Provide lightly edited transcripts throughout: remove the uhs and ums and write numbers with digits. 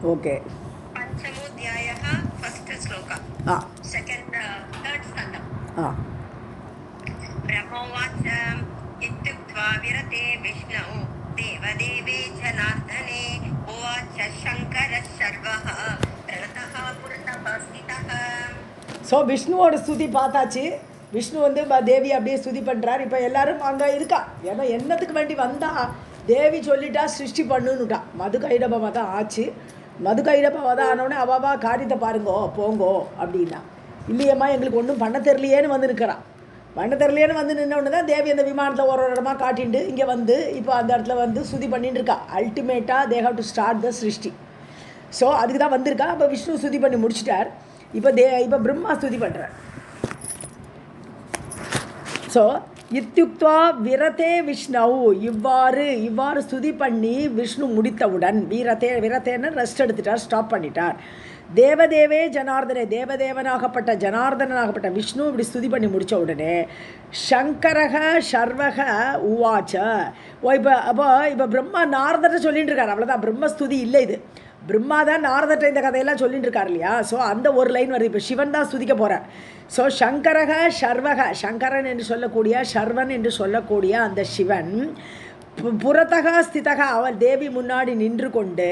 Okay पञ्चमोऽध्यायः first श्लोक second third स्कन्धम् ब्रह्मोवाच इत्युक्त्वा विरते विष्णौ देवदेवे जनार्दने उवाच शङ्करः शर्वः प्रणतः पुरतः स्थितः. ஸோ விஷ்ணுவோட ஸ்துதி பார்த்தாச்சு. விஷ்ணு வந்து தேவி அப்படியே ஸ்துதி பண்ணுறார். இப்போ எல்லாரும் அங்கே இருக்கா. ஏன்னா என்னத்துக்கு வேண்டி வந்தா தேவி சொல்லிட்டா சிருஷ்டி பண்ணுன்னுட்டா. மது கைடபமாக தான் ஆச்சு. மது கைடபமாக தான் ஆனோடனே அவாவா காரியத்தை பாருங்கோ போங்கோ அப்படின்னா. இல்லையம்மா எங்களுக்கு ஒன்றும் பண்ண தெரியலையேன்னு வந்து நிற்கிறான். பண்ண தெரியலையேன்னு வந்து நின்னோடனே தான் தேவி அந்த விமானத்தில் ஒரு இடமா காட்டிட்டு இங்கே வந்து இப்போ அந்த இடத்துல வந்து ஸ்துதி பண்ணிட்டு இருக்கா. அல்டிமேட்டாக they how to start the சிருஷ்டி. ஸோ அதுக்கு தான் வந்திருக்கா. அப்போ விஷ்ணு ஸ்துதி பண்ணி முடிச்சிட்டார். இப்போ பிரம்மா ஸ்துதி பண்ணுறார். ஸோ இத்யுக்த்வா விரதே விஷ்ணு இவ்வாறு ஸ்துதி பண்ணி விஷ்ணு முடித்தவுடன் விரதேன்னு ரெஸ்ட் எடுத்துட்டார், ஸ்டாப் பண்ணிட்டார். தேவதேவே ஜனார்தனே தேவதேவனாகப்பட்ட ஜனார்தனாகப்பட்ட விஷ்ணு இப்படி ஸ்துதி பண்ணி முடித்த உடனே சங்கரக சர்வக உவாச்ச. இப்போ பிரம்மா நாரதரை சொல்லிட்டு இருக்கார். அவ்வளோதான், பிரம்மஸ்துதி இல்லை இது. பிரம்மா தான் நாரதட்ட இந்த கதையெல்லாம் சொல்லிட்டு இருக்கார் இல்லையா. ஸோ அந்த ஒரு லைன் வருது. இப்போ சிவன் தான் ஸ்துதிக்க போகிறார். ஸோ சங்கரக சர்வக சங்கரன் என்று சொல்லக்கூடிய சர்வன் என்று சொல்லக்கூடிய அந்த சிவன் புறத்தகா ஸ்திதகா அவள் தேவி முன்னாடி நின்று கொண்டு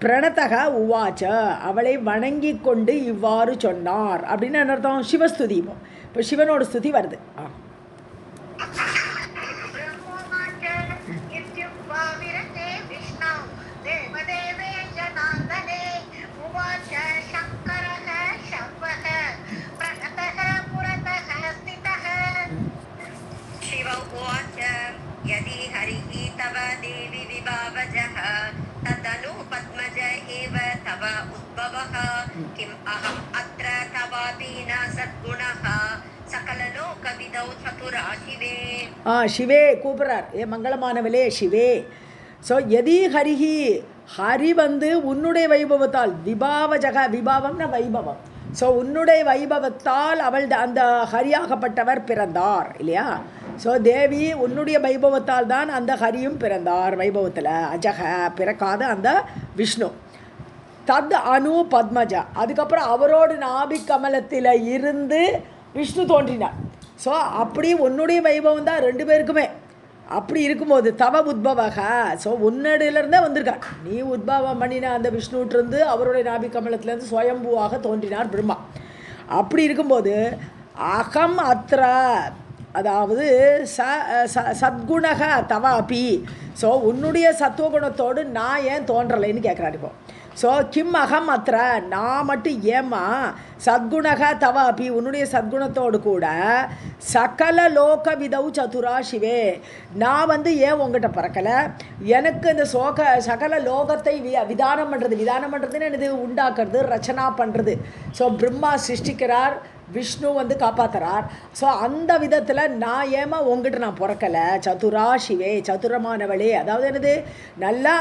பிரணத்தக உவாச்ச அவளை வணங்கி கொண்டு இவ்வாறு சொன்னார் அப்படின்னு என்ன அர்த்தம்? சிவஸ்துதி. இப்போ சிவனோட ஸ்துதி வருது. यदि हरिः तव देवी विभावजः तदनु पद्मज एव तव उद्भवः किम् अहम् अत्र तवापि न सद्गुणः सकललोकविदौ चतुरा शिवे. शिवे கூப்பிடுறார். ஏ மங்களமானவளே சிவே. ஸோ எதி ஹரிஹி ஹரி வந்து உன்னுடைய வைபவத்தால் விபாவஜக விபாவம்னா வைபவம். ஸோ உன்னுடைய வைபவத்தால் அவள் அந்த ஹரியாகப்பட்டவர் பிறந்தார் இல்லையா. ஸோ தேவி உன்னுடைய வைபவத்தால் தான் அந்த ஹரியும் பிறந்தார் வைபவத்தில். அஜக பிறக்காத அந்த விஷ்ணு. தத் அனு பத்மஜா அதுக்கப்புறம் அவரோடு நாபி கமலத்தில் இருந்து விஷ்ணு தோன்றினார். ஸோ அப்படி உன்னுடைய வைபவம் தான் ரெண்டு பேருக்குமே. அப்படி இருக்கும்போது தவ உத்பவக ஸோ உன்னடியிலேருந்தே வந்திருக்கார். நீ உத்பவம் பண்ணின அந்த விஷ்ணுட்டிருந்து அவருடைய நாபி கமலத்திலேருந்து சுயம்புவாக தோன்றினார் பிரம்மா. அப்படி இருக்கும்போது அகம் அத்திர அதாவது சத்குணக தவ அப்பி ஸோ உன்னுடைய சத்துவகுணத்தோடு நான் ஏன் தோன்றலைன்னு கேட்குறாரு. இப்போ ஸோ கிம் அகம் அத்திர நான் மட்டும் ஏம்மா சத்குணக தவ அப்பி உன்னுடைய சத்குணத்தோடு கூட சகல லோக விதவு சதுரா சிவே நான் வந்து ஏன் உங்ககிட்ட பறக்கலை? எனக்கு இந்த சகல லோகத்தை விதானம் பண்ணுறதுன்னு என்னது உண்டாக்குறது ரச்சனா பண்ணுறது. ஸோ பிரம்மா சிருஷ்டிக்கிறார், விஷ்ணு வந்து காப்பாற்றுறார். ஸோ அந்த விதத்தில் நான் ஏமா உங்ககிட்ட நான் பிறக்கலை? சதுரா சிவே சதுரமானவளே அதாவது என்னது நல்லா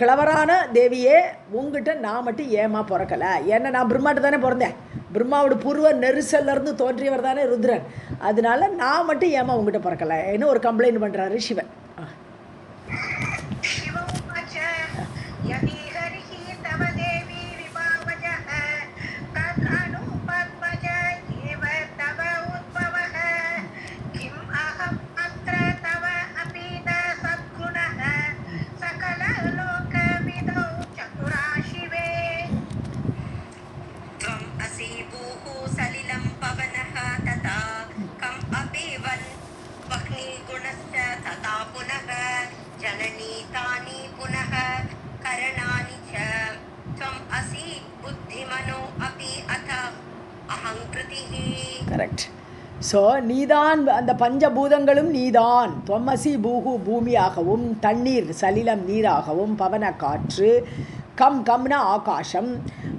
கிளவரான தேவியே உங்ககிட்ட நான் மட்டும் ஏமா பிறக்கலை? ஏன்னா நான் பிரம்மாட்ட தானே பிறந்தேன். பிரம்மாவோட பூர்வ நெரிசல்லேருந்து தோன்றியவர் தானே ருத்ரன். அதனால நான் மட்டும் ஏமா உங்ககிட்ட பிறக்கலை என்ன ஒரு கம்ப்ளைண்ட் பண்ணுறாரு சிவன். கரெக்ட். ஸோ நீதான் அந்த பஞ்சபூதங்களும் நீதான். தொம்மசி பூஹு பூமியாகவும் தண்ணீர் சலிலம் நீராகவும் பவன காற்று கம்னா ஆகாசம்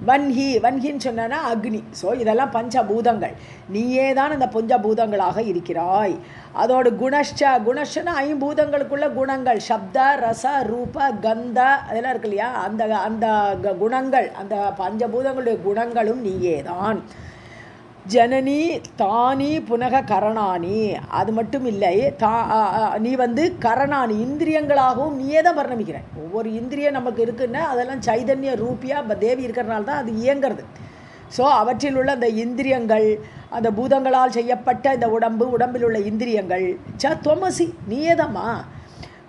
வன்ஹின்னு சொன்னா அக்னி. ஸோ இதெல்லாம் பஞ்சபூதங்கள். நீயே தான் அந்த பஞ்சபூதங்களாக இருக்கிறாய். அதோட குணஷ்டனா ஐம்பூதங்களுக்குள்ள குணங்கள் சப்த ரச ரூப கந்த அதெல்லாம் இருக்கு இல்லையா. அந்த குணங்கள் அந்த பஞ்சபூதங்களுடைய குணங்களும் நீயே தான். ஜனனி தானி புனக கரணானி. அது மட்டும் இல்லை, நீ வந்து கரணானி இந்திரியங்களாகவும் நீயே தான் பரிணமிக்கிற. ஒவ்வொரு இந்திரியம் நமக்கு இருக்குன்னா அதெல்லாம் சைதன்ய ரூபியாக தேவி இருக்கிறனால தான் அது இயங்கிறது. ஸோ அவற்றில் உள்ள அந்த இந்திரியங்கள், அந்த பூதங்களால் செய்யப்பட்ட இந்த உடம்பில் உள்ள இந்திரியங்கள் துவமசி நீயே தாம்மா.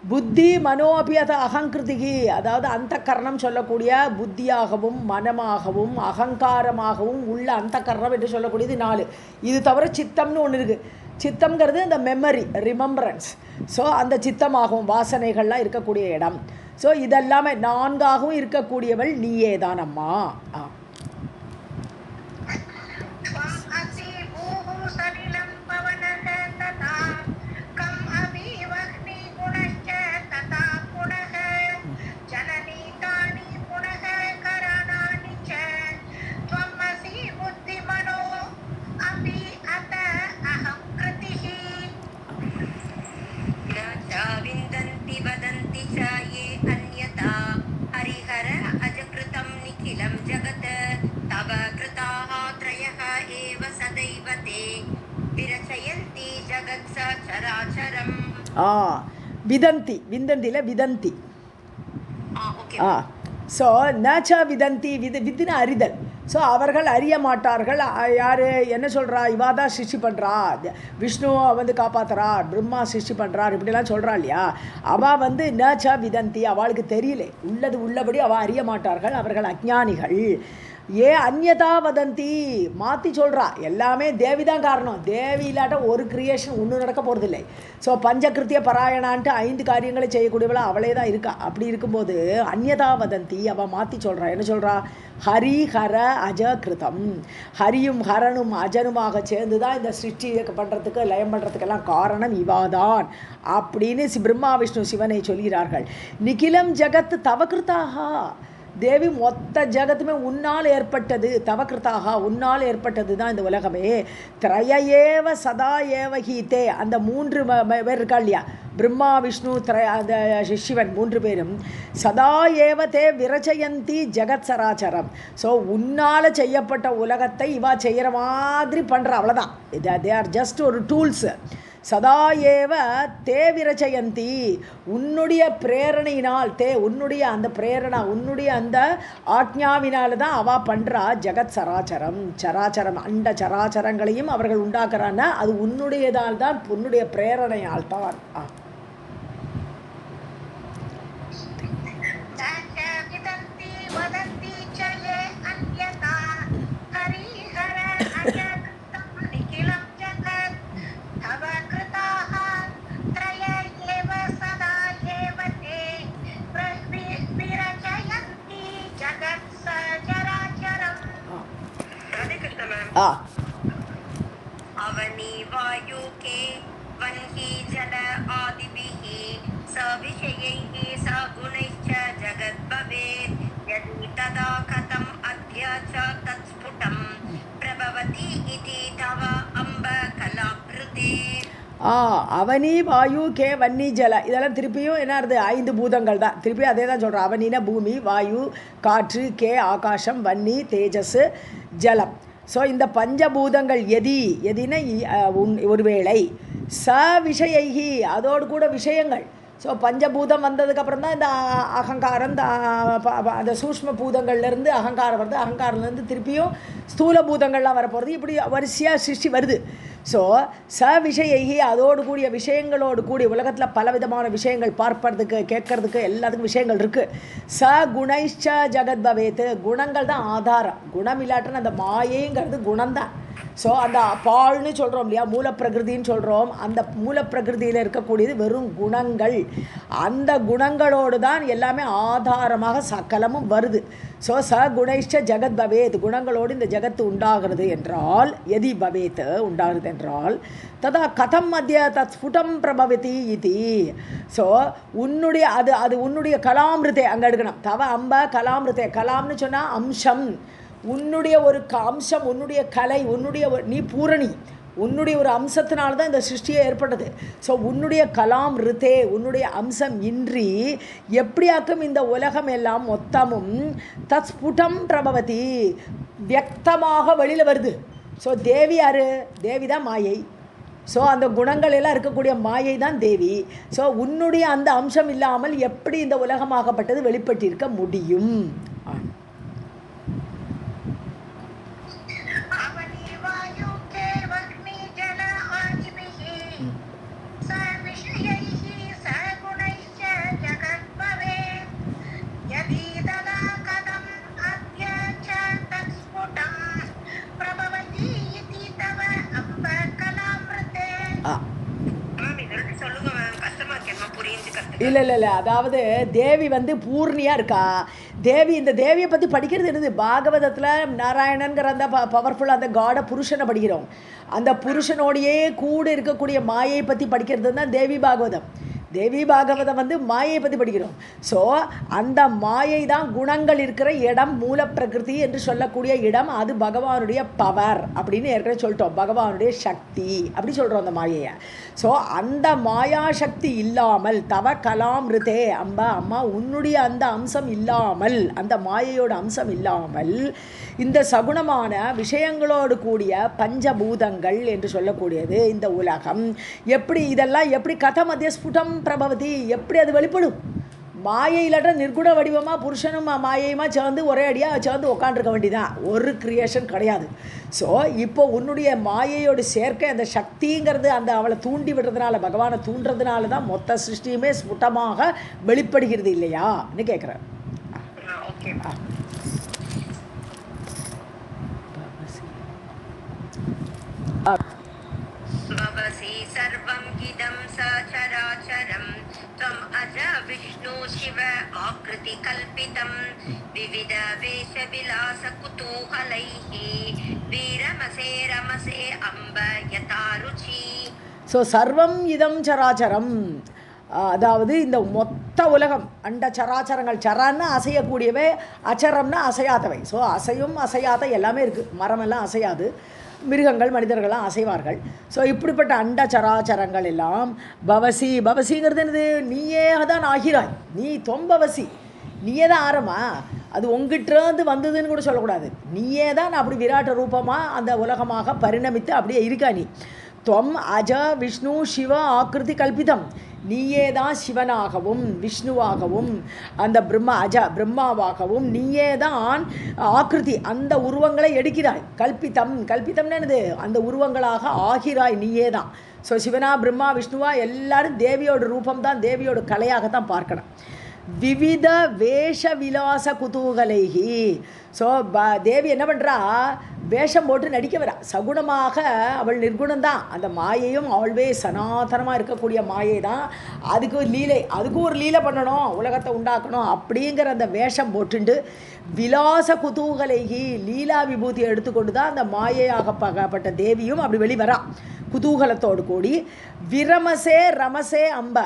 புத்தி மனோபியத அகங்கிருதிகி, அதாவது அந்த கரணம் சொல்லக்கூடிய புத்தியாகவும் மனமாகவும் அகங்காரமாகவும் உள்ள அந்த கரணம் என்று சொல்லக்கூடியது 4. இது தவிர சித்தம்னு ஒன்று இருக்குது. சித்தம்ங்கிறது அந்த மெமரி, ரிமெம்பரன்ஸ். ஸோ அந்த சித்தமாகவும் வாசனைகள்லாம் இருக்கக்கூடிய இடம். ஸோ இதெல்லாமே 4ஆகவும் இருக்கக்கூடியவள் நீயே தான் அம்மா. விதந்தி, விந்தந்தில விதந்தி. ஸோ நச்ச விதந்தி, வித்துன்னு அறிதல். ஸோ அவர்கள் அறிய மாட்டார்கள். யார் என்ன சொல்கிறா? இவா தான் சிருஷ்டி பண்ணுறா, விஷ்ணு வந்து காப்பாற்றுறார், பிரம்மா சிருஷ்டி பண்ணுறார், இப்படிலாம் சொல்கிறா இல்லையா? அவள் வந்து நச்ச விதந்தி, அவளுக்கு தெரியல, உள்ளது உள்ளபடி அவள் அறிய மாட்டார்கள், அவர்கள் அஞ்ஞானிகள். அந்யதா வதந்தி, மாற்றி சொல்கிறா. எல்லாமே தேவி தான் காரணம். தேவி இல்லாட்ட ஒரு கிரியேஷன் ஒன்றும் நடக்க போகிறதில்லை. ஸோ பஞ்சகிருத்திய பராயணான்ட்டு 5 காரியங்களை செய்யக்கூடியவளா அவளே தான் இருக்கா. அப்படி இருக்கும்போது அந்யதா வதந்தி, அவள் மாற்றி சொல்கிறா. என்ன சொல்கிறா? ஹரி ஹர அஜ கிருதம். ஹரியும் ஹரனும் அஜனுமாக சேர்ந்து தான் இந்த சிருஷ்டி பண்ணுறதுக்கு, லயம் பண்ணுறதுக்கெல்லாம் காரணம் இவாதான் அப்படின்னு பிரம்மா விஷ்ணு சிவனை சொல்கிறார்கள். நிகிலம் ஜகத் தவகிருத்தாகா, தேவி மொத்த ஜகத்துமே உன்னால் ஏற்பட்டது. தவகிருத்தாக, உன்னால் ஏற்பட்டது தான் இந்த உலகமே. திரயேவ சதா ஏவஹீதே, அந்த 3 பேர் இருக்கா இல்லையா, பிரம்மா விஷ்ணு அந்த சிவன் 3 பேரும் சதா ஏவதே விரச்சயந்தி ஜெகத் சராச்சரம். ஸோ உன்னால் செய்யப்பட்ட உலகத்தை இவா செய்கிற மாதிரி பண்ணுறா, அவ்வளோதான். தே ஆர் ஜஸ்ட் ஒரு டூல்ஸ். சதா ஏவ தே விரச்சயந்தி, உன்னுடைய பிரேரணையினால், உன்னுடைய அந்த பிரேரணா, உன்னுடைய அந்த ஆக்ஞாவினால தான் அவள் பண்ணுறா ஜெகத் சராச்சரம். சராச்சரம் அண்ட சராச்சரங்களையும் அவர்கள் உண்டாக்குறான்னா அது உன்னுடையதால் தான், உன்னுடைய பிரேரணையால் தான். அவனி வாயு கே வன்ஹி ஜல ஆதிபிஹி சவிஷயைஹி சகுணைச்ச ஜகத் பவேத் யதி ததா கதம் அத்ய ச தத்ஸ்புடம் பிரபவதி இதி தவ அம்ப கலாப்ருதே. அவனி வாயு கே வன்னி ஜல, இதெல்லாம் திருப்பியும் என்ன இருது? 5 பூதங்கள் தான். திருப்பியும் அதே தான் சொல்கிறோம். அவனின பூமி, வாயு காற்று, கே ஆகாசம், வன்னி தேஜஸ், ஜலம். ஸோ இந்த பஞ்சபூதங்கள் எதின ஒருவேளை ச விஷயைகி, அதோடு கூட விஷயங்கள். ஸோ பஞ்சபூதம் வந்ததுக்கப்புறம் தான் இந்த அகங்காரம், அந்த சூஷ்ம பூதங்கள்லேருந்து அகங்காரம் வருது, அகங்காரம்லேருந்து திருப்பியும் ஸ்தூல பூதங்கள்லாம் வரப்போகிறது. இப்படி வரிசையாக சிருஷ்டி வருது. ஸோ ச விஷயைகி, அதோடு கூடிய விஷயங்களோடு கூடிய உலகத்தில் பலவிதமான விஷயங்கள் பார்ப்பறதுக்கு, கேட்கறதுக்கு, எல்லாத்துக்கும் விஷயங்கள் இருக்குது. ச குணைஷ்ச ஜகத் பவேத், குணங்கள் தான் ஆதாரம். குணம் இல்லாட்டுன்னு அந்த மாயைங்கிறது குணம்தான். ஸோ அந்த பால்னு சொல்கிறோம் இல்லையா, மூலப்பிரகிருதின்னு சொல்கிறோம். அந்த மூலப்பிரகிருதியில் இருக்கக்கூடியது வெறும் குணங்கள். அந்த குணங்களோடு தான் எல்லாமே ஆதாரமாக சகலமும் வருது. ஸோ ச குணைஷ்ட ஜகத் பவேத், குணங்களோடு இந்த ஜகத்து உண்டாகிறது என்றால், எதி பவேத் உண்டாகிறது என்றால், ததா கதம் மத்திய தத் ஸ்புடம் பிரபவதி இது. ஸோ உன்னுடைய அது உன்னுடைய கலாமிருதே அங்கே எடுக்கணும். தவ அம்ப கலாமிருதே. கலாம்னு சொன்னால் அம்சம், உன்னுடைய ஒரு அம்சம், உன்னுடைய கலை, உன்னுடைய நீ பூரணி, உன்னுடைய ஒரு அம்சத்தினால தான் இந்த சிருஷ்டியே ஏற்பட்டது. ஸோ உன்னுடைய கலாம் ரித்தே, உன்னுடைய அம்சம் இன்றி எப்படியாக்கும் இந்த உலகம் எல்லாம் மொத்தமும் தத் ஸ்புடம் பிரபவதி, வியக்தமாக வெளியில் வருது. ஸோ தேவி யாரு? தேவி தான் மாயை. ஸோ அந்த குணங்கள் எல்லாம் இருக்கக்கூடிய மாயை தான் தேவி. ஸோ உன்னுடைய அந்த அம்சம் இல்லாமல் எப்படி இந்த உலகமாகப்பட்டது வெளிப்பட்டிருக்க முடியும்? இல்லை, அதாவது தேவி வந்து பூர்ணியாக இருக்கா. தேவி, இந்த தேவியை பற்றி படிக்கிறது என்னது? பாகவதத்தில் நாராயணன்கிற அந்த பவர்ஃபுல் அந்த காடை புருஷனை படிக்கிறோம். அந்த புருஷனோடையே கூட இருக்கக்கூடிய மாயை பற்றி படிக்கிறது தான் தேவி பாகவதம். தேவி பாகவதம் வந்து மாயை பற்றி படிக்கிறோம். ஸோ அந்த மாயை தான் குணங்கள் இருக்கிற இடம், மூல பிரகிருதி என்று சொல்லக்கூடிய இடம். அது பகவானுடைய பவர் அப்படின்னு ஏற்கனவே சொல்லிட்டோம். பகவானுடைய சக்தி அப்படி சொல்கிறோம் அந்த மாயையை. ஸோ அந்த மாயா சக்தி இல்லாமல், தவ கலாமிருதே அம்மா உன்னுடைய அந்த அம்சம் இல்லாமல், அந்த மாயையோட அம்சம் இல்லாமல் இந்த சகுணமான விஷயங்களோடு கூடிய பஞ்சபூதங்கள் என்று சொல்லக்கூடியது இந்த உலகம் எப்படி, இதெல்லாம் எப்படி கதமத்திய ஸ்புடம் பிரபவதி, எப்படி அது வெளிப்படும்? மாயையிலட்ட நிர்குண வடிவமாக புருஷனும் மாயையுமா சேர்ந்து ஒரே அடியாக சேர்ந்து உட்காண்டிருக்க வேண்டியதான். ஒரு கிரியேஷன் கிடையாது. ஸோ இப்போ உன்னுடைய மாயையோடு சேர்க்கை அந்த சக்திங்கிறது அந்த அவளை தூண்டி விடுறதுனால, பகவானை தூண்டுறதுனால தான் மொத்த சிருஷ்டியுமே ஸ்புட்டமாக வெளிப்படுகிறது இல்லையான்னு கேட்குறேன். भवसि सर्वं इदं सचराचरं त्वम् अज विष्णु शिव आकृतिकल्पितं विविध वेशविलासकुतूहलैः वीरमसे रमसे अम्ब यथा रुचि. ஸோ சர்வம் இதம் சராச்சரம், அதாவது இந்த மொத்த உலகம் அண்ட சராச்சரங்கள். சரான்னா அசையக்கூடியவை, அச்சரம்னா அசையாதவை. ஸோ அசையும் அசையாத எல்லாமே இருக்குது. மரமெல்லாம் அசையாது, மிருகங்கள் மனிதர்கள்லாம் அசைவார்கள். ஸோ இப்படிப்பட்ட அண்ட சராச்சரங்கள் எல்லாம் பவசிங்கிறது என்னது? நீயே தான் ஆகிறாய். நீ தொம்பவசி, நீயே தான் ஆரமா. அது உங்ககிட்டேருந்து வந்ததுன்னு கூட சொல்லக்கூடாது. நீயே தான் அப்படி விராட்ட ரூபமாக அந்த உலகமாக பரிணமித்து அப்படியே இருக்கா. நீ துவம் அஜ விஷ்ணு சிவ ஆக்கிருதி கல்பிதம். நீயே தான் சிவனாகவும் விஷ்ணுவாகவும் அந்த பிரம்மாவாகவும் நீயே தான் ஆக்கிருதி அந்த உருவங்களை எடுக்கிறாய். கல்பித்தம்னு என்னது? அந்த உருவங்களாக ஆகிறாய் நீயே தான். ஸோ சிவனா பிரம்மா விஷ்ணுவா எல்லாரும் தேவியோட ரூபம்தான், தேவியோட கலையாகத்தான் பார்க்கணும். விவித வேஷ விலாச குதூகலைகி. ஸோ தேவி என்ன பண்ணுறா? வேஷம் போட்டு நடிக்க வரா. சகுணமாக அவள் நிர்குணம்தான். அந்த மாயையும் ஆல்வேஸ் சனாதனமாக இருக்கக்கூடிய மாயை தான். அதுக்கு லீலை, அதுக்கும் ஒரு லீலை பண்ணணும், உலகத்தை உண்டாக்கணும் அப்படிங்கிற அந்த வேஷம் போட்டுண்டு விலாச குதூகலைகி லீலா விபூதியை எடுத்துக்கொண்டு தான் அந்த மாயையாகப்பட்ட தேவியும் அப்படி வெளிவரா குதூகலத்தோடு கூடி. விரமசே ரமசே அம்ப.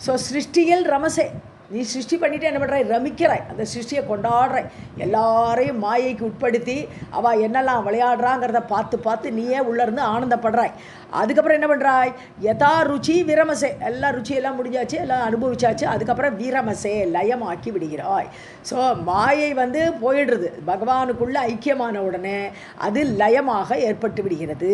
ஸோ சிருஷ்டியில் ரமசே, நீ சிருஷ்டி பண்ணிவிட்டு என்ன பண்ணுறாய்? ரமிக்கிறாய், அந்த சிருஷ்டியை கொண்டாடுறாய். எல்லாரையும் மாயைக்கு உட்படுத்தி அவள் என்னெல்லாம் விளையாடுறாங்கிறத பார்த்து நீயே உள்ளேருந்து ஆனந்தப்படுறாய். அதுக்கப்புறம் என்ன பண்ணுறாய்? யதா ருச்சி விரமசே. எல்லாம் ருச்சியெல்லாம் முடிஞ்சாச்சு, எல்லாம் அனுபவிச்சாச்சு. அதுக்கப்புறம் விரமசே லயமாக்கி விடுகிறாய். ஸோ மாயை போயிடுறது, பகவானுக்குள்ளே ஐக்கியமான உடனே அது லயமாக ஏற்பட்டு விடுகிறது.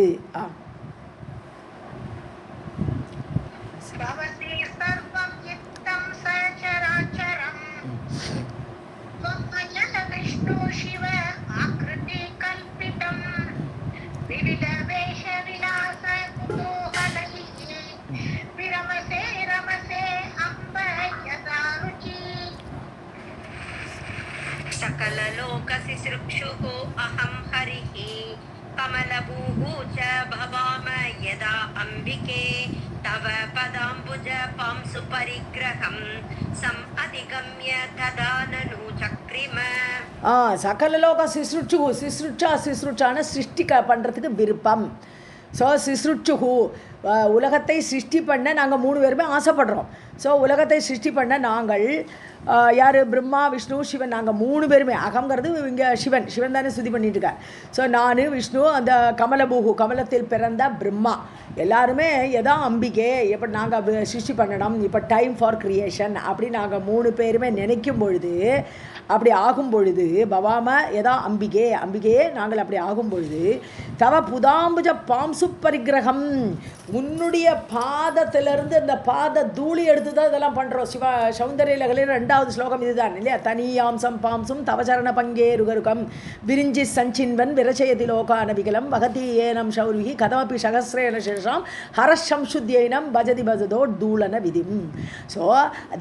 शिव आकृति कल्पितं विविध वेश विलास कुतूहलैः विरमसे रमसे अम्ब यथा रुचि. सकल लोक सिसृक्षुः अहं हरिः कमलभूः च भवाम यदा अम्बिके तव पदाम्बुज पांसु परिग्रहं सम् अधिगम्य तदा ननु चक्रिम. சகலலோக சிஸ்ருச்சான சிருஷ்டிக்க பண்ணுறதுக்கு விருப்பம். ஸோ சிஸ்ருச்சுகு உலகத்தை சிருஷ்டி பண்ண நாங்கள் 3 பேருமே ஆசைப்படுறோம். ஸோ உலகத்தை சிருஷ்டி பண்ண நாங்கள் யார் பிரம்மா விஷ்ணு சிவன் நாங்கள் 3 பேருமே அகங்கிறது இங்கே சிவன் தானே ஸ்துதி பண்ணிட்டு இருக்கார். ஸோ நான் விஷ்ணு அந்த கமலபூகு கமலத்தில் பிறந்த பிரம்மா எல்லாருமே எதா அம்பிகே எப்படி நாங்கள் சிருஷ்டி பண்ணணும் இப்போ டைம் ஃபார் கிரியேஷன் அப்படி நாங்கள் 3 பேருமே நினைக்கும் பொழுது அப்படி ஆகும் பொழுது பவாம எதா அம்பிகையே நாங்கள் அப்படி ஆகும் பொழுது தவ புதாம்புஜ பாம்சு பரிகிரகம் உன்னுடைய பாதத்திலிருந்து அந்த பாத தூளி எடுத்து தான் இதெல்லாம் பண்ணுறோம். சிவா சௌந்தரிய லகரில் 2வது ஸ்லோகம் இதுதான் இல்லையா? தனியாம்சம் பாம்சும் தவச்சரண பங்கேருகருகம் விரிஞ்சி சஞ்சின்வன் விரச்சயதி லோகானவிகலம் வகதி ஏனம் சௌரிகி கதமப்பி சகசிரேன சேஷாம் ஹரஷம்சுத்தியனம் பஜதி பஜதோ தூளன விதிம். ஸோ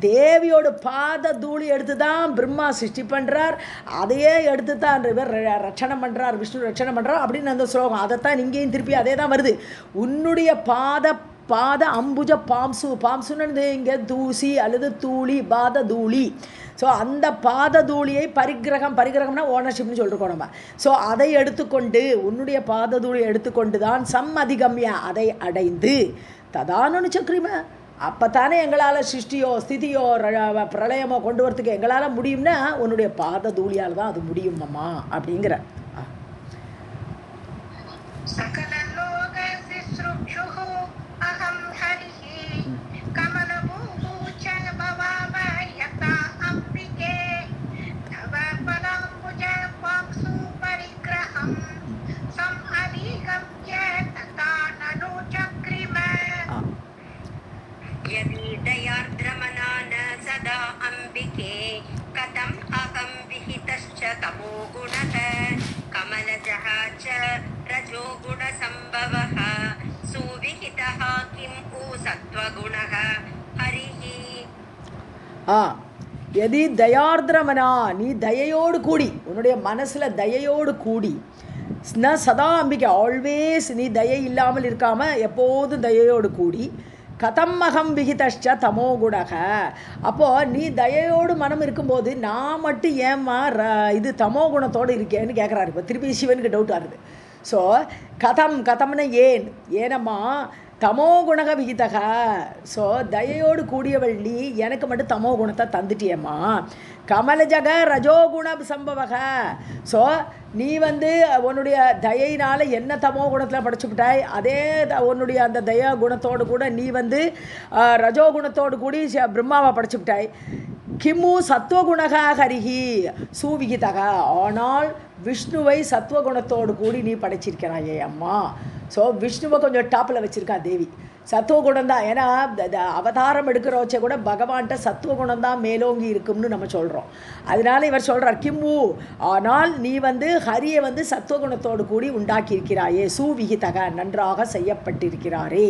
தேவியோட பாத தூளி எடுத்து தான் பிரம்மா சிருஷ்டி பண்ணுறார். அதையே எடுத்து தான் இவர் ரட்சணம் பண்ணுறார், விஷ்ணு ரட்சணம் பண்ணுறார் அப்படின்னு அந்த ஸ்லோகம். அதைத்தான் இங்கேயும் திருப்பி அதே தான் வருது. உன்னுடைய பாத அம்புஜ பாம்சுன்னு இங்கே தூசி அல்லது தூளி பாத தூளி. ஸோ அந்த பாத தூளியை பரிகிரகம்னா ஓனர்ஷிப்னு சொல்லிருக்கோம் நம்ம. ஸோ அதை எடுத்துக்கொண்டு உன்னுடைய பாத தூளியை எடுத்துக்கொண்டு தான் அதிகம்யா அதை அடைந்து ததானு சக்ரிம அப்போ தானே எங்களால் சிருஷ்டியோ ஸ்திதியோ பிரளயமோ கொண்டு வரத்துக்கு எங்களால் முடியும்னா உன்னுடைய பாத தூளியால் தான் அது முடியும் அம்மா அப்படிங்கிற. எதி தயார்திரமனா நீ தயையோடு கூடி உன்னுடைய மனசில் தயையோடு கூடி சதா அம்பிகை ஆல்வேஸ் நீ தயை இல்லாமல் இருக்காமல் எப்போதும் தயையோடு கூடி கதம் அகம் விகிதஷ்ட தமோ குணக. அப்போது நீ தயையோடு மனம் இருக்கும்போது நான் மட்டும் ஏம்மா இது தமோ குணத்தோடு இருக்கேன்னு கேட்குறாரு. இப்போ திருப்பி சிவனுக்கு டவுட் ஆகுது. ஸோ கதம்னு ஏனம்மா தமோ குணக விகிதக. ஸோ தயையோடு கூடியவள் நீ எனக்கு மட்டும் தமோ குணத்தை தந்துட்டியம்மா. கமலஜக ரஜோகுண சம்பவக. ஸோ நீ உன்னுடைய தயையினால் என்ன தமோ குணத்தில் படைச்சுவிட்டாய், அதே உன்னுடைய அந்த தயா குணத்தோடு கூட நீ ரஜோகுணத்தோடு கூடி பிரம்மாவை படைச்சுவிட்டாய். கிம்மு சத்வகுணக ஹரிஹி சுவிகிதக. ஆனால் விஷ்ணுவை சத்வகுணத்தோடு கூடி நீ படைச்சிருக்கிறாயே அம்மா. ஸோ விஷ்ணுவை கொஞ்சம் டாப்பில் வச்சுருக்கா தேவி. சத்துவகுணம் தான். ஏன்னா அவதாரம் எடுக்கிற வச்ச கூட பகவான்கிட்ட சத்துவகுணம் தான் மேலோங்கி இருக்கும்னு நம்ம சொல்கிறோம். அதனால இவர் சொல்கிறார் கிம்மு ஆனால் நீ ஹரியை சத்துவகுணத்தோடு கூடி உண்டாக்கியிருக்கிறாயே சுவிகிதக நன்றாக செய்யப்பட்டிருக்கிறாரே.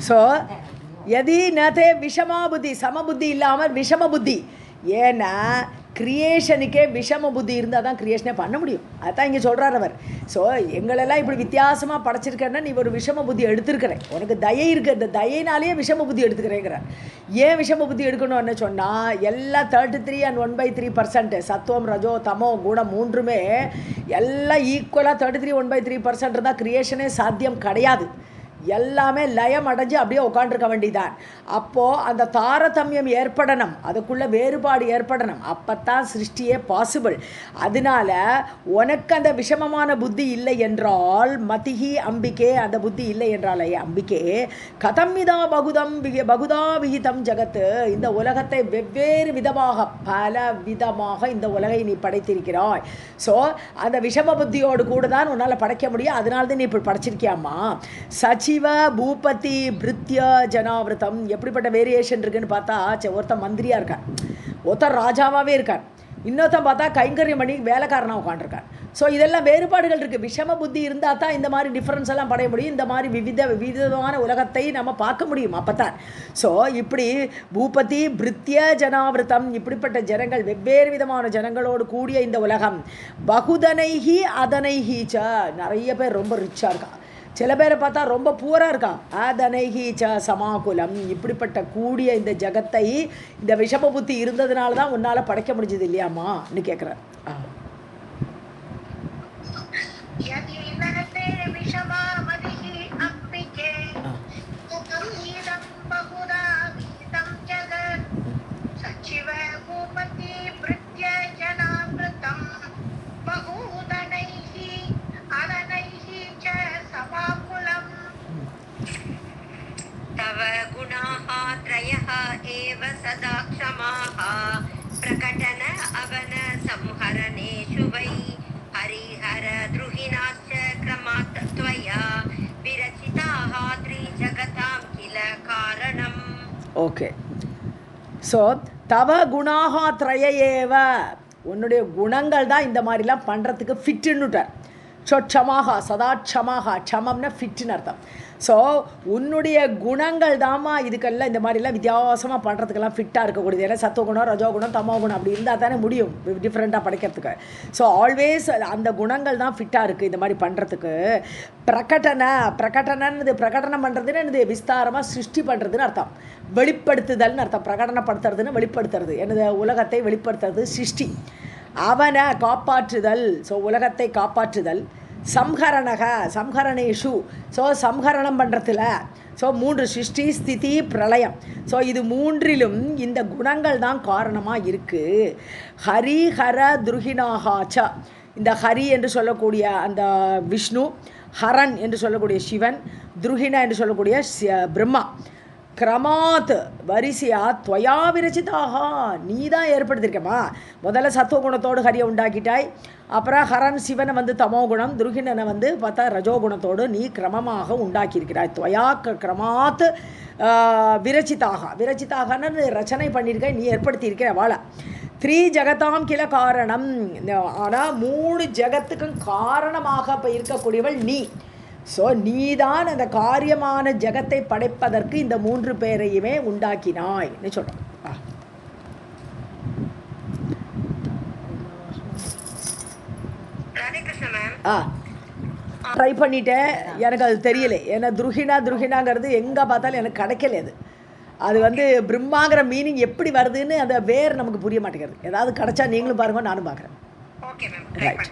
ஸோ எதி நதே விஷமா புத்தி சம புத்தி இல்லாமல் விஷம புத்தி. ஏன்னா கிரியேஷனுக்கே விஷம புத்தி இருந்தால் தான் கிரியேஷனே பண்ண முடியும். அதுதான் இங்கே சொல்கிறார் அவர். ஸோ எங்களெல்லாம் இப்படி வித்தியாசமாக படைச்சிருக்கேன்னா நீ ஒரு விஷம புத்தி எடுத்துருக்கிறேன், உனக்கு தயை இருக்குது, இந்த தயைனாலேயே விஷம புத்தி எடுத்துக்கிறேங்கிறார். ஏன் விஷம புத்தி எடுக்கணும்னு சொன்னால் எல்லாம் 33 and 1/3% சத்துவம் ரஜோ தமோ குணம் 3மே எல்லாம் ஈக்குவலாக 33 1/3% இருந்தால் கிரியேஷனே சாத்தியம் கிடையாது. எல்லாமே லயம் அடைஞ்சு அப்படியே உட்காண்டிருக்க வேண்டியதான். அப்போது அந்த தாரதமியம் ஏற்படணும், அதுக்குள்ளே வேறுபாடு ஏற்படணும், அப்போத்தான் சிருஷ்டியே பாசிபிள். அதனால உனக்கு அந்த விஷமமான புத்தி இல்லை என்றால் மதிஹி அம்பிகே அந்த புத்தி இல்லை என்றாலே அம்பிகே கதம்மிதா பகுதா விகிதம் ஜகத்து. இந்த உலகத்தை வெவ்வேறு விதமாக பல விதமாக இந்த உலகை நீ படைத்திருக்கிறாய். ஸோ அந்த விஷம புத்தியோடு கூட தான் உன்னால் படைக்க முடியும். அதனால தான் நீ இப்படி படைச்சிருக்கியாம்மா. சச்சிவ பூபதி பிருத்ய ஜனாவிரதம் எப்படிப்பட்ட வேரியேஷன் இருக்குன்னு பார்த்தா ஒருத்தர் மந்திரியாக இருக்கார், ஒருத்தர் ராஜாவாகவே இருக்கார், இன்னொருத்தன் பார்த்தா கைங்கரியம் பண்ணி வேலைக்காரனாக உட்காந்துருக்கான். ஸோ இதெல்லாம் வேறுபாடுகள் இருக்குது. விஷம புத்தி இருந்தால் தான் இந்த மாதிரி டிஃப்ரென்ஸ் எல்லாம் படைய முடியும். இந்த மாதிரி விவிதமான உலகத்தை நம்ம பார்க்க முடியும் அப்போ தான். ஸோ இப்படி பூபதி பிருத்திய ஜனாவிரதம் இப்படிப்பட்ட ஜனங்கள் வெவ்வேறு விதமான ஜனங்களோடு கூடிய இந்த உலகம். பகுதனைஹி அதனைஹி ச, நிறைய பேர் ரொம்ப ரிச்சாக இருக்கா, சில பேரை பார்த்தா ரொம்ப பூராக இருக்கான். அதனைஹி ச சமாகுலம், இப்படிப்பட்ட கூடிய இந்த ஜகத்தை இந்த விஷம புத்தி இருந்ததுனால தான் உன்னால் படைக்க முடிஞ்சது இல்லையாம்மான்னு கேட்குறேன். सदा क्षमाः प्रकटन अवन संहरणेषु वै हरिहर द्रुहिणाश्च क्रमात् त्वया विरचिताः त्रिजगतां किल कारणम्. ஓகே. ஸோ தவ குணாக த்ரயேவ, உன்னுடைய குணங்கள் தான் இந்த மாதிரிலாம் பண்ணுறதுக்கு ஃபிட்டுன்னுட்டார். க்ஷமாக சதா க்ஷமாக, க்ஷமம்னா ஃபிட்டுன்னு அர்த்தம். ஸோ உன்னுடைய குணங்கள் தாம்மா இதுக்கெல்லாம் இந்த மாதிரிலாம் வித்தியாசமாக பண்ணுறதுக்கெல்லாம் ஃபிட்டாக இருக்கக்கூடியது. ஏன்னா சத்துவகுணம் ரஜோகுணம் தமோகுணம் அப்படி இருந்தால் தானே முடியும் டிஃப்ரெண்ட்டாக படைக்கிறதுக்கு. ஸோ ஆல்வேஸ் அந்த குணங்கள் தான் ஃபிட்டாக இருக்குது இந்த மாதிரி பண்ணுறதுக்கு. பிரகடனன்னு பிரகடனம் பண்ணுறதுன்னு என்னது விஸ்தாரமாக சிருஷ்டி பண்ணுறதுன்னு அர்த்தம். வெளிப்படுத்துதல்னு அர்த்தம். பிரகடனப்படுத்துறதுன்னு வெளிப்படுத்துறது, என்னது உலகத்தை வெளிப்படுத்துறது சிருஷ்டி. அவனை காப்பாற்றுதல், ஸோ உலகத்தை காப்பாற்றுதல். சம்ஹரணக சம்ஹரணேஷு, ஸோ சம்ஹரணம் பண்ணுறதுல. ஸோ 3 சிருஷ்டி ஸ்திதி பிரளயம். ஸோ இது 3லும் இந்த குணங்கள் தான் காரணமாக இருக்குது. ஹரி ஹர துருகிணாகாச்ச, இந்த ஹரி என்று சொல்லக்கூடிய அந்த விஷ்ணு, ஹரன் என்று சொல்லக்கூடிய சிவன், துருகிண என்று சொல்லக்கூடிய பிரம்மா, கிரமாத் வரிசையா துவயா விரச்சிதாக, நீ தான் ஏற்படுத்தியிருக்கம்மா. முதல்ல சத்துவகுணத்தோடு ஹரியை உண்டாக்கிட்டாய், அப்புறம் ஹரன் சிவனை வந்து தமோகுணம், துருகிணனை வந்து பார்த்தா ரஜோகுணத்தோடு நீ கிரமமாக உண்டாக்கியிருக்கிறாய். துவயா கிரமாத் விரச்சித்தாகன்னு ரச்சனை பண்ணியிருக்க, நீ ஏற்படுத்தியிருக்கிற வாழை. 3 ஜகதாம் கில காரணம், ஆனால் 3 ஜகத்துக்கும் காரணமாக இப்போ இருக்கக்கூடியவள் நீ. ஸோ நீதான் அந்த காரியமான ஜகத்தை படைப்பதற்கு இந்த 3 பேரையுமே உண்டாக்கினாய்ன்னு சொல்கிறோம். ட்ரை பண்ணிட்டேன், எனக்கு அது தெரியல. ஏன்னா துருகிணாங்கிறது எங்கே பார்த்தாலும் எனக்கு கிடைக்கல. அது வந்து பிரம்மாங்கிற மீனிங் எப்படி வருதுன்னு அந்த வேர் நமக்கு புரிய மாட்டேங்கிறது. ஏதாவது கிடைச்சா நீங்களும் பாருங்க, நானும் பார்க்குறேன். ரைட்.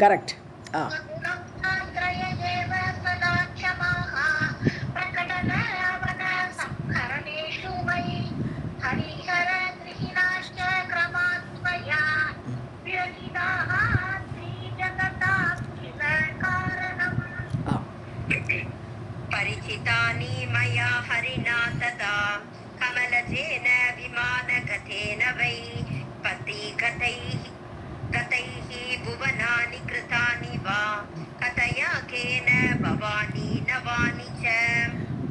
கரெக்ட். परिचितानि मया हरिणा तदा कमलजेन विमानगतेन वै गतैः भुवनानि कृतानि वा कथया केन भवानि नवानि च.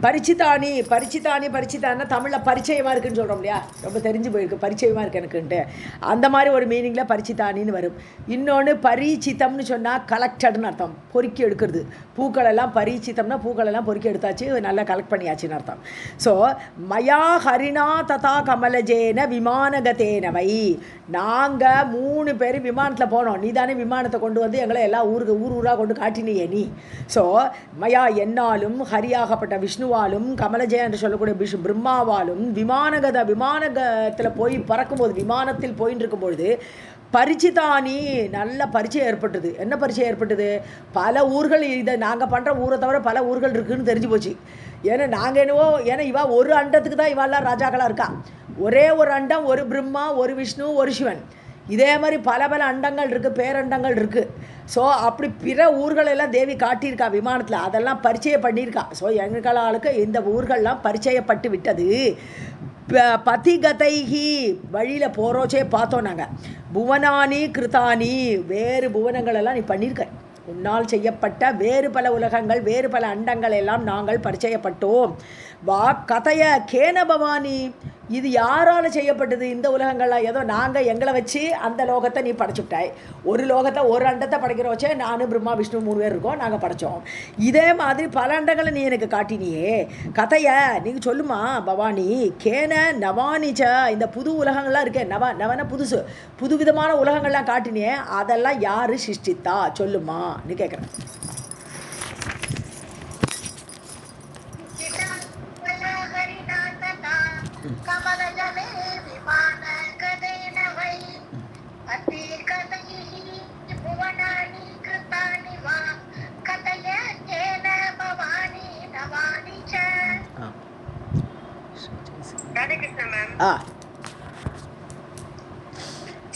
பரிச்சித்தானா தமிழில் பரிச்சயமாக இருக்குன்னு சொல்கிறோம் இல்லையா, ரொம்ப தெரிஞ்சு போயிருக்கு, பரிச்சயமாக இருக்குது எனக்குன்ட்டு. அந்த மாதிரி ஒரு மீனிங்கில் பரிச்சித்தானின்னு வரும். இன்னொன்று பரிச்சித்தம்னு சொன்னால் கலெக்டட்னு அர்த்தம், பொறுக்கி எடுக்கிறது. பூக்களெல்லாம் பரிச்சித்தம்னா பூக்களெல்லாம் பொறுக்கி எடுத்தாச்சு, நல்லா கலெக்ட் பண்ணியாச்சுன்னு அர்த்தம். ஸோ மயா ஹரிணா ததா கமலஜேன விமானகதேனவை, நாங்கள் 3 பேர் விமானத்தில் போனோம், நீ தானே விமானத்தை கொண்டு வந்து எங்களை எல்லா ஊராக கொண்டு காட்டினியே நீ. ஸோ மயா என்னாலும் ஹரியாகப்பட்ட விஷ்ணுவாலும் கமலஜெய என்று சொல்லக்கூடிய பிரம்மாவாலும் விமானத்தில் போய் பறக்கும்போது, விமானத்தில் போயின்னு இருக்கும்பொழுது பரிச்சிதானி நல்ல பரிச்சயம் ஏற்பட்டது. என்ன பரிச்சயம் ஏற்பட்டது? பல ஊர்கள், இதை நாங்கள் பண்ணுற ஊரை தவிர பல ஊர்கள் இருக்குதுன்னு தெரிஞ்சு போச்சு. ஏன்னா நாங்கள் என்னவோ, ஏன்னா இவா ஒரு அண்டத்துக்கு தான் இவாலாம் ராஜாக்களாக இருக்கா. ஒரே ஒரு அண்டம், ஒரு பிரம்மா, ஒரு விஷ்ணு, ஒரு சிவன். இதே மாதிரி பல அண்டங்கள் இருக்குது, பேரண்டங்கள் இருக்குது. ஸோ அப்படி பிற ஊர்களெல்லாம் தேவி காட்டியிருக்கா விமானத்தில், அதெல்லாம் பரிச்சயம் பண்ணியிருக்கா. ஸோ எங்களுக்கு இந்த ஊர்கள்லாம் பரிச்சயப்பட்டு விட்டது. பதிகதைஹி வழியில் போகிறோச்சே பார்த்தோம் நாங்கள். புவனானி கிருதானி வேறு புவனங்களெல்லாம் நீ பண்ணியிருக்க. உன்னால் செய்யப்பட்ட வேறு பல உலகங்கள் வேறு பல அண்டங்கள் எல்லாம் நாங்கள் பரிச்சயப்பட்டோம். வா கதைய கேன பவானி, இது யாரால் செய்யப்பட்டது? இந்த உலகங்கள்லாம் ஏதோ நாங்கள் எங்களை வச்சு அந்த லோகத்தை நீ படைச்சுட்டாய். ஒரு லோகத்தை ஒரு அண்டத்தை படைக்கிறோச்சே, நானும் பிரம்மா விஷ்ணு 3 பேர் இருக்கோம், நாங்கள் படைச்சோம். இதே மாதிரி பல அண்டங்களை நீ எனக்கு காட்டினியே. கதையை நீங்கள் சொல்லுமா பவானி. கேன நவானிச்ச, இந்த புது உலகங்கள்லாம் இருக்கே, நவன புதுசு புது விதமான உலகங்கள்லாம் காட்டினியே, அதெல்லாம் யார் சிருஷ்டித்தா சொல்லுமான்னு கேட்குறேன்.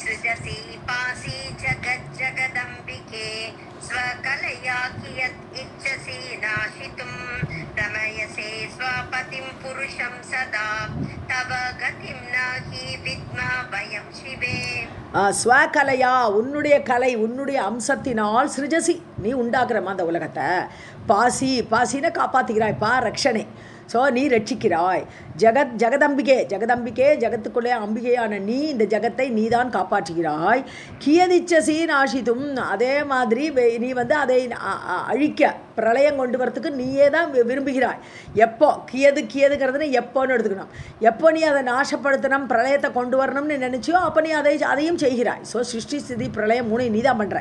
सृजसि पासि जगज्जगदम्बिके स्वकलया कियत् इच्छसि नाशितुं रमयसे स्वपतिं पुरुषं सदा तव गतिं नहि विद्मः वयं शिवे. ஸ்வகலையா, உன்னுடைய கலை உன்னுடைய அம்சத்தினால் சிருஜசி நீ உண்டாக்குறமா அந்த உலகத்தை. பாசின காப்பாற்றுகிறாய், ரக்ஷனே. ஸோ நீ ரட்சிக்கிறாய். ஜெகதம்பிகே ஜகத்துக்குள்ளே அம்பிகையான நீ இந்த ஜகத்தை நீதான் காப்பாற்றுகிறாய். கியதிச்சசி நாசித்தும், அதே மாதிரி நீ அதை அழிக்க பிரளயம் கொண்டு வரத்துக்கு நீயே தான் விரும்புகிறாய். எப்போ கியதுங்கிறதுன்னு எப்போன்னு எடுத்துக்கணும். எப்போ நீ அதை நாசப்படுத்தணும் பிரளயத்தை கொண்டு வரணும்னு நினச்சியோ அப்போ நீ அதையும் செய்கிறாய். ஸோ சிருஷ்டி ஸ்திதி பிரளயம் 3 நீ தான் பண்ணுற.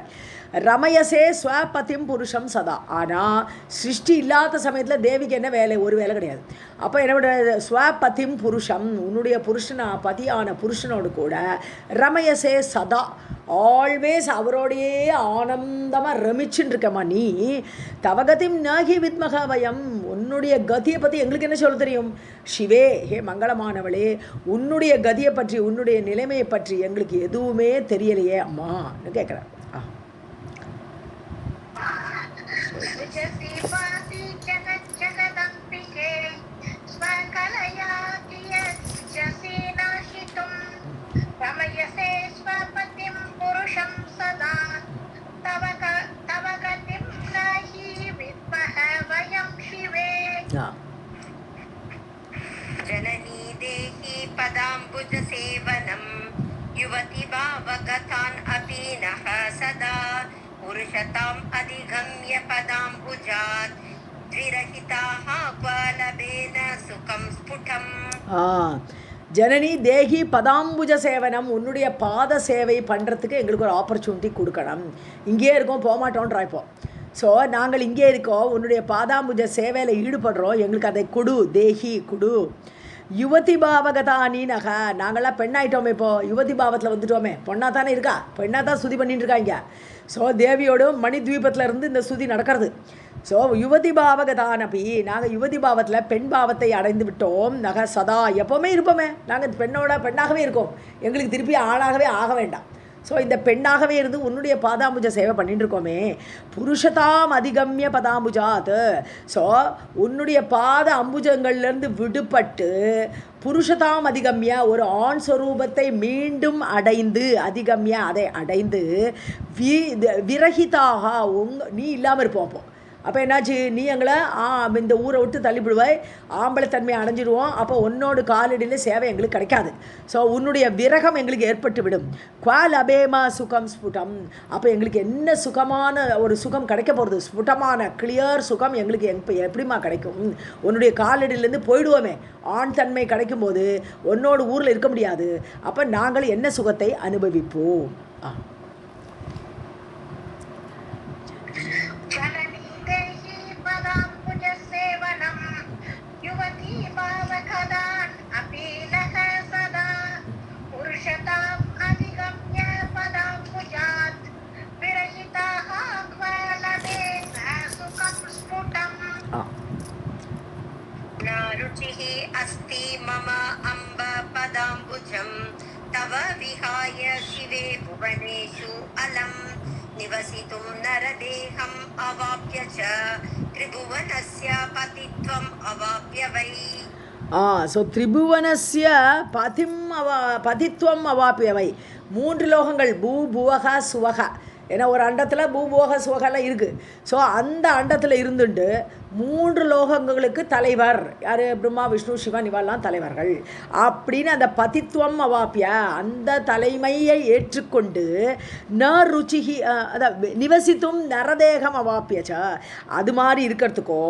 ரமயசே ஸ்வபதிம் புருஷம் சதா. ஆனால் சிருஷ்டி இல்லாத சமயத்தில் தேவிக்கு என்ன வேலை? ஒரு வேலை கிடையாது. அப்போ என்ன ஸ்வபதிம் புருஷம், உன்னுடைய பதியான புருஷனோடு கூட ரமயசே சதா ஆல்வேஸ் அவரோடையே ஆனந்தமாக ரமிச்சுன்னு இருக்கம்மா நீ. தவகதிம் நாகி வித்மக வயம், உன்னுடைய கதியை பற்றி எங்களுக்கு என்ன சொல்ல தெரியும்? சிவே, ஹே மங்களமானவளே, உன்னுடைய கதியை பற்றி உன்னுடைய நிலைமையை பற்றி எங்களுக்கு எதுவுமே தெரியலையே அம்மான்னு கேட்குறேன். जननी देहि पदाम्बुज सेवनं युवति भावगतान् अपि नः सदा पुरुषताम् अधिगम्य पदाम्बुजात् द्विरहिताः क्वलबेन सुखं स्फुटम्. ஜனனி தேகி பதாம்புஜ சேவனம், உன்னுடைய பாத சேவை பண்ணுறதுக்கு எங்களுக்கு ஒரு ஆப்பர்ச்சுனிட்டி கொடுக்கணும். இங்கேயே இருக்கோம், போகமாட்டோன்றா இப்போ. ஸோ நாங்கள் இங்கே இருக்கோம், உன்னுடைய பாதாம்புஜ சேவையில் ஈடுபடுறோம், எங்களுக்கு அதை கொடு, தேகி கொடு. யுவதி பாவகதானி நக, நாங்கள்லாம் பெண்ணாயிட்டோமே, இப்போது யுவதி பாவத்தில் வந்துட்டோமே, பொண்ணாக தானே இருக்கா, பெண்ணாக தான் சுதி பண்ணிட்டு இருக்காங்க. ஸோ தேவியோடும் மணித்வீபத்தில் இருந்து இந்த சுதி நடக்கிறது. ஸோ யுவதி பாவகதானபி, நாங்கள் யுவதி பாவத்தில் பெண் பாவத்தை அடைந்து விட்டோம். நக சதா, எப்போவுமே இருப்போமே, நாங்கள் பெண்ணாகவே இருக்கோம், எங்களுக்கு திருப்பி ஆளாகவே ஆக வேண்டாம். ஸோ இந்த பெண்ணாகவே இருந்து உன்னுடைய பாதாம்புஜ சேவை பண்ணிட்டு இருக்கோமே. புருஷதாம் அதிகம்ய பதாம்புஜாத், ஸோ உன்னுடைய பாத அம்புஜங்கள்லேருந்து விடுபட்டு புருஷதாம் அதிகம்ய ஒரு ஆண் ஸ்வரூபத்தை மீண்டும் அடைந்து, அதிகம்ய அதை அடைந்து, விரகிதாக நீ இல்லாமல் இருப்போம். அப்போ அப்போ என்னாச்சு, நீ எங்களை இந்த ஊரை விட்டு தள்ளிவிடுவாய், ஆம்பளை தன்மையை அடைஞ்சிடுவோம். அப்போ உன்னோட காலடியில் சேவை எங்களுக்கு கிடைக்காது. ஸோ உன்னுடைய விரகம் எங்களுக்கு ஏற்பட்டு விடும். குவால் அபேமா சுகம் ஸ்புடம், அப்போ எங்களுக்கு என்ன சுகமான ஒரு சுகம் கிடைக்க போகிறது? ஸ்புட்டமான கிளியர் சுகம் எங்களுக்கு எப்படிமா கிடைக்கும்? உன்னுடைய காலடியிலேருந்து போயிடுவோமே, ஆண் தன்மை கிடைக்கும்போது உன்னோட ஊரில் இருக்க முடியாது. அப்போ நாங்கள் என்ன சுகத்தை அனுபவிப்போம்? रुचिः अस्ति मम अम्ब पदाम्बुजं तव विहाय शिवे भुवनेषु अलं निवसितुं नरदेहम् अवाप्य च त्रिभुवनस्य पतित्वम् अवाप्य वै. ஸோ திரிபுவனஸ்ய பதித்வம் அவாப்பியவை 3 லோகங்கள் பூ புவக சுவக. ஏன்னா ஒரு அண்டத்தில் பூபோக சுவகெல்லாம் இருக்குது. ஸோ அந்த அண்டத்தில் இருந்துட்டு 3 லோகங்களுக்கு தலைவர் யார்? பிரம்மா விஷ்ணு சிவன் இவெல்லாம் தலைவர்கள் அப்படின்னு அந்த பதித்துவம் அவாப்பிய அந்த தலைமையை ஏற்றுக்கொண்டு ந ருச்சிகி அதான் நிவசித்தும் நரதேகம் அவாப்பியச்ச அது மாதிரி இருக்கிறதுக்கோ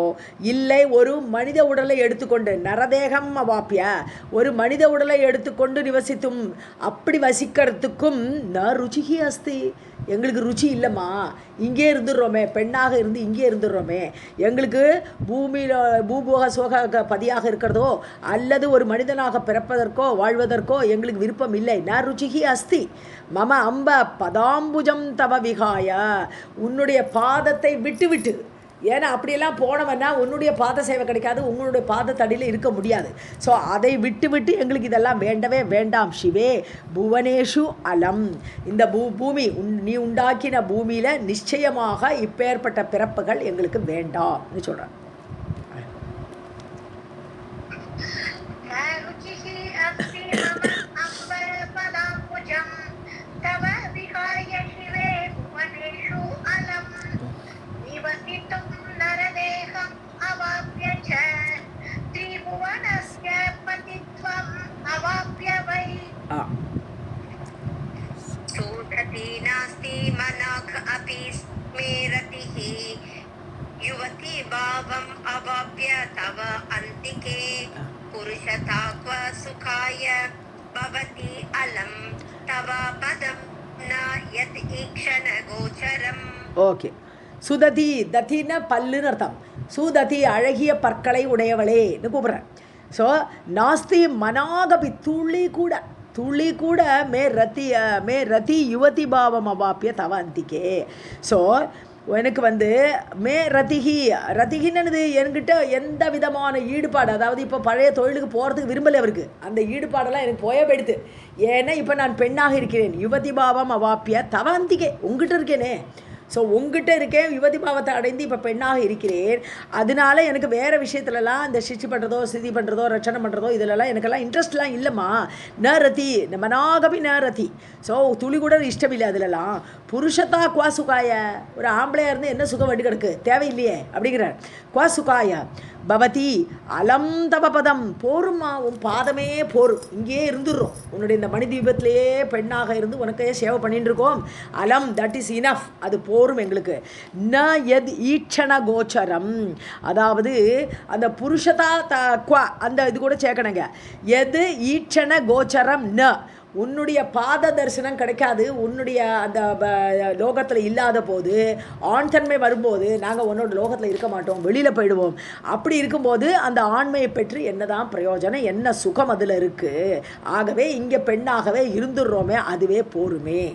இல்லை ஒரு மனித உடலை எடுத்துக்கொண்டு நரதேகம் அவாப்பிய ஒரு மனித உடலை எடுத்துக்கொண்டு நிவசித்தும் அப்படி வசிக்கிறதுக்கும் ந ருச்சிகி அஸ்தி எங்களுக்கு ருச்சி இல்லைம்மா. இங்கே இருந்துடுறோமே, பெண்ணாக இருந்து இங்கே இருந்துடுறோமே, எங்களுக்கு பூமியில் பூபோக சோக பதியாக இருக்கிறதோ அல்லது ஒரு மனிதனாக பிறப்பதற்கோ வாழ்வதற்கோ எங்களுக்கு விருப்பம் இல்லை. ந ருச்சிகி அஸ்தி மம அம்ப பதாம்புஜம் தவ விகாய உன்னுடைய பாதத்தை விட்டு விட்டு. ஏன்னா அப்படியெல்லாம் போனவன்னா உன்னுடைய பாத சேவை கிடைக்காது, உங்களுடைய பாத தடியில் இருக்க முடியாது. ஸோ அதை விட்டு விட்டு எங்களுக்கு இதெல்லாம் வேண்டவே வேண்டாம். சிவே புவனேஷு அலம் இந்த பூமி நீ உண்டாக்கின பூமியில் நிச்சயமாக இப்பேற்பட்ட பிறப்புகள் எங்களுக்கு வேண்டாம்னு சொல்கிறேன். युवती भावम् अवाप्य तव अन्तिके पुरुषता क्व सुखाय भवति अलम् तव पदं न यत् ईक्षण गोचरम्. ஓகே. சுததி தத்தின பல்லுன்னு அர்த்தம். சுததி அழகிய பற்களை உடையவளேன்னு கூப்பிட்றேன். ஸோ நாஸ்தி மனாகபி துளி கூட மே ரதி யுவதி பாவம் அவாப்பிய தவ அந்திக்கே. ஸோ எனக்கு மே ரத்திகின்னு என்கிட்ட எந்த விதமான ஈடுபாடு, அதாவது இப்போ பழைய தொழிலுக்கு போகிறதுக்கு விரும்பலை அவருக்கு. அந்த ஈடுபாடெல்லாம் எனக்கு போயப்படுத்து. ஏன்னா இப்போ நான் பெண்ணாக இருக்கிறேன். யுவதி பாவம் அவாப்பிய தவ அந்திக்கே உங்ககிட்ட இருக்கேனே. ஸோ உங்ககிட்ட இருக்கேன், யுவதி பாவத்தை அடைந்து இப்போ பெண்ணாக இருக்கிறேன். அதனால எனக்கு வேறு விஷயத்துலலாம் இந்த சிச்சி பண்ணுறதோ சிதி பண்ணுறதோ ரச்சனை பண்ணுறதோ இதிலெல்லாம் எனக்கெல்லாம் இன்ட்ரெஸ்ட்லாம் இல்லைம்மா. ந ரதி மனாகபி ந ரதி. ஸோ துளி கூட இஷ்டம் இல்லை அதிலலாம். புருஷத்தா குவா சுகாய ஒரு ஆம்பளையாக இருந்து என்ன சுகம் வண்டி கிடக்கு தேவையில்லையே அப்படிங்கிறார். குவா சுகாய பவதி அலம் தவ பதம் போரும்மா உன் பாதமே போரும். இங்கேயே இருந்துடுறோம், உன்னுடைய இந்த மணி தீபத்திலேயே பெண்ணாக இருந்து உனக்கே சேவை பண்ணிட்டு இருக்கோம். அலம் தட் இஸ் இனஃப், அது போரும் எங்களுக்கு. ந எத் ஈட்சண கோச்சரம் அதாவது அந்த புருஷதா குவா அந்த இது கூட சேர்க்கணுங்க. எது ஈட்சண கோச்சரம் ந உன்னுடைய பாத தரிசனம் கிடைக்காது. உன்னுடைய அந்த லோகத்தில் இல்லாத போது ஆண் தன்மை வரும்போது நாங்கள் உன்னோட லோகத்தில் இருக்க மாட்டோம், வெளியில் போயிடுவோம். அப்படி இருக்கும்போது அந்த ஆண்மையை பெற்று என்னதான் பிரயோஜனம், என்ன சுகம் அதில் இருக்குது. ஆகவே இங்கே பெண்ணாகவே இருந்துடுறோமே அதுவே போருமே.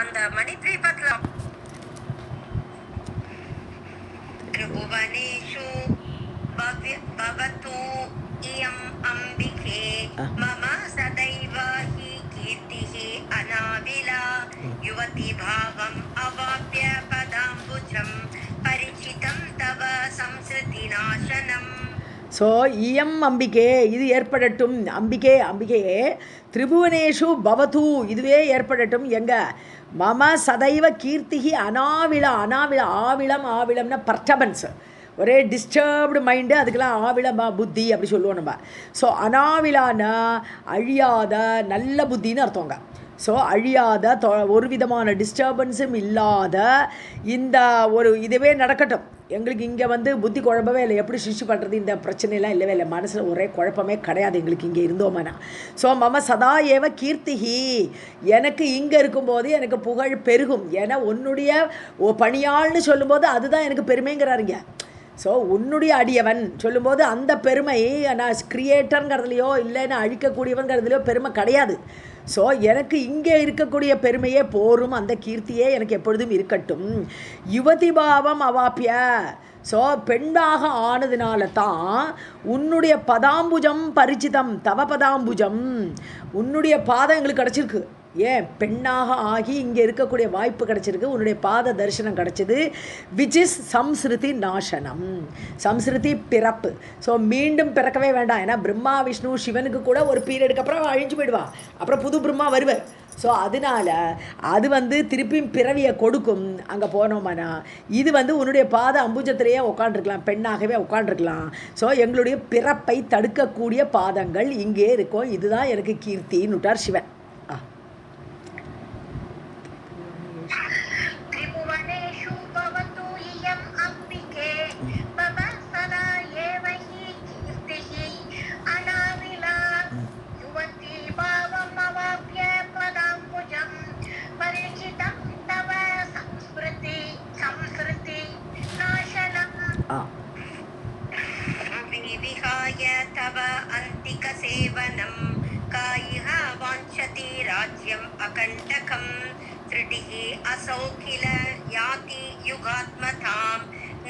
அந்த மணித்ரீபத்ல திரிபுவனேஷு பவது இயம் அம்பிகே மம சதைவ ஹி கீர்த்திஹி அநாவிலா யுவதி பாவம் அவாப்ய பதாம்புஜம் பரிசிதம் தவ சம்ஸ்ருதி நாசனம். ஸோ இயம் அம்பிகே இது ஏற்படட்டும். அம்பிகையே திரிபுவனேஷு பவது இதுவே ஏற்படட்டும். எங்க மம சதைவ கீர்த்திகி ஆவிளம்னா பர்டபன்ஸ், ஒரே டிஸ்டர்ப்டு மைண்டு, அதுக்கெல்லாம் ஆவிளமா புத்தி அப்படி சொல்லுவோம் நம்ம. ஸோ அனாவிலான அழியாத நல்ல புத்தின்னு அர்த்தங்க. ஸோ அழியாத ஒரு விதமான டிஸ்டர்பன்ஸும் இல்லாத இந்த ஒரு இதுவே நடக்கட்டும். எங்களுக்கு இங்கே புத்தி குழப்பவே இல்லை, எப்படி சிருஷ்டி பண்ணுறது இந்த பிரச்சனையெல்லாம் இல்லவே இல்லை. மனசில் ஒரே குழப்பமே கிடையாது எங்களுக்கு இங்கே இருந்தோம்னா. ஸோ மம சதா ஏவ கீர்த்திகி எனக்கு இங்கே இருக்கும்போது எனக்கு புகழ் பெருகும். ஏன்னா உன்னுடைய பணியாள்னு சொல்லும்போது அதுதான் எனக்கு பெருமைங்கிறாருங்க. ஸோ உன்னுடைய அடியவன் சொல்லும்போது அந்த பெருமை நான் கிரியேட்டருங்கிறதுலையோ இல்லைன்னா அழிக்கக்கூடியவங்கிறதுலையோ பெருமை கிடையாது. ஸோ எனக்கு இங்கே இருக்கக்கூடிய பெருமையே போரும், அந்த கீர்த்தியே எனக்கு எப்பொழுதும் இருக்கட்டும். யுவதி பாவம் அவாப்பிய, ஸோ பெண்ணாக ஆனதுனால தான் உன்னுடைய பதாம்புஜம் பரிச்சிதம், தவ பதாம்புஜம், உன்னுடைய பாதம் எங்களுக்கு கிடச்சிருக்கு. ஏன் பெண்ணாக ஆகி இங்கே இருக்கக்கூடிய வாய்ப்பு கிடச்சிருக்கு, உன்னுடைய பாத தரிசனம் கிடச்சிது. விச் இஸ் சம்ஸ்ருதி நாசனம், சம்ஸ்ருதி பிறப்பு. ஸோ மீண்டும் பிறக்கவே வேண்டாம். ஏன்னா பிரம்மா விஷ்ணு சிவனுக்கு கூட ஒரு பீரியடுக்கு அப்புறம் அழிஞ்சு போயிடுவா, அப்புறம் புது பிரம்மா வருவார். ஸோ அதனால் அது திருப்பியும் பிறவியை கொடுக்கும். அங்கே போனோம்னா இது உன்னுடைய பாத அம்புஜத்திலேயே உட்காண்டிருக்கலாம், பெண்ணாகவே உட்காண்டிருக்கலாம். ஸோ எங்களுடைய பிறப்பை தடுக்கக்கூடிய பாதங்கள் இங்கே இருக்கும். இதுதான் எனக்கு கீர்த்தின்னு விட்டார் சிவன். विहाय तव अन्तिक सेवनं कायिह वाञ्छति राज्यम् अकण्टकं त्रुटिः असौ किल याति युगात्मतां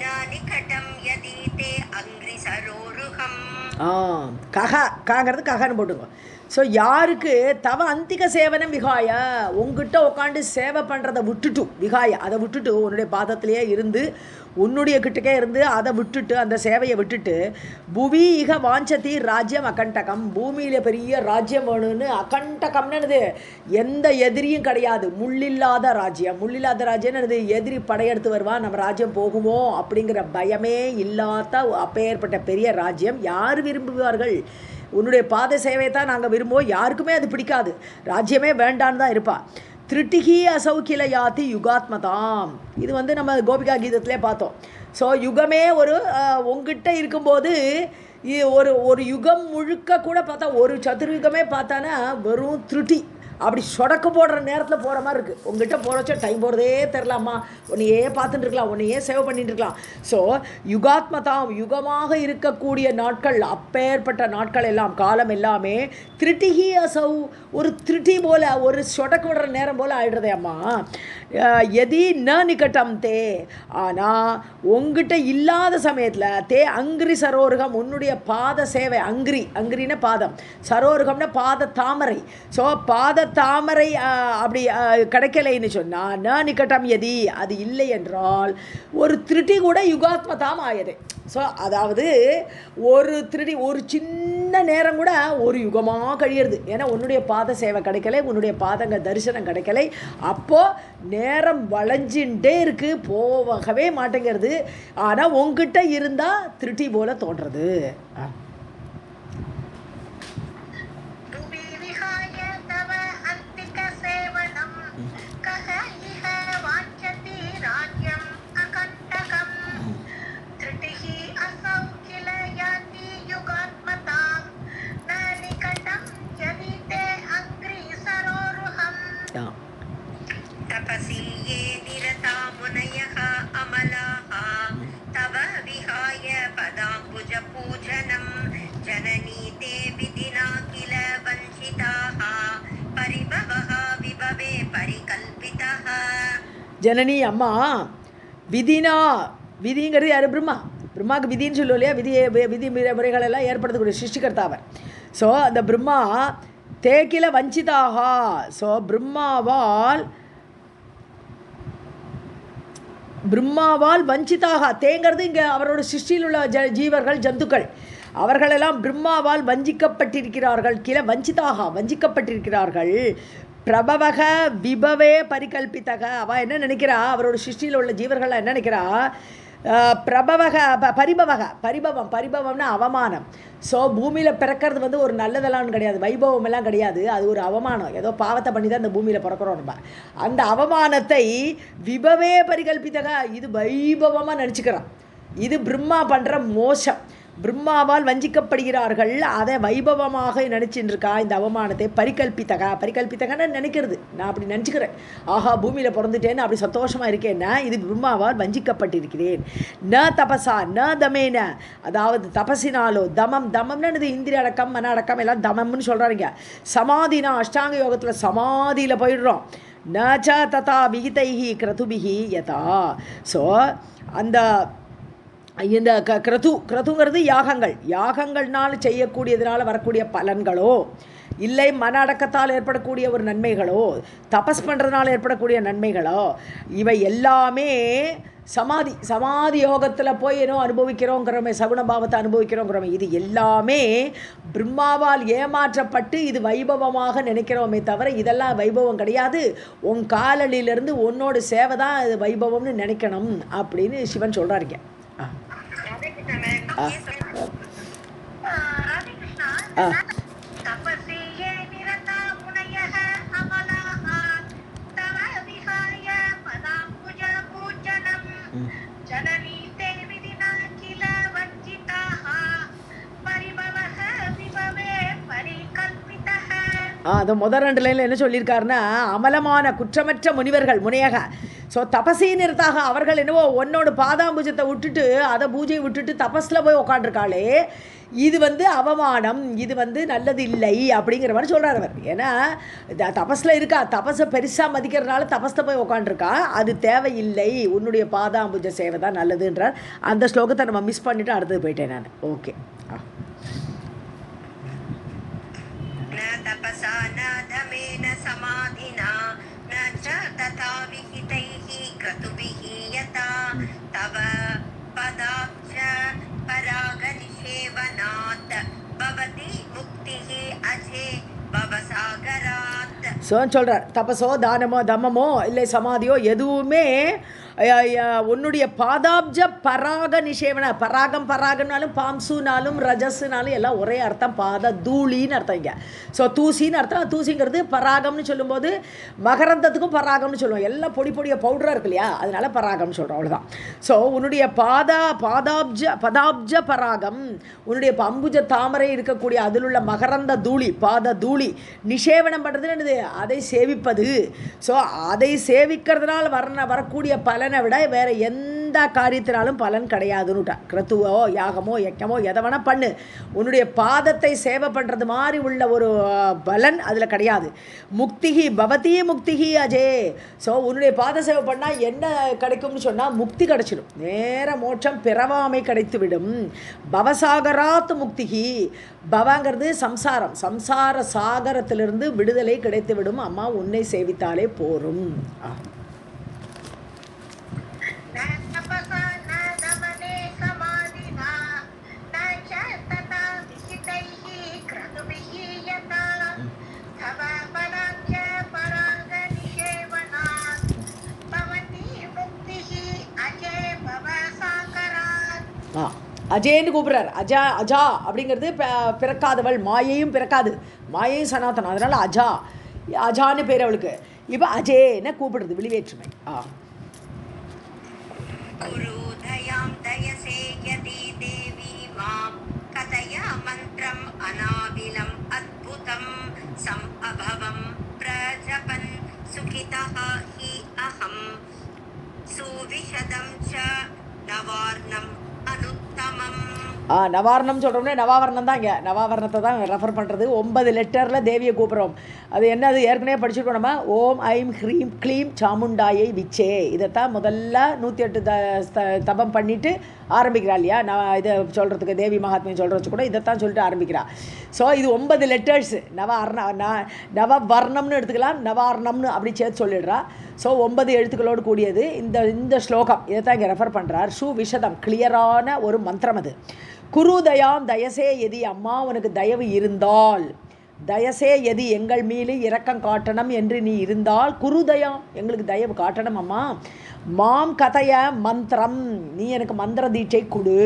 न निकटं यदि ते अङ्घ्रिसरोरुहम्. காங்கிறது ககன்னு போட்டுக்கோ. ஸோ யாருக்கு தவ அந்திக சேவனம் விகாய, உங்ககிட்ட உட்காந்து சேவை பண்ணுறதை விட்டுட்டு, விகாய அதை விட்டுட்டு உன்னுடைய பாதத்திலேயே இருந்து உன்னுடைய கிட்டக்கே இருந்து அதை விட்டுட்டு அந்த சேவையை விட்டுட்டு, புவி இக வாஞ்சதி ராஜ்யம் அகண்டகம், பூமியில் பெரிய ராஜ்யம் வேணும்னு, அகண்டகம்னது எந்த எதிரியும் கிடையாது, முள்ளில்லாத ராஜ்யம். முள்ளில்லாத ராஜ்யம்னு எதிரி படையெடுத்து வருவான், நம்ம ராஜ்யம் போகுமோ அப்படிங்கிற பயமே இல்லாத அப்பேற்பட்ட பெரிய ராஜ்யம் யார் விரும்புவார்கள்? உன்னுடைய பாத சேவையை தான் நாங்கள் விரும்புவோம். யாருக்குமே அது பிடிக்காது, ராஜ்யமே வேண்டான்னு தான் இருப்பா. திருட்டிகி அசௌக்கில யாத்தி யுகாத்மதாம், இது நம்ம கோபிகா கீதத்திலே பார்த்தோம். ஸோ யுகமே ஒரு உங்ககிட்ட இருக்கும்போது ஒரு யுகம் முழுக்க கூட பார்த்தா, ஒரு சதுர்யுகமே பார்த்தானா வெறும் திருட்டி, அப்படி சொடக்கு போடுற நேரத்தில் போகிற மாதிரி இருக்குது. உங்ககிட்ட போகிறச்சோ டைம் போகிறதே தெரிலாமா, உன்னையே பார்த்துட்டு இருக்கலாம், உன்னையே சேவ் பண்ணிட்டு இருக்கலாம். ஸோ யுகாத்மதாம், யுகமாக இருக்கக்கூடிய நாட்கள், அப்பேற்பட்ட நாட்கள் எல்லாம், காலம் எல்லாமே திருட்டிகி அசௌ, ஒரு திருட்டி போல், ஒரு சொடக்கு விடுற நேரம் போல் ஆயிடுறதே அம்மா. எதி ந நிகட்டம் தே, ஆனால் உங்ககிட்ட இல்லாத சமயத்தில் தே அங்கிரி சரோருகம், உன்னுடைய பாத சேவை, அங்கிரின பாதம், சரோருகம்னா பாத தாமரை. ஸோ பாத தாமரை அப்படி கிடைக்கலைன்னு சொன்னால் ந நிகட்டம் எதி, அது இல்லை என்றால் ஒரு திருட்டி கூட யுகாத்மதாம் ஆயது. ஸோ அதாவது ஒரு திருடி, ஒரு சின்ன நேரம் கூட ஒரு யுகமாக கழியிறது. ஏன்னா உன்னுடைய பாத சேவை கிடைக்கலை, உன்னுடைய பாதங்க தரிசனம் கிடைக்கலை. அப்போது நேரம் வளைஞ்சுட்டே இருக்குது, போகவே மாட்டேங்கிறது. ஆனால் உங்ககிட்ட இருந்தால் திருட்டி போல தோன்றது. तपसीये निरता मुनयः अमलाः तव विहाय पदाम्बुजपूजनं जननी ते विधिना किल वञ्चिताः परिभवः विभवे परिकल्पितः. ஜனனி அம்மா, விதினா, விதிங்கிறது யார்? பிரம்மாவுக்கு விதின்னு சொல்லுவோம் இல்லையா? விதி முறைகளெல்லாம் ஏற்படுத்தக்கூடிய சிருஷ்டிகர்த்தாவர். ஸோ அந்த தேக்கில வஞ்சிதாக, ஸோ பிரம்மாவால் வஞ்சிதாக, தேங்கிறது இங்கே அவரோட சிருஷ்டியில் உள்ள ஜீவர்கள், ஜந்துக்கள், அவர்களெல்லாம் பிரம்மாவால் வஞ்சிக்கப்பட்டிருக்கிறார்கள். கீழே வஞ்சிக்கப்பட்டிருக்கிறார்கள். பிரபவக விபவே பரிகல்பித்தக, அவள் என்ன நினைக்கிறா, அவரோட சிருஷ்டியில் உள்ள ஜீவர்கள்லாம் என்ன நினைக்கிறா, பிரபவக பரிபவம்னா அவமானம். ஸோ பூமியில் பிறக்கிறது ஒரு நல்லதெல்லாம் கிடையாது, வைபவம் எல்லாம் கிடையாது, அது ஒரு அவமானம். ஏதோ பாவத்தை பண்ணி தான் இந்த பூமியில் பிறக்கிறோம் நம்ம. அந்த அவமானத்தை விபவே பரிகல்பித்தக, இது வைபவமாக நினச்சிக்கிறான். இது பிரம்மா பண்ணுற மோசம். பிரம்மாவால் வஞ்சிக்கப்படுகிறார்கள். அதை வைபவமாக நினச்சின்னு இருக்கா. இந்த அவமானத்தை பரிகல்பித்தகன்னு நினைக்கிறது. நான் அப்படி நினச்சிக்கிறேன். ஆஹா, பூமியில் பிறந்துட்டேன்னு அப்படி சந்தோஷமாக இருக்கேன்னா இது பிரம்மாவால் வஞ்சிக்கப்பட்டிருக்கிறேன். ந தபசா ந தமேன, அதாவது தபசினாலோ, தமம்னு இது இந்திரிய அடக்கம் மன அடக்கம் எல்லாம் தமம்னு சொல்கிறாங்க. சமாதினா அஷ்டாங்க யோகத்தில் சமாதியில் போயிடுறோம். நச்ச ததா விகிதைஹி கிரதுபிஹி யதா. ஸோ அந்த இந்த கிரதுங்கிறது யாகங்கள்னால் செய்யக்கூடியதுனால வரக்கூடிய பலன்களோ, இல்லை மன அடக்கத்தால் ஏற்படக்கூடிய ஒரு நன்மைகளோ, தபஸ் பண்ணுறதுனால ஏற்படக்கூடிய நன்மைகளோ, இவை எல்லாமே சமாதி யோகத்தில் போய் ஏனோ அனுபவிக்கிறோங்கிறோமே, சகுணபாவத்தை அனுபவிக்கிறோங்கிறோமே, இது எல்லாமே பிரம்மாவால் ஏமாற்றப்பட்டு இது வைபவமாக நினைக்கிறோமே தவிர இதெல்லாம் வைபவம் கிடையாது. உன் காலடியிலேருந்து உன்னோட சேவை தான் இது வைபவம்னு நினைக்கணும் அப்படின்னு சிவன் சொல்கிறாருங்க. அது முதல் 2 லைனில் என்ன சொல்லியிருக்காருன்னா, அமலமான குற்றமற்ற முனியக. ஸோ தபசீனிர்த்தாக, அவர்கள் என்னவோ உன்னோட பாதாம்புஜத்தை விட்டுட்டு அதை பூஜையை விட்டுட்டு தபஸில் போய் உக்காண்டிருக்காளே, இது அவமானம், இது நல்லது இல்லை அப்படிங்கிற மாதிரி சொல்கிறார் அவர். ஏன்னா தபஸில் இருக்கா, தபஸை பெருசாக மதிக்கிறதுனால தபஸில் போய் உக்காண்டிருக்கா, அது தேவையில்லை, உன்னுடைய பாதாம்புஜ சேவை தான் நல்லதுன்றார். அந்த ஸ்லோகத்தை நம்ம மிஸ் பண்ணிவிட்டு அடுத்தது போயிட்டேன் நான். ஓகே. तपसा न दमेन समाधिना न च तथा विहितैः क्रतुभिः यथा तव पदाब्ज परागनिषेवनात् भवति मुक्तिः अजे भवसागरात्. சொல்கிறார், தபசோ தானமோ தமமோ இல்லை சமாதியோ எதுவுமே உன்னுடைய பாதாப்ஜ பராக நிஷேவன, பராகம்னாலும் பாம்சுனாலும் ரஜஸ்னாலும் எல்லாம் ஒரே அர்த்தம், பாத தூளின்னு அர்த்தம் இங்கே. ஸோ தூசின்னு அர்த்தம். தூசிங்கிறது பராகம்னு சொல்லும்போது மகரந்தத்துக்கும் பராகம்னு சொல்லுவோம். எல்லாம் பொடியாக பவுடராக இருக்கு இல்லையா, அதனால பராகம்னு சொல்கிறோம், அவ்வளோதான். ஸோ உன்னுடைய பதாப்ஜ பராகம், உன்னுடைய அம்புஜ தாமரை இருக்கக்கூடிய அதில் உள்ள மகரந்த தூளி, பாத தூளி நிஷேவனம் பண்ணுறதுன்னு அதை சேவிப்பது. ஸோ அதை சேவிக்கிறதுனால வரக்கூடிய பலனை விட வேறு எந்த காரியத்தினாலும் பலன் கிடையாதுன்னுட்டா. கிரத்துவோ யாகமோ யஜ்ஞமோ எதை வேணால் பண்ணு, உன்னுடைய பாதத்தை சேவை பண்ணுறது மாதிரி உள்ள ஒரு பலன் அதில் கிடையாது. முக்திகி பவதி முக்திகி அஜே. ஸோ உன்னுடைய பாத சேவை பண்ணால் என்ன கிடைக்கும்னு சொன்னால் முக்தி கிடைச்சிடும், நேர மோட்சம் பிறவாமை கிடைத்துவிடும். பவசாகராத் முக்திகி, பவங்கிறது சம்சாரம், சம்சார சாகரத்திலிருந்து விடுதலை கிடைத்துவிடும். அம்மா உன்னை சேவித்தாலே போரும். அஜேன்னு கூப்பிட்றார். அஜா அப்படிங்கிறது பிறக்காதவள், மாயையும் பிறக்காது, மாயையும் சனாதனம், அதனால அஜான்னு பேர் அவளுக்கு. இப்போ அஜேன்னு கூப்பிடுறது வெளிவேற்றுமை. குருதயாம் தயசே யதி தேவி மாம் கதயா மந்த்ரம் அநாவிலம் அத்புதம் சம் அபவம் பிரஜபன் சுகிதஹ ஹி அஹம் சுவிஷதம் ச நவார்ணம் அனுத்தமம். நவாரணம் சொல்கிறோம்னா நவாவரணம் தான், இங்கே நவாவரணத்தை தான் ரெஃபர் பண்ணுறது. 9 லெட்டரில் தேவியை கூப்பிட்றோம். அது என்ன, அது ஏற்கனவே படிச்சுருக்கோம் நம்ம. ஓம் ஐம் ஹ்ரீம் க்ளீம் சாமுண்டாயை விச்சே, இதைத்தான் முதல்ல 108 தபம் பண்ணிவிட்டு ஆரம்பிக்கிறா இல்லையா. நான் இதை சொல்கிறதுக்கு தேவி மகாத்மியம் சொல்கிறச்சு கூட இதைத்தான் சொல்லிட்டு ஆரம்பிக்கிறா. ஸோ இது 9 லெட்டர்ஸ். நவவர்ணம்னு எடுத்துக்கலாம், நவார்ணம்னு அப்படி சேர்த்து சொல்லிடுறா. ஸோ 9 எழுத்துக்களோடு கூடியது இந்த ஸ்லோகம். இதை தான் இங்கே ரெஃபர் பண்ணுறார். விஷதம் கிளியரான ஒரு மந்திரம் அது. குருதயாம் தயசே எதி, அம்மா உனக்கு தயவு இருந்தால், தயசே எதி எங்கள் மீது இரக்கம் காட்டணும் என்று நீ இருந்தால், குருதயாம் எங்களுக்கு தயவு காட்டணும் அம்மா. மாம் கதைய மந்திரம், நீ எனக்கு மந்திர தீட்சை கொடு.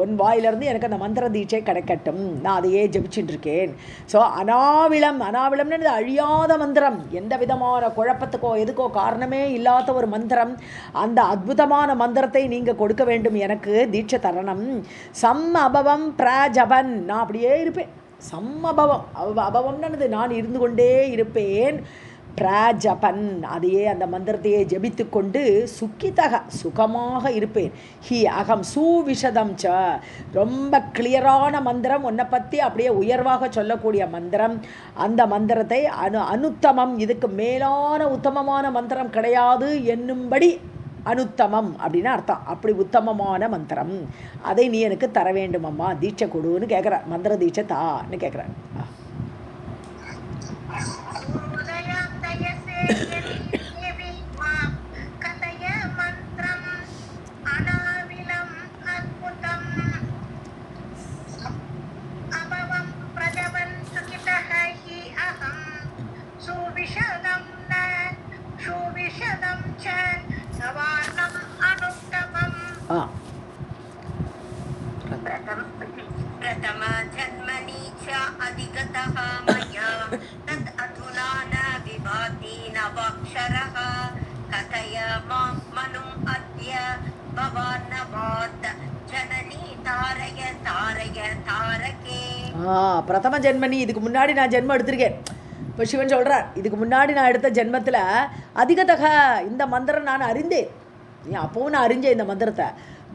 உன் வாயிலிருந்து எனக்கு அந்த மந்திர தீட்சை கிடைக்கட்டும், நான் அதையே ஜபிச்சுட்டு இருக்கேன். ஸோ அனாவிளம்னு அழியாத மந்திரம், எந்த விதமான குழப்பத்துக்கோ எதுக்கோ காரணமே இல்லாத ஒரு மந்திரம். அந்த அற்புதமான மந்திரத்தை நீங்கள் கொடுக்க வேண்டும், எனக்கு தீட்சை தரணும். சம் அபவம் பிரஜபன், நான் அப்படியே இருப்பேன். சம்மபவம், அபவம்னது நான் இருந்து கொண்டே இருப்பேன். பிரஜபன், அதையே அந்த மந்திரத்தையே ஜபித்து கொண்டு சுக்கிதக சுகமாக இருப்பேன். ஹி அகம் சுவிஷதம் ச, ரொம்ப கிளியரான மந்திரம், உன்னை பற்றி அப்படியே உயர்வாக சொல்லக்கூடிய மந்திரம். அந்த மந்திரத்தை அனுத்தமம், இதுக்கு மேலான உத்தமமான மந்திரம் கிடையாது என்னும்படி அனுத்தமம் அப்படின்னு அர்த்தம். அப்படி உத்தமமான மந்திரம், அதை நீ எனக்கு தர வேண்டும் அம்மா, தீட்சை கொடுன்னு கேட்குற, மந்திர தீட்சை தான்னு கேட்குறேன். பிரதம ஜென்மனி, இதுக்கு முன்னாடி நான் ஜென்மம் எடுத்திருக்கேன். இப்போ சிவன் சொல்கிறார், இதுக்கு முன்னாடி நான் எடுத்த ஜென்மத்தில் அதிகதக இந்த மந்திரம் நான் அறிந்தேன். அப்போவும் நான் அறிஞ்சேன் இந்த மந்திரத்தை.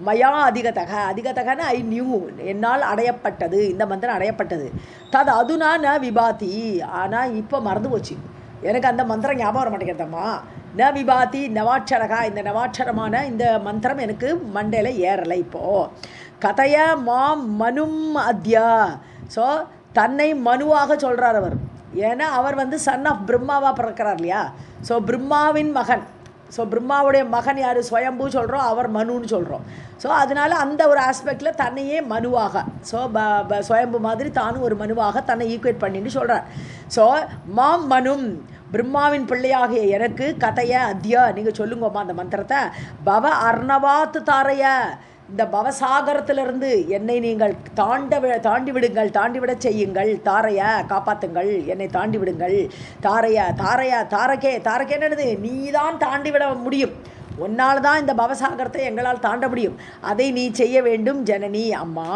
மயா அதிகதகன்னு ஐ நியூ, என்னால் அடையப்பட்டது, இந்த மந்திரம் அடையப்பட்டது. தது அதுனா ந விபாதி, ஆனால் இப்போ மறந்து போச்சு, எனக்கு அந்த மந்திரம் ஞாபகம் வர மாட்டேங்கிறதம்மா. ந விபாதி நவாட்சரகா, இந்த நவாட்சரமான இந்த மந்திரம் எனக்கு மண்டையில் ஏறலை. இப்போது கதைய மாம் மனும் அத்யா, ஸோ தன்னை மனுவாக சொல்கிறார் அவர். ஏன்னா அவர் சன் ஆஃப் பிரம்மாவாக பிறக்கிறார் இல்லையா. ஸோ பிரம்மாவின் மகன். ஸோ பிரம்மாவுடைய மகன் யார், ஸ்வயம்பு சொல்கிறோம், அவர் மனுன்னு சொல்கிறோம். ஸோ அதனால் அந்த ஒரு ஆஸ்பெக்டில் தன்னையே மனுவாக, ஸோ ஸ்வயம்பு மாதிரி தானும் ஒரு மனுவாக தன்னை ஈக்குவேட் பண்ணிட்டு சொல்கிறார். ஸோ மாம் மனும், பிரம்மாவின் பிள்ளையாகிய எனக்கு கதைய அத்யா, நீங்கள் சொல்லுங்கம்மா அந்த மந்திரத்தை. பவ அர்ணவாத்து தாரைய, இந்த பவசாகரத்திலிருந்து என்னை நீங்கள் தாண்டிவிட செய்யுங்கள். தாரைய காப்பாற்றுங்கள், என்னை தாண்டிவிடுங்கள். தாரகேன்னு நீ தான் தாண்டிவிட முடியும், உன்னால் தான் இந்த பவசாகரத்தை எங்களால் தாண்ட முடியும், அதை நீ செய்ய வேண்டும் ஜனனி அம்மா.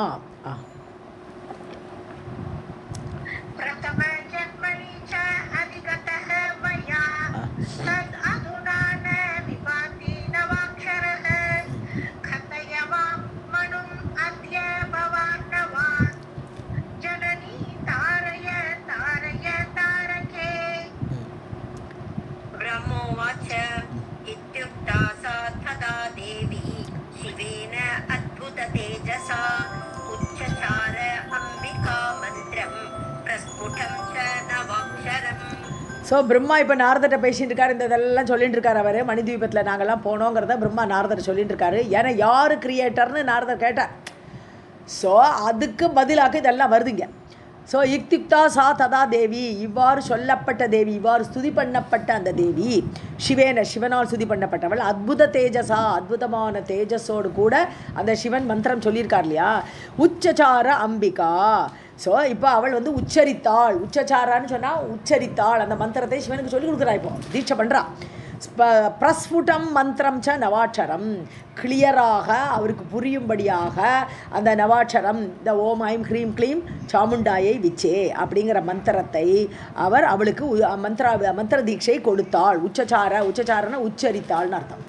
ஸோ பிரம்மா இப்போ நாரதர்கிட்ட பேசிட்டு இருக்காரு, இந்த இதெல்லாம் சொல்லிட்டு இருக்காரு. அவர் மணித்வீபத்தில் நாங்கள்லாம் போனோங்கிறத பிரம்மா நாரதர் சொல்லிட்டு இருக்காரு. ஏன்னா யார் கிரியேட்டர்னு நாரதர் கேட்டார். ஸோ அதுக்கு பதிலாக இதெல்லாம் வருதுங்க. ஸோ யுக்தியுக்தா சா ததா தேவி, இவ்வாறு சொல்லப்பட்ட தேவி, இவ்வாறு ஸ்துதி பண்ணப்பட்ட அந்த தேவி சிவேன, சிவனால் ஸ்துதி பண்ணப்பட்டவள். அத்புத தேஜஸா, அற்புதமான தேஜஸோடு கூட அந்த சிவன் மந்திரம் சொல்லியிருக்கார் இல்லையா. உச்சசார அம்பிகா, ஸோ இப்போ அவள் உச்சரித்தாள், உச்சசாரான்னு சொன்னால் உச்சரித்தாள், அந்த மந்திரத்தை சிவனுக்கு சொல்லி கொடுக்குறா, இப்போ தீட்சை பண்ணுறா. பிரஸ்புடம் மந்திரம் ச நவாட்சரம், கிளியராக அவருக்கு புரியும்படியாக அந்த நவாட்சரம், இந்த ஓம் ஐம் ஹ்ரீம் க்ளீம் சாமுண்டாயை விச்சே அப்படிங்கிற மந்திரத்தை அவர் அவளுக்கு மந்திர தீட்சை கொடுத்தாள். உச்சசாரன உச்சரித்தாள்னு அர்த்தம்.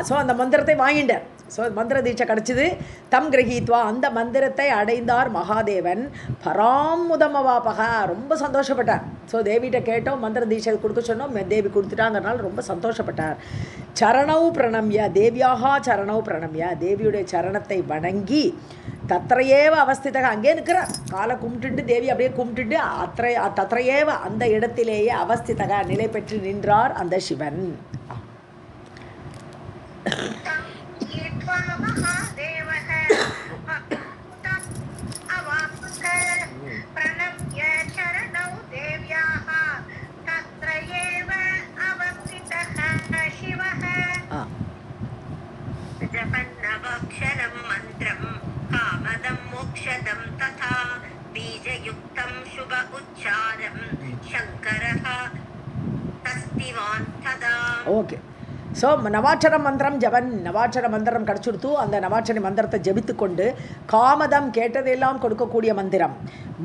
ஸோ அந்த மந்திரத்தை வாங்கிட்டார். ஸோ மந்திர தீட்சை கிடச்சிது. தம் கிரகீத்வா அந்த மந்திரத்தை அடைந்தார் மகாதேவன். பராமுதமவாபக ரொம்ப சந்தோஷப்பட்டார். ஸோ தேவிகிட்ட கேட்டோம், மந்திர தீட்சை கொடுக்க சொன்னோம், தேவி கொடுத்துட்டாங்கிறனால ரொம்ப சந்தோஷப்பட்டார். சரணவு பிரணம்ய தேவியாக சரணவு பிரணம்ய தேவியுடைய சரணத்தை வணங்கி தத்ரையேவ அவஸ்திதக அங்கே நிற்கிறார். காலை கும்பிட்டுட்டு தேவி அப்படியே கும்பிட்டுட்டு தத்ரையேவ அந்த இடத்திலேயே அவஸ்திதக நிலை பெற்று நின்றார் அந்த சிவன். ஓகே. ஸோ நவாட்சர மந்திரம் ஜபன், நவாட்சர மந்திரம் கிடச்சுடுத்து. அந்த நவாட்சர மந்திரத்தை ஜபித்து கொண்டு காமதம் கேட்டதையெல்லாம் கொடுக்கக்கூடிய மந்திரம்,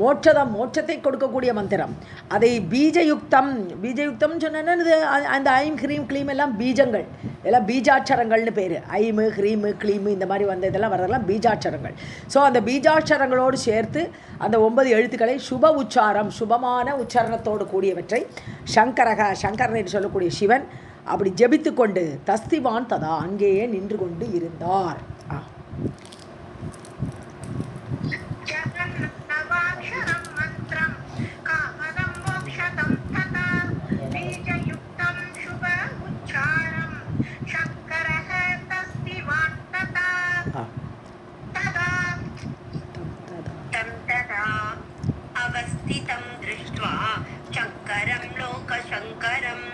மோட்சத்தை கொடுக்கக்கூடிய மந்திரம், அதை பீஜயுக்தம், பீஜயுக்தம்னு சொன்னது அந்த ஐம் ஹ்ரீம் க்ளீம் எல்லாம் பீஜங்கள், எல்லாம் பீஜாட்சரங்கள்னு பேர். ஐமு ஹ்ரீமு க்ளீமு இந்த மாதிரி வந்த இதெல்லாம் வரதெல்லாம் பீஜாட்சரங்கள். ஸோ அந்த பீஜாட்சரங்களோடு சேர்த்து அந்த 9 எழுத்துக்களை சுப உச்சாரம், சுபமான உச்சாரணத்தோடு கூடியவற்றை சங்கரக சங்கரன் என்று சொல்லக்கூடிய சிவன் அப்படி ஜபித்து கொண்டு தஸ்திவான் ததா அங்கேயே நின்று கொண்டு இருந்தார். அவஸ்திதம் திருஷ்ட்வா சங்கரம் லோகசங்கரம்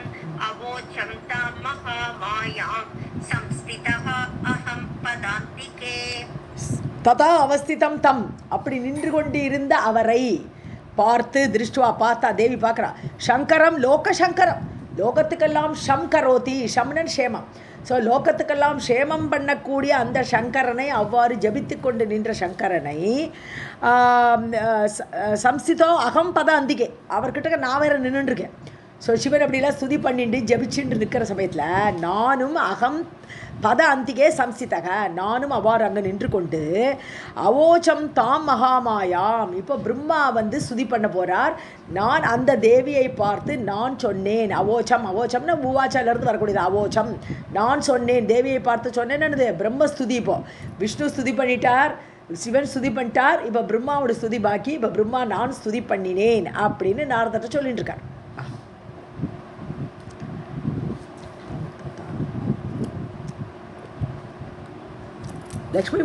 अवोचं तां महामायां संस्थितः अहं पदान्तिके. ததா அவஸ்திதம் தம் அப்படி நின்று கொண்டு இருந்த அவரை பார்த்து திருஷ்டுவா பார்த்தா தேவி பார்க்குறா. சங்கரம் லோகசங்கரம், லோகத்துக்கெல்லாம் ஷம் கரோதி, ஷம்னன் ஷேமம். ஸோ லோகத்துக்கெல்லாம் ஷேமம் பண்ணக்கூடிய அந்த சங்கரனை, அவ்வாறு ஜபித்து கொண்டு நின்ற சங்கரனை சம்ஸ்திதோ அகம் பத அந்திகே அவர்கிட்ட நான் வேறு நின்றுருக்கேன். ஸோ சிவன் அப்படிலாம் ஸ்துதி பண்ணிட்டு ஜபிச்சுட்டு நிற்கிற சமயத்தில் நானும் அகம் பத அந்திகே சம்ஸ்திதக நானும் அவ்வாறு அங்கே நின்று கொண்டு அவோச்சம் தாம் மகாமாயாம். இப்போ பிரம்மா வந்து ஸ்துதி பண்ண போகிறார். நான் அந்த தேவியை பார்த்து நான் சொன்னேன். அவோச்சம்னா மூவாச்சாலேருந்து வரக்கூடியது அவோச்சம். நான் சொன்னேன், தேவியை பார்த்து சொன்னேன்னு என்னது பிரம்ம ஸ்துதி. இப்போ விஷ்ணு ஸ்துதி பண்ணிட்டார், சிவன் ஸ்துதி பண்ணிட்டார், இப்போ பிரம்மாவோட ஸ்துதி பாக்கி. இப்போ பிரம்மா நான் ஸ்துதி பண்ணினேன் அப்படின்னு நாரதட்ட சொல்லிட்டு இருக்கார். லக்ஷ்மி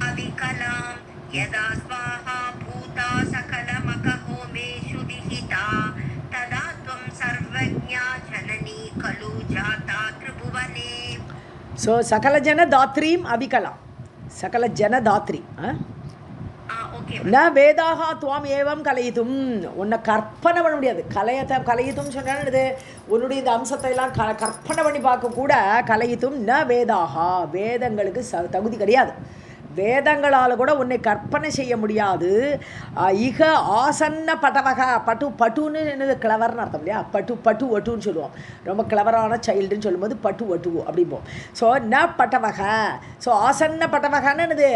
अविकलां यदा स्वाहा भूता सकलमकहोमेषु विहिता तदा त्वं सर्वज्ञा जननी खलु जाता त्रिभुवने. ஸோ சகல ஜன தாத்ரீம் அவிகலாம், சகல ஜன தாத்ரி. ந வேதாக துவாம் ஏவம் கலையுதும், உன்னை கற்பனை பண்ண முடியாது. கலையுதும் சொன்னது உன்னுடைய இந்த அம்சத்தை எல்லாம் கற்பனை பண்ணி பார்க்க கூட கலையுதும் ந வேதாகா, வேதங்களுக்கு தகுதி கிடையாது. வேதங்களால் கூட உன்னை கற்பனை செய்ய முடியாது. இக ஆசன்ன பட்டவக, பட்டுன்னு என்னது கிளவர்னு அர்த்தம் இல்லையா? பட்டு ஒட்டுன்னு சொல்லுவோம். ரொம்ப கிளவரான சைல்டுன்னு சொல்லும்போது பட்டு ஒட்டு அப்படிம்போம். ஸோ ந பட்டவக, ஸோ ஆசன்ன பட்டவகன்னு என்னது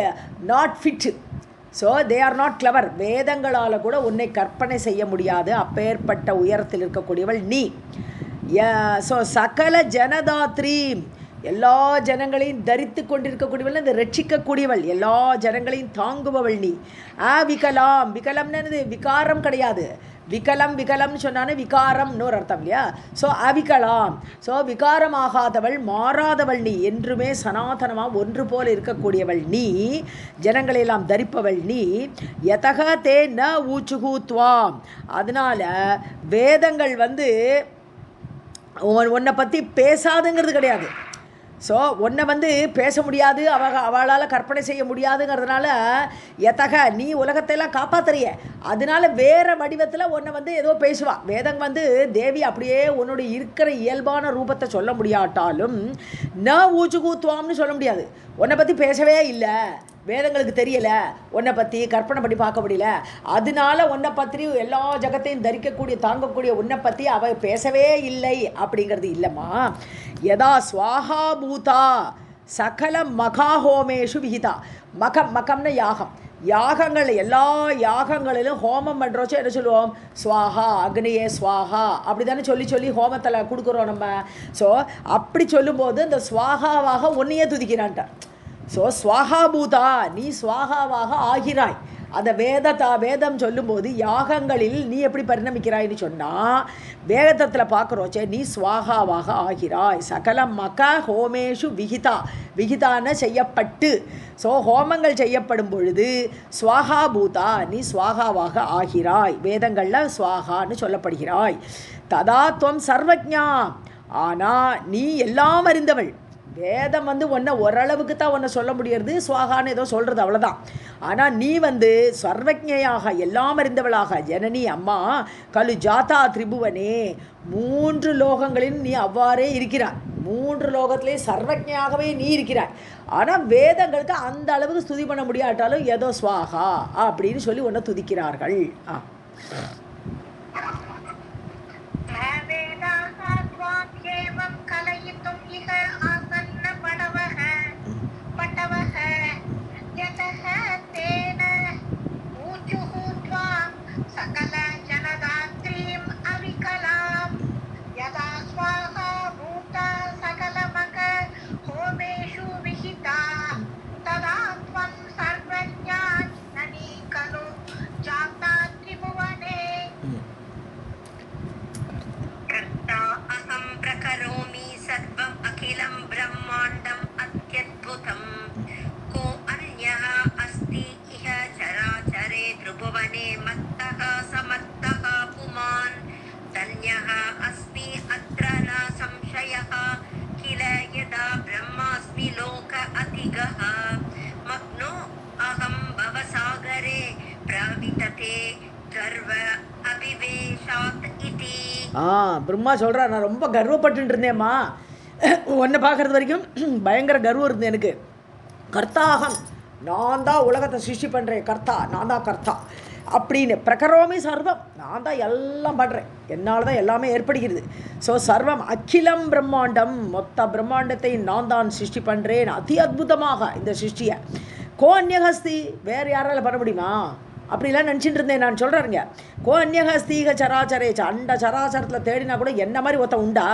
not fit. So they are not clever. வேதங்களால் கூட உன்னை கற்பனை செய்ய முடியாது. அப்பேற்பட்ட உயரத்தில் இருக்கக்கூடியவள் நீ. ஸோ சகல ஜனதாத்ரி, எல்லா ஜனங்களையும் தரித்து கொண்டிருக்கக்கூடியவள், அந்த ரட்சிக்கக்கூடியவள், எல்லா ஜனங்களையும் தாங்குபவள் நீ. விகலாம், விகலம்னு என்னது விகாரம் கிடையாது. விகலம்னு சொன்னானே விகாரம்னு ஒரு அர்த்தம் இல்லையா? ஸோ அவிகலாம், ஸோ விகாரமாகாதவள், மாறாதவள் நீ, என்றுமே சனாதனமாக ஒன்று போல் இருக்கக்கூடியவள் நீ, ஜனங்களையெல்லாம் தரிப்பவள் நீ. யதக தே ந ஊச்சுகூத்வாம், அதனால் வேதங்கள் வந்து உன்னை பற்றி பேசாதுங்கிறது கிடையாது. ஸோ உன்னை வந்து பேச முடியாது, அவளால் கற்பனை செய்ய முடியாதுங்கிறதுனால எத்தக நீ உலகத்தையெல்லாம் காப்பாற்றுறிய, அதனால வேறு வடிவத்தில் உன்னை வந்து ஏதோ பேசுவாள். வேதம் வந்து தேவி அப்படியே உன்னுடைய இருக்கிற இயல்பான ரூபத்தை சொல்ல முடியாட்டாலும் ந ஊச்சுகூத்துவாம்னு சொல்ல முடியாது. உன்னை பற்றி பேசவே இல்லை, வேதங்களுக்கு தெரியலை, உன்னை பற்றி கற்பனை பண்ணி பார்க்க முடியல, அதனால உன்னை பற்றி எல்லா ஜகத்தையும் தரிக்கக்கூடிய தாங்கக்கூடிய உன்னை பற்றி அவள் பேசவே இல்லை அப்படிங்கிறது இல்லைம்மா. யதா ஸ்வாஹா பூதா சகல மகாஹோமேஷு விஹிதா. மகம்னு யாகம், யாகங்கள் எல்லா யாகங்களிலும் ஹோமம் பண்ணுறோச்சோ என்ன சொல்லுவோம், ஸ்வாஹா அக்னியே ஸ்வாஹா அப்படி தானே சொல்லி ஹோமத்தில் கொடுக்குறோம் நம்ம. ஸோ அப்படி சொல்லும்போது இந்த ஸ்வாஹாவாக ஒன்றையே துதிக்கிறான்ட்ட. ஸோ ஸ்வாஹாபூதா நீ ஸ்வாஹாவாக ஆகிறாய். அந்த வேதம் சொல்லும்போது யாகங்களில் நீ எப்படி பரிணமிக்கிறாய்னு சொன்னால் வேதத்தில் பார்க்குறோச்சே நீ ஸ்வாஹாவாக ஆகிறாய். சகல மக ஹோமேஷு விகிதான செய்யப்பட்டு. ஸோ ஹோமங்கள் செய்யப்படும் பொழுது ஸ்வாஹாபூதா நீ ஸ்வாஹாவாக ஆகிறாய், வேதங்களில் ஸ்வாஹான்னு சொல்லப்படுகிறாய். ததாத்வம் சர்வஜா, ஆனால் நீ எல்லாம் அறிந்தவள். வேதம் வந்து ஒன்றை ஓரளவுக்கு தான் ஒன்றை சொல்ல முடியறது, சுவாகான்னு ஏதோ சொல்கிறது அவ்வளோதான். ஆனால் நீ வந்து சர்வஜையாக எல்லாம் அறிந்தவளாக ஜனனி அம்மா கலு ஜாதா திரிபுவனே 3 லோகங்களில் நீ அவ்வாறே இருக்கிறாய். 3 லோகத்திலே சர்வஜையாகவே நீ இருக்கிறாய். ஆனால் வேதங்களுக்கு அந்த அளவுக்கு ஸ்துதி பண்ண முடியாட்டாலும் ஏதோ ஸ்வாகா அப்படின்னு சொல்லி ஒன்றை துதிக்கிறார்கள். பிரம்மா சொல்கிறார், நான் ரொம்ப கர்வப்பட்டு இருந்தேம்மா, உன்னை பார்க்குறது வரைக்கும் பயங்கர கர்வம் இருந்தது எனக்கு. கர்த்தாகம், நான் தான் உலகத்தை சிருஷ்டி பண்ணுறேன், கர்த்தா நான் தான் கர்த்தா அப்படின்னு. பிரகரோமி சர்வம், நான் தான் எல்லாம் பண்ணுறேன், என்னால் தான் எல்லாமே ஏற்படுகிறது. ஸோ சர்வம் அகிலம் பிரம்மாண்டம், மொத்த பிரம்மாண்டத்தை நான் தான் சிருஷ்டி பண்ணுறேன் அதி அற்புதமாக இந்த சிருஷ்டியை. கோ அந்யஹஸ்தி, வேறு யாரால் பண்ண முடியுமா அப்படிலாம் நினச்சிட்டு இருந்தேன் நான். சொல்கிறேங்க, கோ அந்யஹஸ்தீக சராச்சரேச்ச, அண்ட சராச்சரத்தில் தேடினா கூட என்ன மாதிரி ஒருத்த உண்டா.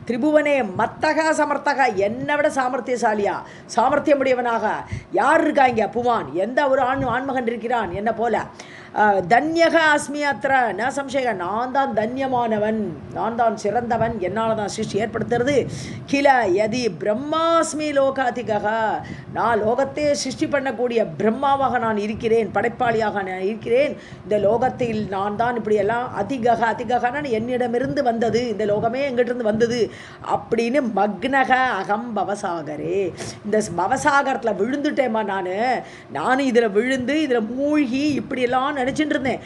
திரிபுவனே மத்தகா சமர்த்தகா, என்னை விட சாமர்த்தியசாலியா சாமர்த்தியமுடையவனாக யார் இருக்காங்க புமான், எந்த ஒரு ஆண்மகன் இருக்கிறான் என்ன போல. தன்யக அஸ்மி அத்திர ந சம்சய, நான் தான் தன்யமானவன், நான் தான் சிறந்தவன், என்னால் தான் சிருஷ்டி ஏற்படுத்துறது. கில யதி பிரம்மாஸ்மி லோகாதிகா, நான் லோகத்தை சிருஷ்டி பண்ணக்கூடிய பிரம்மாவாக நான் இருக்கிறேன், படைப்பாளியாக நான் இருக்கிறேன். இந்த லோகத்தில் நான் தான் இப்படியெல்லாம் அதிககான என்னிடமிருந்து வந்தது, இந்த லோகமே எங்கிட்டிருந்து வந்தது அப்படின்னு. மக்னக அகம் பவசாகரே, இந்த பவசாகரத்தில் விழுந்துட்டேம்மா நானும் இதில் விழுந்து இதில் மூழ்கி இப்படியெல்லாம் நினச்சிட்டு இருந்தேன்.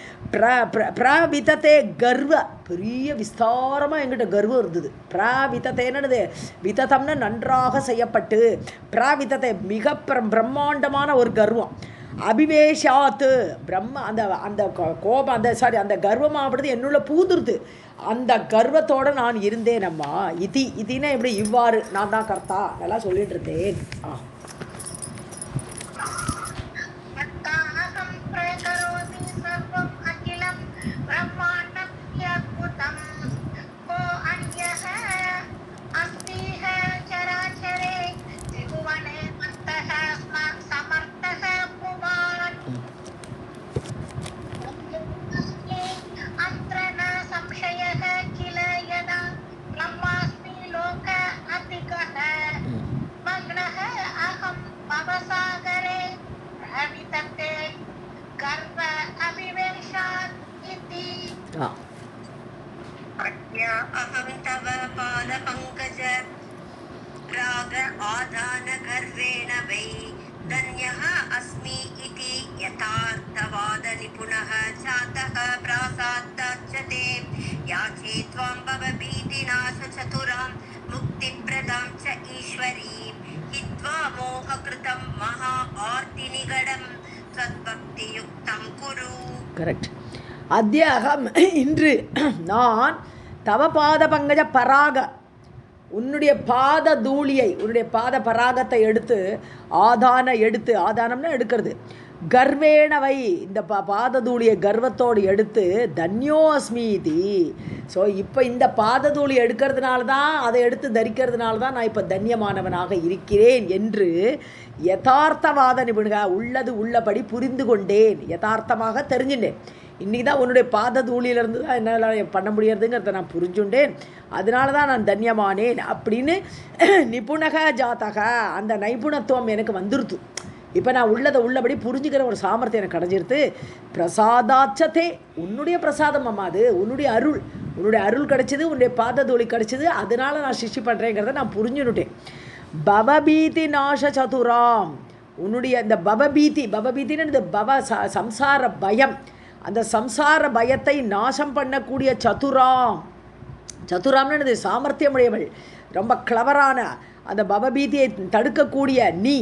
பிரவிதத்தே கர்வ, பெரிய விஸ்தாரமாக எங்கிட்ட கர்வம் இருந்தது. பிரவிதத்தை என்னது, விதத்தம்னா நன்றாக செய்யப்பட்டு, பிரவிதத்தை மிக பிரம்மாண்டமான ஒரு கர்வம். அபிவேஷாத்து பிரம்ம, அந்த அந்த கோபம், அந்த கர்வமாகப்படுது என்னுள்ள பூந்துருது. அந்த கர்வத்தோடு நான் இருந்தேன் அம்மா. இதினா எப்படி, இவ்வாறு நான் தான் கர்த்தா நல்லா சொல்லிட்டு இருந்தேன். प्राग आदान गर्वेण वै धन्यः अस्मि इति यथार्थवाद निपुणः जातः प्रासादाच्यते याचे त्वां भवभीतिनाश चतुरां मुक्तिप्रदां च ईश्वरीं हित्वा मोहकृतं महा आर्तिनिगडं त्वद्भक्तियुक्तं कुरु. கரெக்ட். அத்ய அகம் இன்று நான் தவ பாத பங்கஜ பராக உன்னுடைய பாத தூளியை உன்னுடைய பாத பராகத்தை எடுத்து ஆதானம்னா எடுக்கிறது, கர்வேணவை இந்த பாத தூளியை கர்வத்தோடு எடுத்து தன்யோ அஸ்மீதி. ஸோ இப்போ இந்த பாத தூளி எடுக்கிறதுனால தான், அதை எடுத்து தரிக்கிறதுனால தான் நான் இப்போ தன்யமானவனாக இருக்கிறேன் என்று யதார்த்தவாத நிபுணக உள்ளது உள்ளபடி புரிந்து கொண்டேன், யதார்த்தமாக தெரிஞ்சுட்டேன். இன்றைக்கி தான் உன்னுடைய பாத தூளியிலேருந்து தான் என்னால் பண்ண முடியறதுங்கிறத நான் புரிஞ்சுட்டேன், அதனால தான் நான் தன்யமானேன் அப்படின்னு நிபுணக ஜாத்தக அந்த நைபுணத்துவம் எனக்கு வந்துருது. இப்போ நான் உள்ளதை உள்ளபடி புரிஞ்சுக்கிற ஒரு சாமர்த்தியம் எனக்கு கிடைஞ்சிருது. பிரசாதாச்சதே உன்னுடைய பிரசாதம் அம்மா, அது உன்னுடைய அருள் கிடைச்சிது, உன்னுடைய பாத தூளி கிடைச்சிது, அதனால நான் சிருஷ்டி பண்ணுறேங்கிறத நான் புரிஞ்சுனுட்டேன். பவபீதி நாச சதுராம் உன்னுடைய இந்த பவபீத்தின்னு இந்த சம்சார பயம், அந்த சம்சார பயத்தை நாசம் பண்ணக்கூடிய சதுராம்னு சாமர்த்தியமுடையவள், ரொம்ப கிளவரான அந்த பவபீதியை தடுக்கக்கூடிய நீ,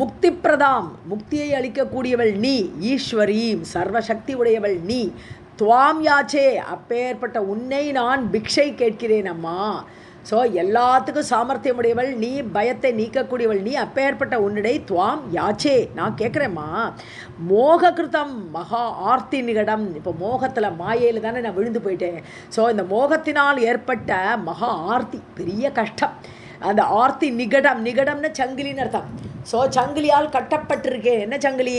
முக்தி பிரதாம் முக்தியை அளிக்கக்கூடியவள் நீ, ஈஸ்வரீம் சர்வசக்தி உடையவள் நீ, துவாம் யாச்சே அப்பேற்பட்ட உன்னை நான் பிக்ஷை கேட்கிறேன் அம்மா. ஸோ எல்லாத்துக்கும் சாமர்த்தியமுடையவள் நீ, பயத்தை நீக்கக்கூடியவள் நீ, அப்பேற்பட்ட உன்னிடை துவாம் யாச்சே நான் கேட்குறேம்மா. மோககிருதம் மகா ஆர்த்தி நிகடம், இப்போ மோகத்தில் மாயையில் தானே நான் விழுந்து போயிட்டேன். ஸோ இந்த மோகத்தினால் ஏற்பட்ட மகா ஆர்த்தி பெரிய கஷ்டம், அந்த ஆர்த்தி நிகடம்னு சங்கிலின்னு அர்த்தம். ஸோ சங்கிலியால் கட்டப்பட்டிருக்கேன். என்ன சங்கிலி?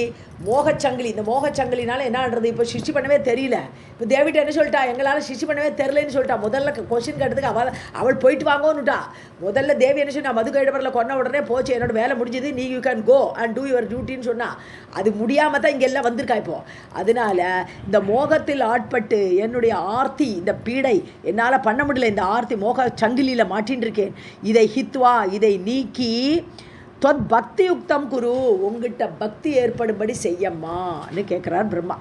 மோகச்சங்கிலி. இந்த மோகச்சங்கிலினால என்னன்றது இப்போ சிருஷ்டி பண்ணவே தெரியல. இப்போ தேவிட்ட என்ன சொல்லிட்டா, எங்களால் சிருஷ்டி பண்ணவே தெரிலன்னு சொல்லிட்டா. முதல்ல கொஸ்டின் கேட்டதுக்கு அவள் போயிட்டு வாங்கோன்னுட்டா. முதல்ல தேவி என்ன சொன்னா, மது கைடபரில் கொன்ன உடனே போச்சு, என்னோட வேலை முடிஞ்சது, நீ you can go and do your டியூட்டின்னு சொன்னால் அது முடியாமல் தான் இங்கே எல்லாம் வந்திருக்கா இப்போது. அதனால இந்த மோகத்தில் ஆட்பட்டு என்னுடைய ஆர்த்தி, இந்த பீடை என்னால் பண்ண முடியல, இந்த ஆர்த்தி மோக சங்கிலியில் மாட்டின்னு இருக்கேன். இதை ஹித்வா இதை நீக்கி தொத் பக்தி யுக்தம் குரு உங்ககிட்ட பக்தி ஏற்படும்படி செய்யம்மான்னு கேட்குறார் பிரம்மா.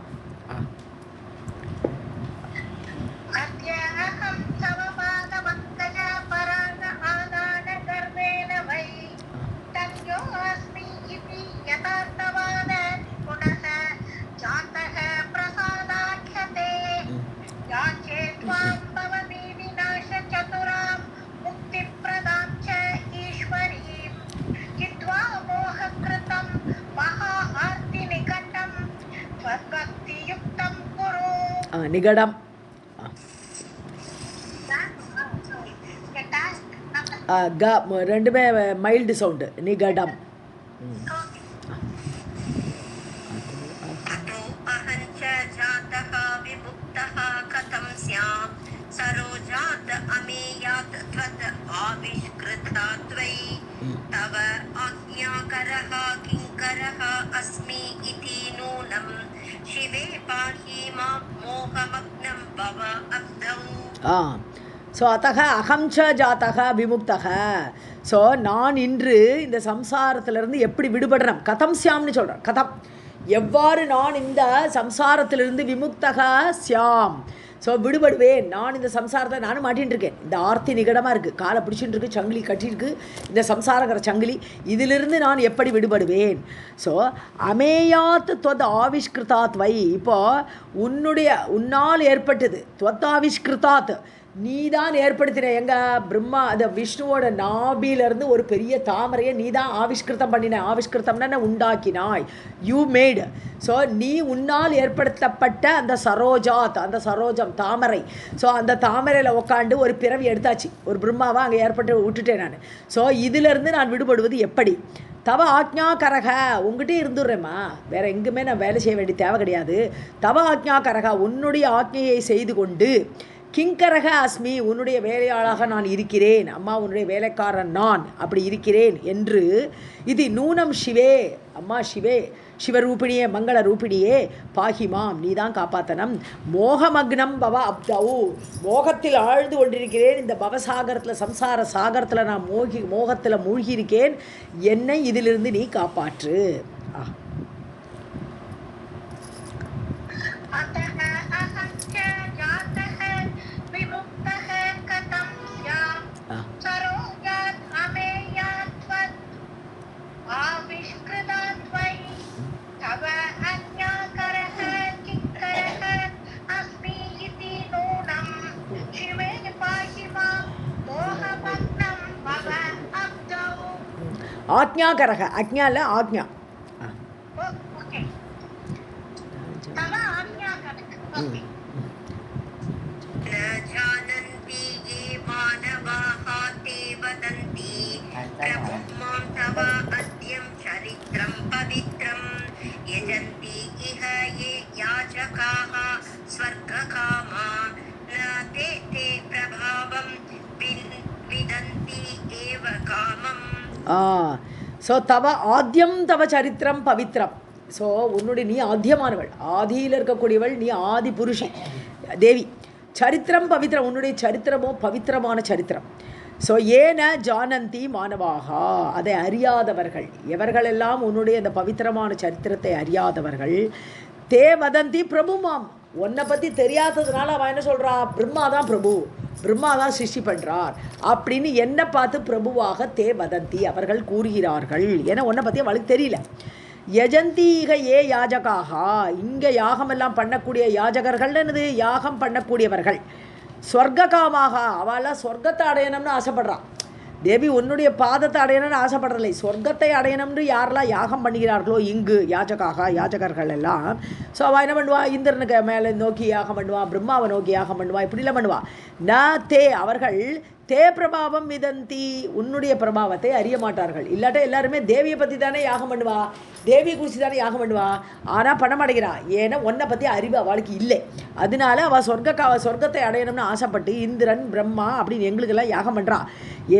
நிகடம் ரெண்டுமே மைல்டு சவுண்டு. நிகடம் तव आज्ञाकरः किङ्करः अस्मि इति नूनं शिवे पाहि मां मोहमग्नं भव अब्धौ. ஸோ அத்தக அகம்ச ஜாத்தக விமுக்தக. ஸோ நான் இன்று இந்த சம்சாரத்திலிருந்து எப்படி விடுபடுறேன், கதம் சியாம்னு சொல்கிறேன். கதம் எவ்வாறு நான் இந்த சம்சாரத்திலிருந்து விமுக்தக சியாம், ஸோ விடுபடுவேன். நான் இந்த சம்சாரத்தை நானும் மாட்டின்னு இருக்கேன். இந்த ஆர்த்தி நிகடமாக இருக்குது, காலை பிடிச்சிட்டு இருக்கு, சங்கிலி கட்டியிருக்கு, இந்த சம்சாரங்கிற சங்கிலி, இதிலிருந்து நான் எப்படி விடுபடுவேன். ஸோ அமேயாத் துவத் ஆவிஷ்கிருதாத் வை, இப்போது உன்னால் ஏற்பட்டது, துவத் ஆவிஷ்கிருதாத் நீ தான் ஏற்படுத்தின. எங்கள் பிரம்மா அந்த விஷ்ணுவோட நாபியிலேருந்து ஒரு பெரிய தாமரையை நீ தான் ஆவிஷ்கிருத்தம் பண்ணின. ஆவிஷ்கிருத்தம்னா உண்டாக்கினாய், யூ மேடு. ஸோ நீ உன்னால் ஏற்படுத்தப்பட்ட அந்த சரோஜாத், அந்த சரோஜம் தாமரை. ஸோ அந்த தாமரையில் உட்காந்து ஒரு பிறவி எடுத்தாச்சு, ஒரு பிரம்மாவை அங்கே ஏற்பட்டு விட்டுட்டேன் நான். ஸோ இதிலிருந்து நான் விடுபடுவது எப்படி? தவ ஆக்ஞாகரக உங்ககிட்டே இருந்துடுறேம்மா, வேறு எங்குமே நான் வேலை செய்ய வேண்டிய தேவை கிடையாது. தவ ஆக்ஞாகரக உன்னுடைய ஆக்ஞையை செய்து கொண்டு கிங்கரக அஸ்மி, உன்னுடைய வேலையாளாக நான் இருக்கிறேன், அம்மா உன்னுடைய வேலைக்காரன் நான் அப்படி இருக்கிறேன் என்று. இது நூனம் சிவே, அம்மா சிவே, சிவரூபிணியே மங்கள ரூபிணியே, பாகிமாம் நீ தான் காப்பாத்தனம். மோகமக்னம் பவ அப்தவு, மோகத்தில் ஆழ்ந்து கொண்டிருக்கிறேன், இந்த பவசாகரத்தில் சம்சார சாகரத்தில் நான் மோகத்தில் மூழ்கி இருக்கேன், என்னை இதிலிருந்து நீ காப்பாற்று. ஆக்ஞாகரக, அக்ஞா இல்ல ஆக்ஞா. ஸோ தவ ஆத்யம் தவ சரித்திரம் பவித்ரம். ஸோ உன்னுடைய நீ ஆத்தியமானவள், ஆதியில் இருக்கக்கூடியவள், நீ ஆதி புருஷி தேவி. சரித்திரம் பவித்ரம், உன்னுடைய சரித்திரமோ பவித்திரமான சரித்திரம். ஸோ ஏன ஜானந்தி மானவாகா, அதை அறியாதவர்கள் எவர்களெல்லாம் உன்னுடைய அந்த பவித்திரமான சரித்திரத்தை அறியாதவர்கள். தே வதந்தி பிரபுமாம், உன்னை பற்றி தெரியாததுனால அவன் என்ன சொல்கிறா, பிரம்மா தான் பிரபு, பிரம்மா தான் சிருஷ்டி பண்ணுறார் அப்படின்னு என்னை பார்த்து பிரபுவாக தே வதந்தி அவர்கள் கூறுகிறார்கள். ஏன்னா உன்னை பற்றி அவளுக்கு தெரியல. யஜந்தீக ஏ யாஜகாகா, இங்கே யாகமெல்லாம் பண்ணக்கூடிய யாஜகர்கள் என்னது, யாகம் பண்ணக்கூடியவர்கள். ஸ்வர்காமாக, அவளாம் சொர்க்கத்தை அடையணும்னு ஆசைப்படுறான். தேவி உன்னுடைய பாதத்தை அடையணும்னு ஆசைப்படுறதில்லை, சொர்க்கத்தை அடையணும்னு யாரெல்லாம் யாகம் பண்ணுகிறார்களோ இங்கு யாஜகாக யாஜகர்கள் எல்லாம். ஸோ அவள் என்ன பண்ணுவா, இந்திரனுக்கு மேலே நோக்கி யாகம் பண்ணுவான், பிரம்மாவை நோக்கி யாகம் பண்ணுவான், இப்படிலாம் பண்ணுவாள். ந தே, அவர்கள் தே பிரபாவம் விதந்தி, உன்னுடைய பிரபாவத்தை அறிய மாட்டார்கள். இல்லாட்ட எல்லாருமே தேவியை பற்றி தானே யாகம் பண்ணுவா, தேவியை குறித்து தானே யாகம் பண்ணுவா, ஆனால் பண்ண மாட்டேங்கிறான். ஏன்னா உன்னை பற்றி அறிவு அவளுக்கு இல்லை. அதனால அவள் சொர்க்கத்தை அடையணும்னு ஆசைப்பட்டு இந்திரன் பிரம்மா அப்படின்னு எங்களுக்கெல்லாம் யாகம் பண்ணுறான்.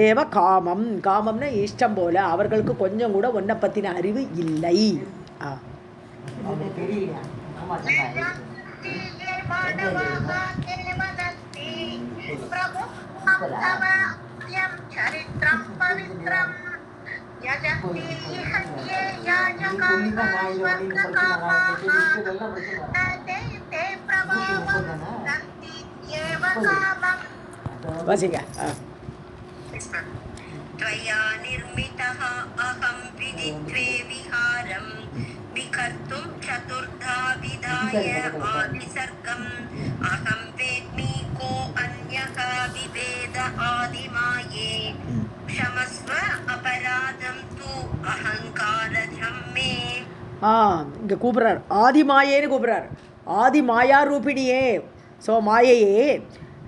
ஏவ காமம், காமம்னா இஷ்டம் போல, அவர்களுக்கு கொஞ்சம் கூட உன்னை பற்றின அறிவு இல்லை. வாசிங்க. त्वया निर्मितः अहं विदित्वे विहारं विकर्तुं चतुर्धा विधाय आदिसर्गम् अहं वेद्मि को अन्यः विवेद आदिमाये क्षमस्व अपराधं तु अहङ्कारजं मे. இங்கே கூப்பிட்றார், ஆதிமாயேன்னு கூப்பிட்றார், ஆதி மாயா ரூபிணியே. ஸோ மாயையே,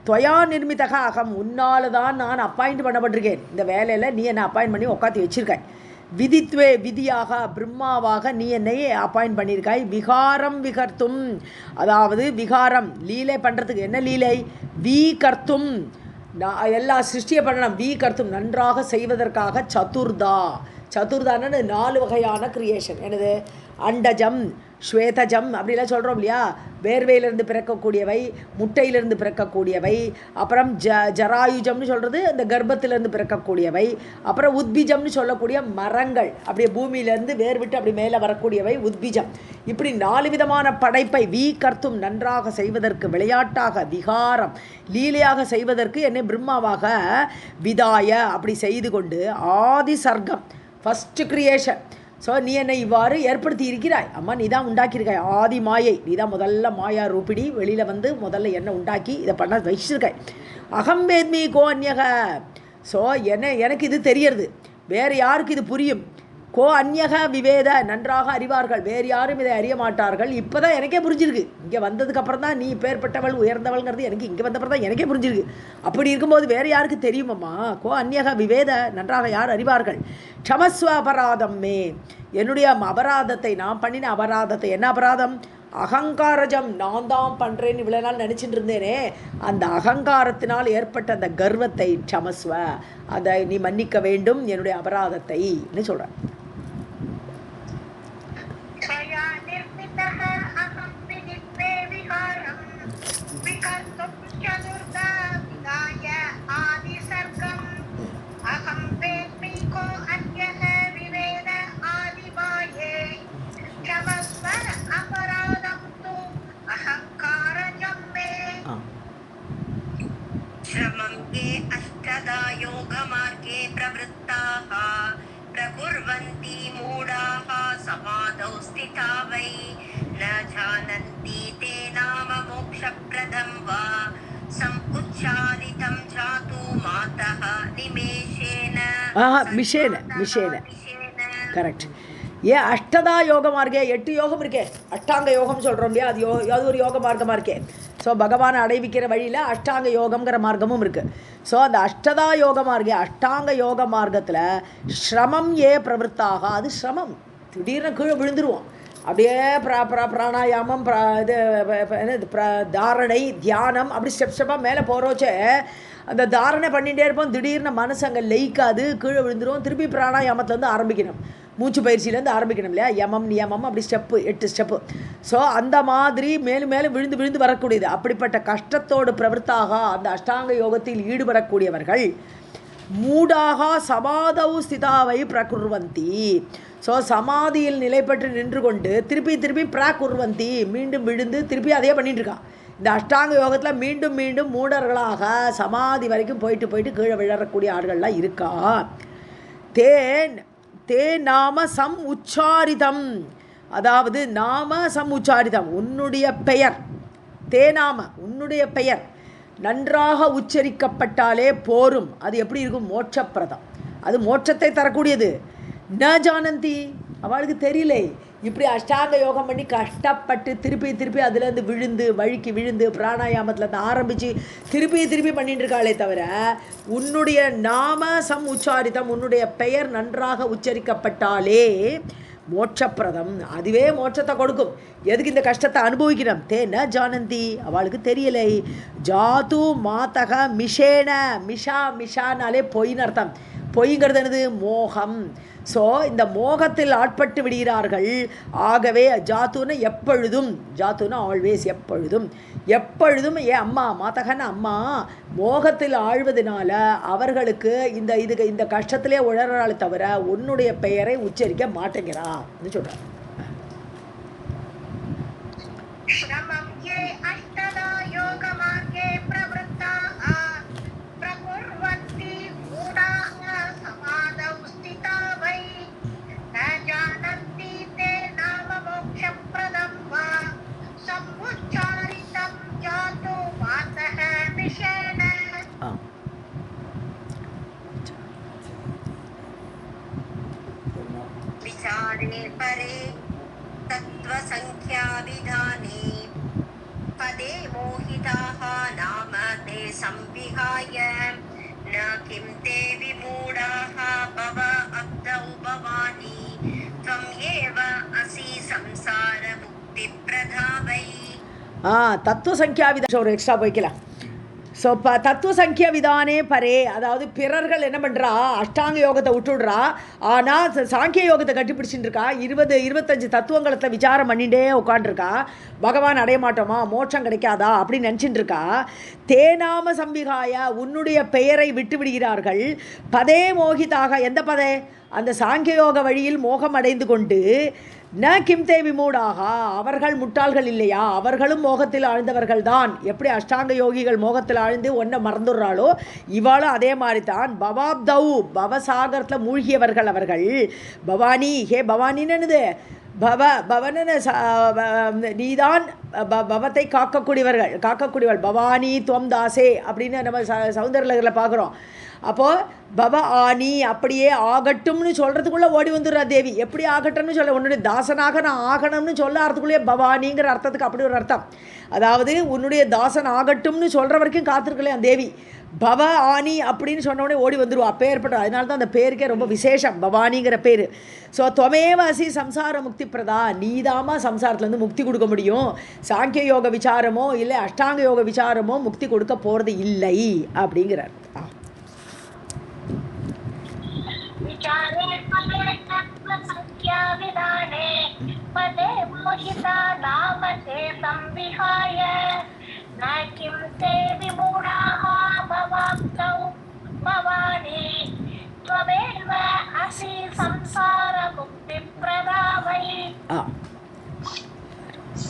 துவயா நிர்மிதக அகம், உன்னால் தான் நான் அப்பாயிண்ட் பண்ணப்பட்டிருக்கேன் இந்த வேலையில், நீ என்னை அப்பாயிண்ட் பண்ணி உட்காந்து வச்சிருக்காய். விதித்வே, விதியாக பிரம்மாவாக நீ என்னை அப்பாயிண்ட் பண்ணியிருக்காய். விகாரம் விகர்த்தும், அதாவது விகாரம் லீலை பண்ணுறதுக்கு. என்ன லீலை, வீ கர்த்தும், எல்லா சிருஷ்டியை பண்ணணும், வீ கர்த்தும் நன்றாக செய்வதற்காக. சதுர்தா, சதுர்தான்னு 4 வகையான கிரியேஷன். என்னது, அண்டஜம் ஸ்வேதஜம் அப்படிலாம் சொல்கிறோம் இல்லையா, வேர்வையிலிருந்து பிறக்கக்கூடியவை, முட்டையிலிருந்து பிறக்கக்கூடியவை, அப்புறம் ஜராயுஜம்னு சொல்கிறது இந்த கர்ப்பத்திலேருந்து பிறக்கக்கூடியவை, அப்புறம் உத்பிஜம்னு சொல்லக்கூடிய மரங்கள் அப்படியே பூமியிலேருந்து வேர்விட்டு அப்படி மேலே வரக்கூடியவை உத்பிஜம். இப்படி 4 விதமான படைப்பை வீ கர்த்தும் நன்றாக செய்வதற்கு, விளையாட்டாக விகாரம் லீலையாக செய்வதற்கு என்னை பிரம்மாவாக விதாய அப்படி செய்து கொண்டு ஆதி சர்க்கம் ஃபஸ்ட்டு கிரியேஷன். ஸோ நீ என்னை இவ்வாறு ஏற்படுத்தி இருக்கிறாய் அம்மா, நீ தான் உண்டாக்கியிருக்காய். ஆதி மாயை, நீ தான் முதல்ல மாயா ரூபிணி, வெளியில் வந்து முதல்ல என்ன உண்டாக்கி இதை பண்ண வச்சிருக்காய். அகம்பேத்மி கோ அந்யக, ஸோ எனக்கு இது தெரியறது, வேறு யாருக்கு இது புரியும். கோ அந்யக விவேத, நன்றாக அறிவார்கள், வேறு யாரும் இதை அறிய மாட்டார்கள். இப்போ தான் எனக்கே புரிஞ்சிருக்கு, இங்கே வந்ததுக்கப்புறம் தான் நீ பேர்பட்டவள் உயர்ந்தவள்ங்கிறது எனக்கு இங்கே வந்தப்பறம் தான் எனக்கே புரிஞ்சிருக்கு. அப்படி இருக்கும்போது வேறு யாருக்கு தெரியுமம்மா. கோ அந்யக விவேத, நன்றாக யார் அறிவார்கள். க்ஷமஸ்வ அபராதம் மே, என்னுடைய அபராதத்தை, நான் பண்ணின அபராதத்தை. என்ன அபராதம், அகங்காரஜம் நான் தான் பண்ணுறேன்னு இவ்வளோ நாள் நினச்சிட்டு இருந்தேனே, அந்த அகங்காரத்தினால் ஏற்பட்ட அந்த கர்வத்தை க்ஷமஸ்வ, அதை நீ மன்னிக்க வேண்டும் என்னுடைய அபராதத்தைன்னு சொல்கிறேன். श्रमं ये अष्टधा योगमार्गे प्रवृत्ताः प्रकुर्वन्ति मूढाः समाधौ स्थिता वै न जानन्ति ते नाम मोक्षप्रदं वा समुच्चारितं जातु मातः निमेषेण மிஷேன கரெக்ட். ஏன் அஷ்டதா யோக மார்க்கே, 8 யோகம் இருக்கே, அஷ்டாங்க யோகம் சொல்கிறோம் இல்லையா, அது ஒரு யோக மார்க்கமாக இருக்கே. ஸோ பகவானை அடைவிக்கிற வழியில் அஷ்டாங்க யோகம்ங்கிற மார்க்கமும் இருக்குது. ஸோ அந்த அஷ்டதா யோக மார்க்கே, அஷ்டாங்க யோக மார்க்கத்தில் ஸ்ரமம் ஏ பிரவருத்தாக, அது ஸ்ரமம், திடீர்னு கீழே விழுந்துருவோம். அப்படியே பிராணாயாமம், தாரணை, தியானம், அப்படி ஸ்டெப்பாக மேலே போகிறோச்சே அந்த தாரணை பண்ணிகிட்டே இருப்போம். திடீர்னு மனசு அங்கே லயிக்காது, கீழே விழுந்துருவோம். திருப்பி பிராணாயாமத்துலேருந்து ஆரம்பிக்கணும், மூச்சு பயிற்சியிலேருந்து ஆரம்பிக்கணும் இல்லையா, யமம் நியமம் அப்படி ஸ்டெப்பு 8 ஸ்டெப்பு. ஸோ அந்த மாதிரி மேலும் மேலும் விழுந்து விழுந்து வரக்கூடியது. அப்படிப்பட்ட கஷ்டத்தோடு பிரவருத்தாக அந்த அஷ்டாங்க யோகத்தில் ஈடுபடக்கூடியவர்கள் மூடாக சமாதௌ ஸ்திதாவை பிரகுர்வந்தி. ஸோ சமாதியில் நிலை பெற்று நின்று கொண்டு திருப்பி திருப்பி பிராகுர்வந்தி, மீண்டும் விழுந்து திருப்பி அதே பண்ணிட்டு இருக்கான். இந்த அஷ்டாங்க யோகத்தில் மீண்டும் மீண்டும் மூடர்களாக சமாதி வரைக்கும் போயிட்டு போயிட்டு கீழே விழறக்கூடிய ஆள்கள்லாம் இருக்கா. தே நாம சம் உச்சாரிதம், அதாவது நாம சம் உச்சாரிதம், உன்னுடைய பெயர், தே நாம உன்னுடைய பெயர் நன்றாக உச்சரிக்கப்பட்டாலே போரும். அது எப்படி இருக்கும், மோட்சப்பிரதம், அது மோட்சத்தை தரக்கூடியது. ந ஜானந்தி, அவளுக்கு தெரியலை. இப்படி அஷ்டாங்க யோகம் பண்ணி கஷ்டப்பட்டு திருப்பி திருப்பி அதுலேருந்து விழுந்து வழுக்கி விழுந்து பிராணாயாமத்துலேருந்து ஆரம்பித்து திருப்பி திருப்பி பண்ணிட்டு இருக்காளே தவிர உன்னுடைய நாம சம் உச்சாரிதம், உன்னுடைய பெயர் நன்றாக உச்சரிக்கப்பட்டாலே மோட்சப்பிரதம், அதுவே மோட்சத்தை கொடுக்கும். எதுக்கு இந்த கஷ்டத்தை அனுபவிக்கணும்? தே ந ஜானந்தி, அவளுக்கு தெரியலை. ஜாது மாதக மிஷேன, மிஷானாலே பொய்ன்னு அர்த்தம். பொய்ங்கிறது என்னது, மோகம். ஸோ இந்த மோகத்தில் ஆட்பட்டு விடுகிறார்கள். ஆகவே ஜாத்துன்னு எப்பொழுதும், ஜாத்துன்னு ஆல்வேஸ், எப்பொழுதும் எப்பொழுதும் அம்மா மாதகன்னு அம்மா மோகத்தில் ஆழ்வதனால அவர்களுக்கு இந்த கஷ்டத்திலே உழறாலே தவிர உன்னுடைய பெயரை உச்சரிக்க மாட்டேங்கிறான்னு சொல்கிறார். विचारे परे तत्त्वसङ्ख्याविधाने पदे मोहिताः नाम ते संविहाय न किं ते विमूढाः भव अब्धौ भवानी त्वं एव असि संसारमुक्तिप्रदा वै. தத்துவசங்கியா விதான ஒரு எக்ஸ்ட்ரா போய்க்கலாம். ஸோ தத்துவசங்கிய விதானே பரே, அதாவது பிறர்கள் என்ன பண்ணுறா, அஷ்டாங்க யோகத்தை விட்டுடுறா, ஆனால் சாங்கிய யோகத்தை கட்டிப்பிடிச்சிட்டு இருக்கா. 20-25 தத்துவங்களத்தை விசாரம் பண்ணிகிட்டே உட்காண்டிருக்கா. பகவான் அடைய மாட்டோமா, மோட்சம் கிடைக்காதா அப்படின்னு நினச்சிட்டு இருக்கா. தேனாம சம்பிகாய, உன்னுடைய பெயரை விட்டு விடுகிறார்கள். பதே மோகிதாக, எந்த பதே, அந்த சாங்கியோக வழியில் மோகம் அடைந்து கொண்டு ந கிம் தேவி மூடாக, அவர்கள் முட்டாள்கள் இல்லையா, அவர்களும் மோகத்தில் ஆழ்ந்தவர்கள் தான். எப்படி அஷ்டாங்க யோகிகள் மோகத்தில் ஆழ்ந்து ஒன்றை மறந்துடுறாளோ இவாளும் அதே மாதிரி தான். பவாப்தௌ, பவசாகரத்தில் மூழ்கியவர்கள் அவர்கள். பவானி, ஹே பவானின்னு பவன நீதான் பவத்தை காக்கக்கூடியவள். பவானி துவம் தாசே அப்படின்னு நம்ம சௌந்தரலகரில் பார்க்குறோம். அப்போது பவ ஆனி அப்படியே ஆகட்டும்னு சொல்கிறதுக்குள்ளே ஓடி வந்துடுறா தேவி. எப்படி ஆகட்டும்னு சொல்ல, உன்னுடைய தாசனாக நான் ஆகணும்னு சொல்லாததுக்குள்ளேயே பவானிங்கிற அர்த்தத்துக்கு அப்படி ஒரு அர்த்தம். அதாவது உன்னுடைய தாசன் ஆகட்டும்னு சொல்கிற வரைக்கும் காத்திருக்கலையா தேவி. பவ ஆனி அப்படின்னு சொன்னோடனே ஓடி வந்துடுவா. அப்பேற்பட்ட அதனால தான் அந்த பேருக்கே ரொம்ப விசேஷம், பவானிங்கிற பேர். ஸோ துவமேவாசி சம்சார முக்தி பிரதா, நீதாமா சம்சாரத்துலேருந்து முக்தி கொடுக்க முடியும். சாங்கிய யோக விசாரமோ இல்லை அஷ்டாங்க யோக விசாரமோ முக்தி கொடுக்க போகிறது இல்லை அப்படிங்கிறார்.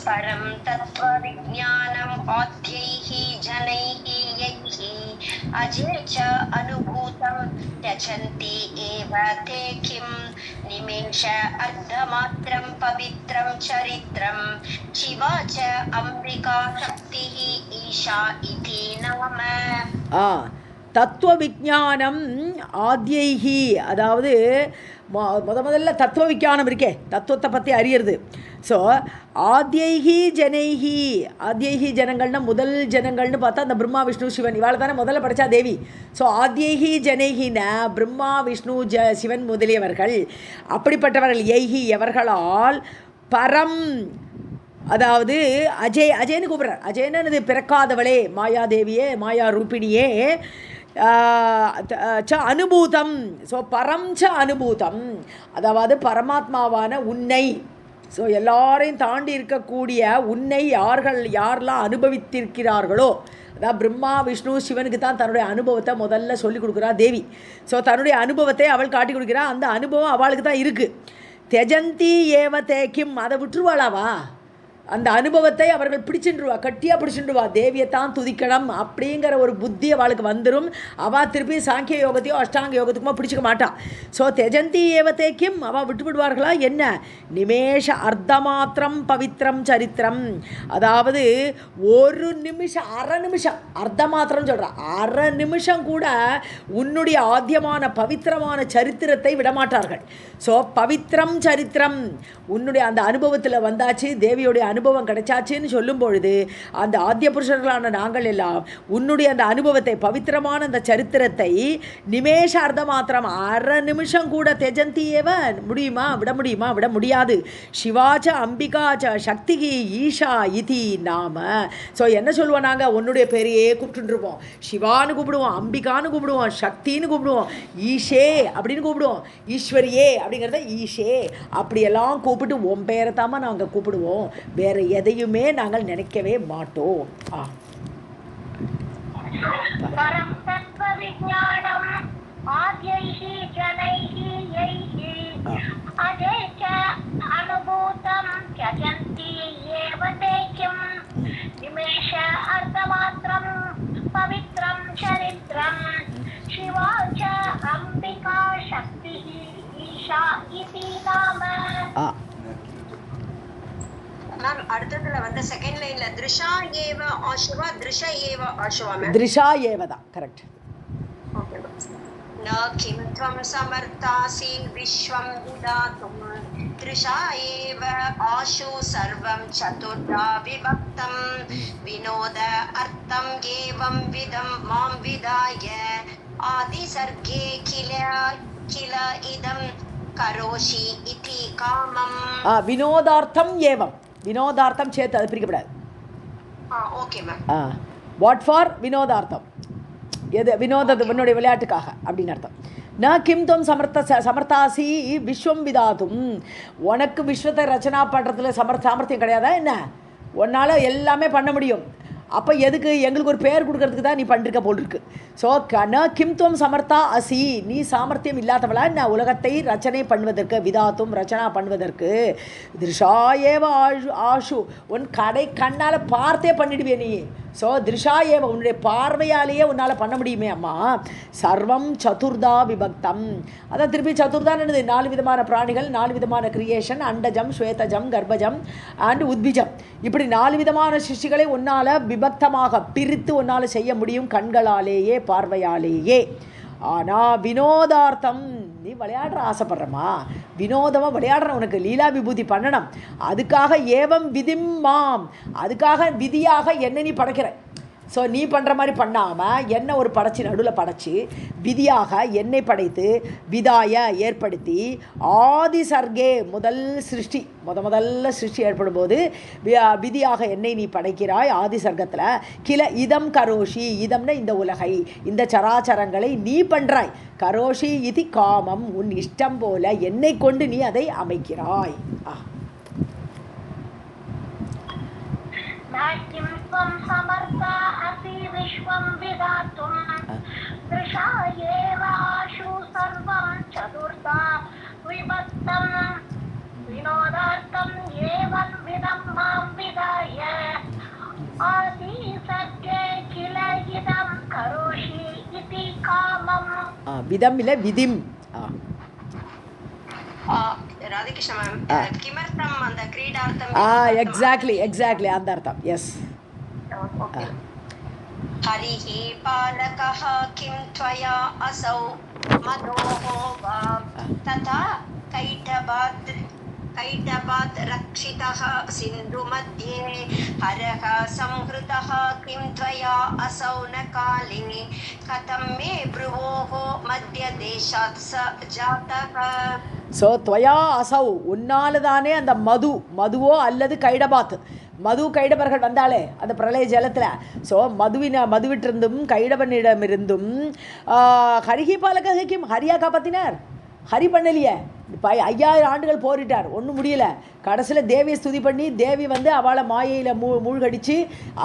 परं तत्त्वविज्ञानम् आद्यैः जनैः यैः अजे च अनुभूतं त्यजन्ति एव ते किं निमेष अर्धमात्रं पवित्रं चरित्रं शिवा च अम्बिका शक्तिः ईशा इति नाम. தத்துவ விஞ்ஞானம் ஆத்யைஹி, அதாவது முதல்ல தத்துவ விஞ்ஞானம் இருக்கே, தத்துவத்தை பற்றி அறியறது. ஸோ ஆத்யைஹி ஜனைஹி, ஆத்யைஹி ஜனங்கள்னா முதல் ஜனங்கள்னு பார்த்தா அந்த பிரம்மா விஷ்ணு சிவன், இவாள் தானே முதல்ல படித்தா தேவி. ஸோ ஆத்யைஹி ஜனைஹின பிரம்மா விஷ்ணு சிவன் முதலியவர்கள், அப்படிப்பட்டவர்கள் எய்ஹி எவர்களால் பரம், அதாவது அஜய் அஜய்னு கூப்பிட்றார். அஜய்னு பிறக்காதவளே, மாயாதேவியே மாயா ரூபிணியே, ச அனுபூதம். ஸோ பரம் ச அனுபூதம், அதாவது பரமாத்மாவான உன்னை, ஸோ எல்லாரையும் தாண்டி இருக்கக்கூடிய உன்னை யாரெல்லாம் அனுபவித்திருக்கிறார்களோ, அதாவது பிரம்மா விஷ்ணு சிவனுக்கு தான் தன்னுடைய அனுபவத்தை முதல்ல சொல்லிக் கொடுக்குறா தேவி. ஸோ தன்னுடைய அனுபவத்தை அவள் காட்டி கொடுக்குறா. அந்த அனுபவம் அவளுக்கு தான் இருக்குது. தெஜந்தி ஏவ தேக்கிம், அதை விட்டுருவாளாவா? அந்த அனுபவத்தை அவர்கள் பிடிச்சின்றுவா, கட்டியாக பிடிச்சின்றுவா. தேவியை தான் துதிக்கணும் அப்படிங்கிற ஒரு புத்தி அவளுக்கு வந்துடும். அவள் திருப்பி சாங்கிய யோகத்தையோ அஷ்டாங்க யோகத்துக்குமோ பிடிச்சிக்க மாட்டாள். ஸோ தெஜந்தி ஏவத்தைக்கும் அவள் விட்டுவிடுவார்களா என்ன? நிமேஷ அர்த்தமாத்திரம் பவித்திரம் சரித்திரம், அதாவது ஒரு நிமிஷம், அரை நிமிஷம், அர்த்தமாத்திரம் சொல்கிறான், அரை நிமிஷம் கூட உன்னுடைய ஆத்தியமான பவித்திரமான சரித்திரத்தை விடமாட்டார்கள். ஸோ பவித்திரம் சரித்திரம், உன்னுடைய அந்த அனுபவத்தில் வந்தாச்சு, தேவியுடைய அனுபவம் கிடைச்சாச்சுன்னு சொல்லும் பொழுது அந்த ஆத்திய புருஷர்களான நாங்கள் எல்லாம் உன்னுடைய அந்த அனுபவத்தை, பவித்திரமான அந்த சரித்திரத்தை நிமேஷ அர்த்த மாத்திரம், அரை நிமிஷம் கூட தெஜந்தியேவ முடியுமா? விட முடியுமா? விட முடியாது. சிவாச்ச அம்பிகாச்ச சக்திகி ஈஷா இதி நாம. ஸோ என்ன சொல்லுவோம் நாங்கள்? உன்னுடைய பேரையே கூப்பிட்டுருப்போம். சிவான்னு கூப்பிடுவோம், அம்பிகான்னு கூப்பிடுவோம், சக்தின்னு கூப்பிடுவோம், ஈஷே அப்படின்னு கூப்பிடுவோம், ஈஸ்வரியே அப்படிங்கிறத ஈஷே அப்படியெல்லாம் கூப்பிட்டு உன் பேரை தாம நாங்கள் கூப்பிடுவோம், வேறு எதையுமே நாங்கள் நினைக்கவே மாட்டோம். மேம் அடுத்ததுல வந்து செகண்ட் லைன்ல திருஷா ஏவ ஆஷுவா, திருஷா ஏவ ஆஷுவா மேம்? திருஷா ஏவ தான் கரெக்ட். Okay ma'am. ந கிம் த்வம் சமர்த்தாசி விஸ்வம் விதாதும் திருஷா ஏவ ஆஷு சர்வம் சதுர்தா விபக்தம் வினோத அர்த்தம் ஏவம் விதம் மாம் விதாய ஆதி சர்க்கே கில கில இதம் கரோஷி இதி காமம். வினோதார்த்தம் ஏவம், வினோதார்த்தம் சேர்த்து அது பிரிக்கப்படாது. Okay ma'am. வாட் ஃபார் வினோதார்த்தம், எது வினோதத்து உன்னுடைய விளையாட்டுக்காக அப்படின்னு அர்த்தம். ந கிம் துவம் சமர்த்தாசி விஸ்வம் விதாதும், உனக்கு விஸ்வத்தை ரச்சனா பண்ணுறதுல சாமர்த்தியம் கிடையாதா என்ன? உன்னால் எல்லாமே பண்ண முடியும். அப்போ எதுக்கு எங்களுக்கு ஒரு பேர் கொடுக்கறதுக்கு தான் நீ பண்ணிருக்க போல் இருக்கு. ஸோ ந கிம் துவம் சமர்த்தா அசி, நீ சாமர்த்தியம் இல்லாதவளா என்ன உலகத்தை ரச்சனை பண்ணுவதற்கு, விதாத்தும் ரச்சனா பண்ணுவதற்கு. திருஷாயேவ ஆஷு, உன் கண்ணால் பார்த்தே பண்ணிடுவே நீ. ஸோ திருஷாயேவ, உன்னுடைய பார்வையாலேயே உன்னால் பண்ண முடியுமே அம்மா. சர்வம் சதுர்தா விபக்தம், அதான் திருப்பி சதுர்தான் என்னது? 4 விதமான பிராணிகள், 4 விதமான கிரியேஷன், அண்டஜம் ஸ்வேதஜம் கர்ப்பஜம் அண்ட் உத்பிஜம், இப்படி 4 விதமான சிருஷ்டிகளை உன்னால் விபக்தமாக பிரித்து உன்னால் செய்ய முடியும், கண்களாலேயே பார்வையாலேயே. ஆனால் வினோதார்த்தம் நீ விளையாடுற ஆசைப்படுறமா, வினோதமாக விளையாடுற, உனக்கு லீலா விபூதி பண்ணணும், அதுக்காக ஏவம் விதிம் மாம், அதுக்காக விதியாக என்ன நீ படைக்கிற. ஸோ நீ பண்ணுற மாதிரி பண்ணாமல் என்னை ஒரு படைச்சி நடுவில் படைச்சி விதியாக என்னை படைத்து விதாய ஏற்படுத்தி ஆதி சர்க்கே முதல் சிருஷ்டி முதல்ல சிருஷ்டி ஏற்படும் போது விதியாக என்னை நீ படைக்கிறாய் ஆதி சர்க்கத்தில். கில இதம் கரோஷி, இதம்னா இந்த உலகை, இந்த சராச்சரங்களை நீ பண்ணுறாய். கரோஷி இது காமம், உன் இஷ்டம் போல என்னை கொண்டு நீ அதை அமைக்கிறாய். किं त्वं समर्था असि विश्वं विधातुं दृशा एव आशु सर्वं चतुर्था विभक्तं विनोदार्थं एवं विदं मां विधाय आदिसर्गे किल इदं करोषि इति कामम्. विदम् इल्ल विदिम्. ராதிகிருஷ்ண மேம், கிமர்த்தம் அந்த கிரீடார்த்தம். எக்ஸாக்ட்லி அந்த அர்த்தம். எஸ். ஹரிஹி பாலகஹ கிம் த்வயா அஸௌ மதோஹோ வா ததா கைடபாத் ரக்ஷிதஹ சிந்து மத்யே ஹரஹ சம்ஹ்ருதஹ கிம் த்வயா அஸௌ ந காலே கதம் மே ப்ருவோஹோ மத்ய தேசாத் ச ஜாதஹ. ஸோ துவயா அசௌ, உன்னால தானே அந்த மதுவோ அல்லது கைடபாத், மது கைடபர்கள் வந்தாலே அந்த பிரளய ஜலத்தில். ஸோ மதுவிட்டிருந்தும் கைடபனிடமிருந்தும் ஹரிஹி பாலகிம், ஹரியா காப்பாற்றினார். ஹரி பண்ணலையே, 5000 ஆண்டுகள் போரிட்டார், ஒன்றும் முடியலை. கடைசியில் தேவியை ஸ்துதி பண்ணி தேவி வந்து அவளை மாயையில் மூழ்கடிச்சு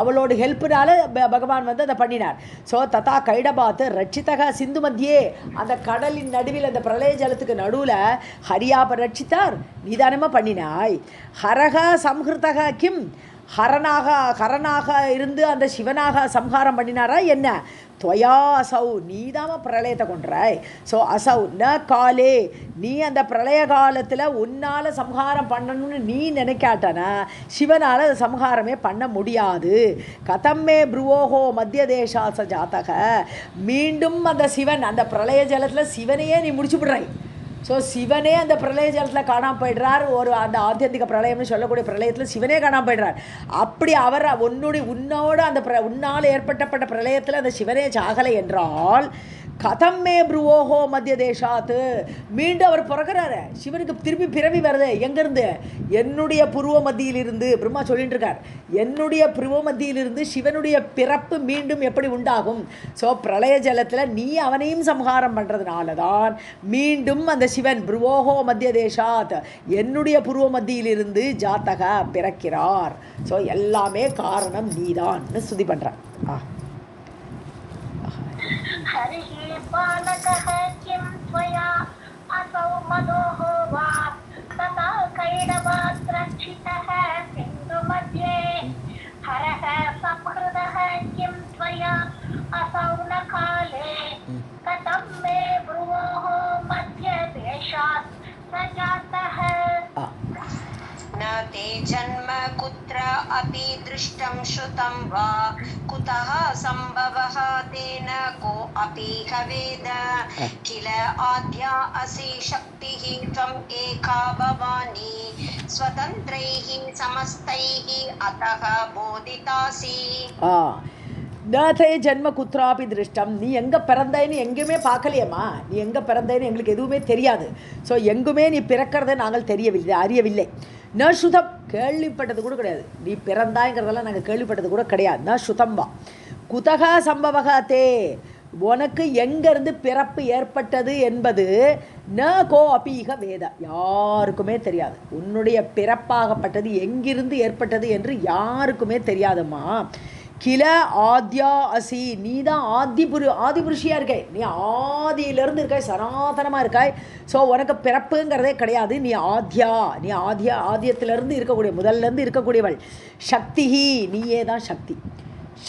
அவளோட ஹெல்ப்புனால பகவான் வந்து அதை பண்ணினார். ஸோ ததா கைடபாத் ரட்சிதக சிந்து மத்தியே, அந்த கடலின் நடுவில் அந்த பிரளய ஜலத்துக்கு நடுவில் ஹரியாப ரட்சித்தார், நீதானமாக பண்ணினாய். ஹரக சம்ஹிருதக கிம், ஹரனாக இருந்து அந்த சிவனாக சம்ஹாரம் பண்ணினாரா என்ன. துவயா அசௌ, நீதாம பிரளயத்தை கொன்றாய். ஸோ அசௌ ந காலே, நீ அந்த பிரளய காலத்தில் உன்னால் சம்ஹாரம் பண்ணணும்னு நீ நினைக்காட்டனா சிவனால் அது சம்ஹாரமே பண்ண முடியாது. கதம்மே ப்ருவோஹோ மத்திய தேசாச ஜாத்தக, மீண்டும் அந்த சிவன் அந்த பிரளய ஜலத்தில் சிவனையே நீ முடிச்சு விடுறாய். ஸோ சிவனே அந்த பிரளய ஜலத்தில் காணாமல் போய்ட்றார். ஒரு அந்த ஆத்தியந்திக பிரளயம்னு சொல்லக்கூடிய பிரளயத்தில் சிவனே காணாமல் போய்ட்றார். அப்படி அவர் உன்னோட அந்த உன்னால் ஏற்பட்டப்பட்ட பிரளயத்தில் அந்த சிவனே சாகலை என்றால் கதம்மே ப்ருவோஹோ மத்திய தேசாத்து, மீண்டும் அவர் பிறக்கிறாரு. சிவனுக்கு திருப்பி பிறவி வருது எங்கேருந்து, என்னுடைய புருவ மத்தியிலிருந்து. பிரம்மா சொல்லிட்டு இருக்கார், என்னுடைய புருவ மத்தியிலிருந்து சிவனுடைய பிறப்பு மீண்டும் எப்படி உண்டாகும். ஸோ பிரளய ஜலத்தில் நீ அவனையும் சம்ஹாரம் பண்ணுறதுனால தான் மீண்டும் அந்த சிவன் ப்ருவோஹோ மத்திய தேசாத், என்னுடைய புருவ மத்தியிலிருந்து ஜாத்தக பிறக்கிறார். ஸோ எல்லாமே காரணம் நீதான்னு ஸ்துதி பண்ணுறான். हरिः बालकः किं त्वया असौ मदोः वा तथा कैडबात् रक्षितः सिन्धुमध्ये हरः संहृतः किं त्वया असौ न काले कथं मे भ्रुवोः मध्यदेशात् स जातः. न ते जन्म कुत्र अपि दृष्टं श्रुतं वा कुतः संभवः तेन को अपि वेद किल आद्या असि शक्तिः त्वम् एका भवानी स्वतन्त्रैः समस्तैः अतः बोधितासि. நே ஜென்ம குத்ராபி திருஷ்டம், நீ எங்கே பிறந்தேன்னு எங்கேயுமே பார்க்கலையம்மா, நீ எங்கே பிறந்தேன்னு எங்களுக்கு எதுவுமே தெரியாது. ஸோ எங்குமே நீ பிறக்கிறத நாங்கள் அறியவில்லை. ந சுதம், கேள்விப்பட்டது கூட கிடையாது. நீ பிறந்தாய்ங்கிறதெல்லாம் நாங்கள் கேள்விப்பட்டது கூட கிடையாது. ந சுதம்பா குதக சம்பவகத்தே, உனக்கு எங்கேருந்து பிறப்பு ஏற்பட்டது என்பது ந கோ அபீக வேத, யாருக்குமே தெரியாது. உன்னுடைய பிறப்பாகப்பட்டது எங்கிருந்து ஏற்பட்டது என்று யாருக்குமே தெரியாதும்மா. கில ஆத்யா அசி, நீ தான் ஆதிபுருஷியாக இருக்காய், நீ ஆதியிலேருந்து இருக்காய், சனாதனமாக இருக்காய். ஸோ உனக்கு பிறப்புங்கிறதே கிடையாது. நீ ஆதியத்திலேருந்து இருக்கக்கூடிய, முதல்லேருந்து இருக்கக்கூடியவள். சக்திஹி, நீயே தான்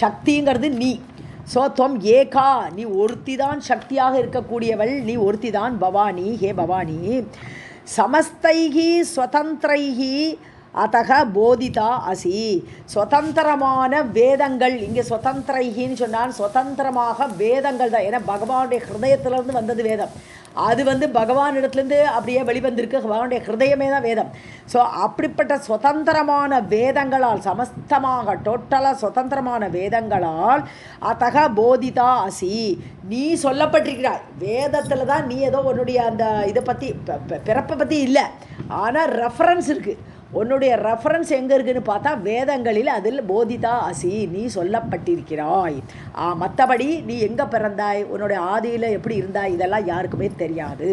சக்திங்கிறது நீ. ஸோ துவம் ஏகா, நீ ஒருத்தி தான் சக்தியாக இருக்கக்கூடியவள், நீ ஒருத்தி தான் பவானி. ஹே பவானி, சமஸ்தைஹி ஸ்வதந்திரைஹி அதக போதிதா அசி. சுதந்திரமான வேதங்கள், இங்கே சுதந்திரைகின்னு சொன்னால் சுதந்திரமாக வேதங்கள் தான். ஏன்னா பகவானுடைய ஹிருதயத்திலேருந்து வந்தது வேதம். அது பகவான் இடத்துலேருந்து அப்படியே வெளிவந்திருக்கு. பகவானுடைய ஹிருதயமே தான் வேதம். ஸோ அப்படிப்பட்ட சுதந்திரமான வேதங்களால், சமஸ்தமாக டோட்டலாக சுதந்திரமான வேதங்களால் அதக போதிதா அசி, நீ சொல்லப்பட்டிருக்கிறாய். வேதத்தில் தான் நீ ஏதோ உன்னுடைய அந்த இதை பற்றி பிறப்பை பற்றி இல்லை, ஆனால் ரெஃபரன்ஸ் இருக்குது. உன்னுடைய ரெஃபரன்ஸ் எங்கே இருக்குதுன்னு பார்த்தா வேதங்களில், அதில் போதிதா அசி, நீ சொல்லப்பட்டிருக்கிறாய். மற்றபடி நீ எங்கே பிறந்தாய், உன்னுடைய ஆதியில் எப்படி இருந்தாய், இதெல்லாம் யாருக்குமே தெரியாது.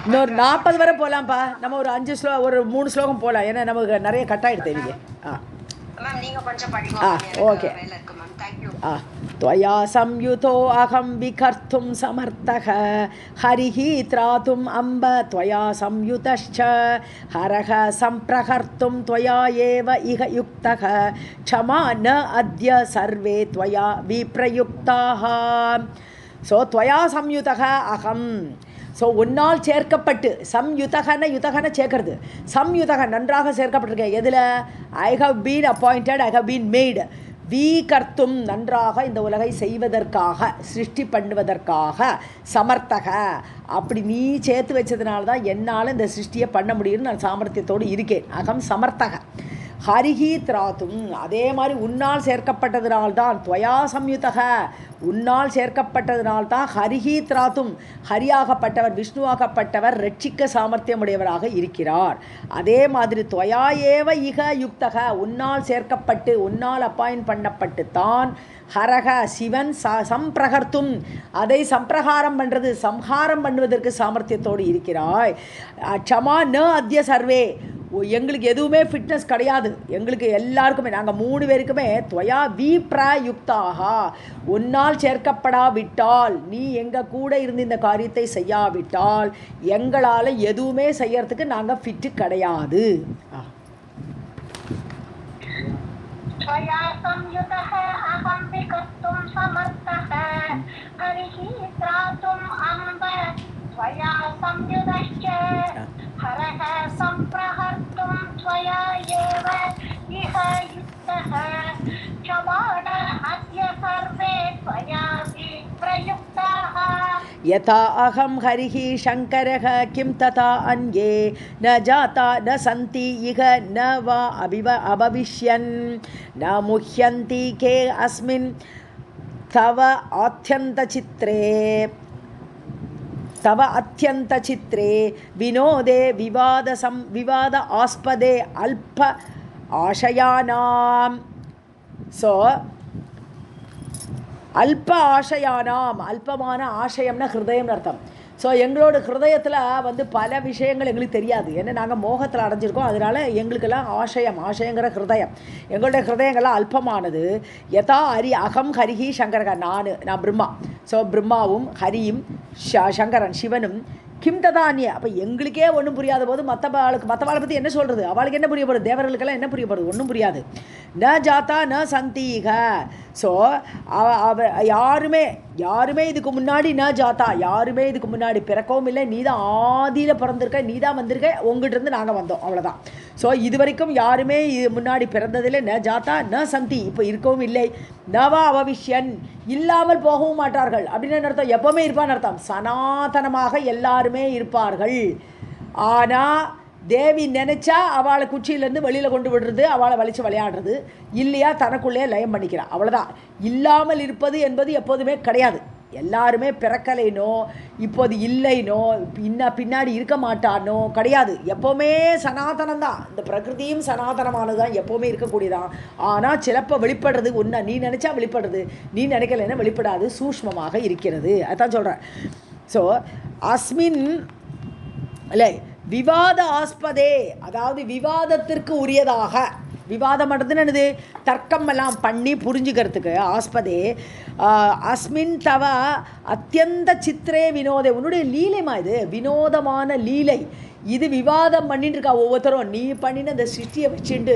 இன்னொரு 40 வரை போகலாம்ப்பா. நம்ம ஒரு 3 ஸ்லோகம் போகலாம். ஏன்னா நமக்கு நிறைய கட்டாயிடுது இங்கே. ஓகே. त्वया संयुतो अहं विकर्तुं समर्थः हरिः त्रातुम् अम्ब त्वया संयुतश्च हरः सम्प्रहर्तुं त्वया एव इह युक्तः क्षमा न अद्य सर्वे त्वया विप्रयुक्ताः. सो त्वया संयुतः अहं, ஸோ உன்னால் சேர்க்கப்பட்டு, யுதகன சேர்க்கறது, சம்யுதக நன்றாக சேர்க்கப்பட்டிருக்கேன். எதில்? I have been appointed, I have been made. வீகர்த்தும் நன்றாக இந்த உலகை செய்வதற்காக, சிருஷ்டி பண்ணுவதற்காக, சமர்த்தக அப்படி நீ சேர்த்து வச்சதுனால தான் என்னால் இந்த சிருஷ்டியை பண்ண முடியும்னு நான் சாமர்த்தியத்தோடு இருக்கேன். அகம் சமர்த்தக. ஹரிஹி திராத்தும், அதே மாதிரி உன்னால் சேர்க்கப்பட்டதினால்தான், துவயா சம்யுதக உன்னால் சேர்க்கப்பட்டதினால்தான், ஹரிஹி திராத்தும் ஹரியாகப்பட்டவர், விஷ்ணுவாகப்பட்டவர் ரட்சிக்க சாமர்த்தியமுடையவராக இருக்கிறார். அதே மாதிரி துவயா ஏவ இக யுக்தக, உன்னால் சேர்க்கப்பட்டு உன்னால் அப்பாயின் பண்ணப்பட்டு தான் ஹரக சிவன் சம்பிரகர்த்தும், அதை சம்பிரகாரம் பண்ணுறது, சம்ஹாரம் பண்ணுவதற்கு சாமர்த்தியத்தோடு இருக்கிறாய். க்ஷமா ந அத்ய சர்வே, எங்களுக்கு எதுவுமே ஃபிட்னஸ் கிடையாது. எங்களுக்கு எல்லாருக்குமே, நாங்கள் 3 பேருக்குமே துவயா விப்ரயுக்தாக, உன்னால் சேர்க்கப்படாவிட்டால், நீ எங்கள் கூட இருந்து இந்த காரியத்தை செய்யாவிட்டால் எங்களால் எதுவுமே செய்யறதுக்கு நாங்கள் ஃபிட்டு கிடையாது. यथा अहं हरिः शङ्करः किं तथा अन्ये न जाता न सन्ति इह न वा अभविष्यन् न मुह्यन्ति के अस्मिन् तव अत्यन्तचित्रे विनोदे विवाद आस्पदे अल्प आशयानाम्. सो அல்ப ஆசையானாம், அல்பமான ஆசயம்னா ஹிருதயம்னு அர்த்தம். ஸோ எங்களோட ஹிருதயத்தில் பல விஷயங்கள் எங்களுக்கு தெரியாது. ஏன்னா நாங்கள் மோகத்தில் அடைஞ்சிருக்கோம். அதனால் எங்களுக்கெல்லாம் ஆசைங்கிற ஹிருதயம், எங்களுடைய ஹிருதயங்கள்லாம் அல்பமானது. யதா அகம் ஹரிஹி சங்கரக, நான் பிரம்மா. ஸோ பிரம்மாவும் ஹரியும் சங்கரன் சிவனும் கிம் ததானிய, அப்போ எங்களுக்கே ஒன்றும் புரியாத போது மற்றவாளை பற்றி என்ன சொல்கிறது? அவளுக்கு என்ன புரிய போகிறது? தேவர்களுக்கெல்லாம் என்ன புரிய போகிறது? ஒன்றும் புரியாது. ந ஜாத்தா ந சந்தீக. ஸோ யாருமே இதுக்கு முன்னாடி ந ஜாத்தா, யாருமே இதுக்கு முன்னாடி பிறக்கவும் இல்லை. நீ தான் ஆதியில் பிறந்திருக்க, நீ தான் வந்திருக்க, உங்கள்கிட்டருந்து நாங்கள் வந்தோம், அவ்வளோதான். ஸோ இது வரைக்கும் யாருமே முன்னாடி பிறந்ததில்லை. ந ஜாத்தா ந சந்தி, இப்போ இருக்கவும் இல்லை. நவா அவவிஷ்யன், இல்லாமல் போகவும் மாட்டார்கள். அப்படின்னு அர்த்தம், எப்போவுமே இருப்பான்னு அர்த்தம். சனாதனமாக எல்லாருமே இருப்பார்கள். ஆனால் தேவி நினச்சா அவளை குச்சியிலேருந்து வெளியில் கொண்டு விடுறது, அவளை வலிச்சு விளையாடுறது, இல்லையா தனக்குள்ளே லயம் பண்ணிக்கிறான், அவ்வளோதான். இல்லாமல் இருப்பது என்பது எப்போதுமே கிடையாது. எல்லாருமே பிறக்கலைனோ இப்போது இல்லைனோ பின்னாடி இருக்க மாட்டானோ கிடையாது. எப்போவுமே சனாதனம்தான். இந்த பிரகிருதியும் சனாதனமானது தான், எப்போவுமே இருக்கக்கூடியதான். ஆனால் சிலப்போ வெளிப்படுறது ஒன்று, நீ நினச்சா வெளிப்படுறது, நீ நினைக்கலைன்னா வெளிப்படாது, சூஷ்மமாக இருக்கிறது. அதான் சொல்கிறேன். ஸோ அஸ்மின் இல்லை விவாத ஆஸ்பதே, அதாவது விவாதத்திற்கு உரியதாக, விவாதம் பண்ணுறதுன்னு என்னது தர்க்கம் எல்லாம் பண்ணி புரிஞ்சுக்கிறதுக்கு ஆஸ்பதே அஸ்மின் தவ அத்தியந்த சித்திரே வினோதே உன்னுடைய லீலைமா இது வினோதமான லீலை இது விவாதம் பண்ணிட்டு இருக்கா ஒவ்வொருத்தரும் நீ பண்ணின இந்த சிருஷ்டியை வச்சுட்டு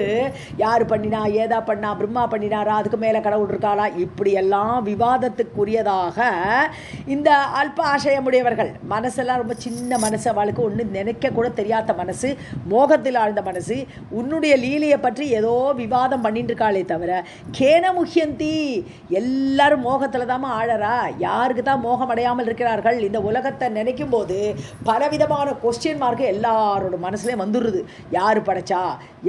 யார் பண்ணினா ஏதா பண்ணா பிரம்மா பண்ணினாரா அதுக்கு மேலே கடவுள் இருக்காளா இப்படியெல்லாம் விவாதத்துக்குரியதாக இந்த அல்ப ஆசயமுடையவர்கள் மனசெல்லாம் ரொம்ப சின்ன மனசு அவளுக்கு ஒன்று நினைக்க கூட தெரியாத மனசு மோகத்தில் ஆழ்ந்த மனசு உன்னுடைய லீலையை பற்றி ஏதோ விவாதம் பண்ணிட்டு இருக்காளே தவிர கேன முக்கியந்தி எல்லாரும் மோகத்தில் தான் ஆழறா யாருக்கு தான் மோகம் அடையாமல் இருக்கிறார்கள் இந்த உலகத்தை நினைக்கும் போது பலவிதமான கொஸ்டின் மார்க்கு எல்லாரோட மனசுலேயும் வந்துடுது யார் படைச்சா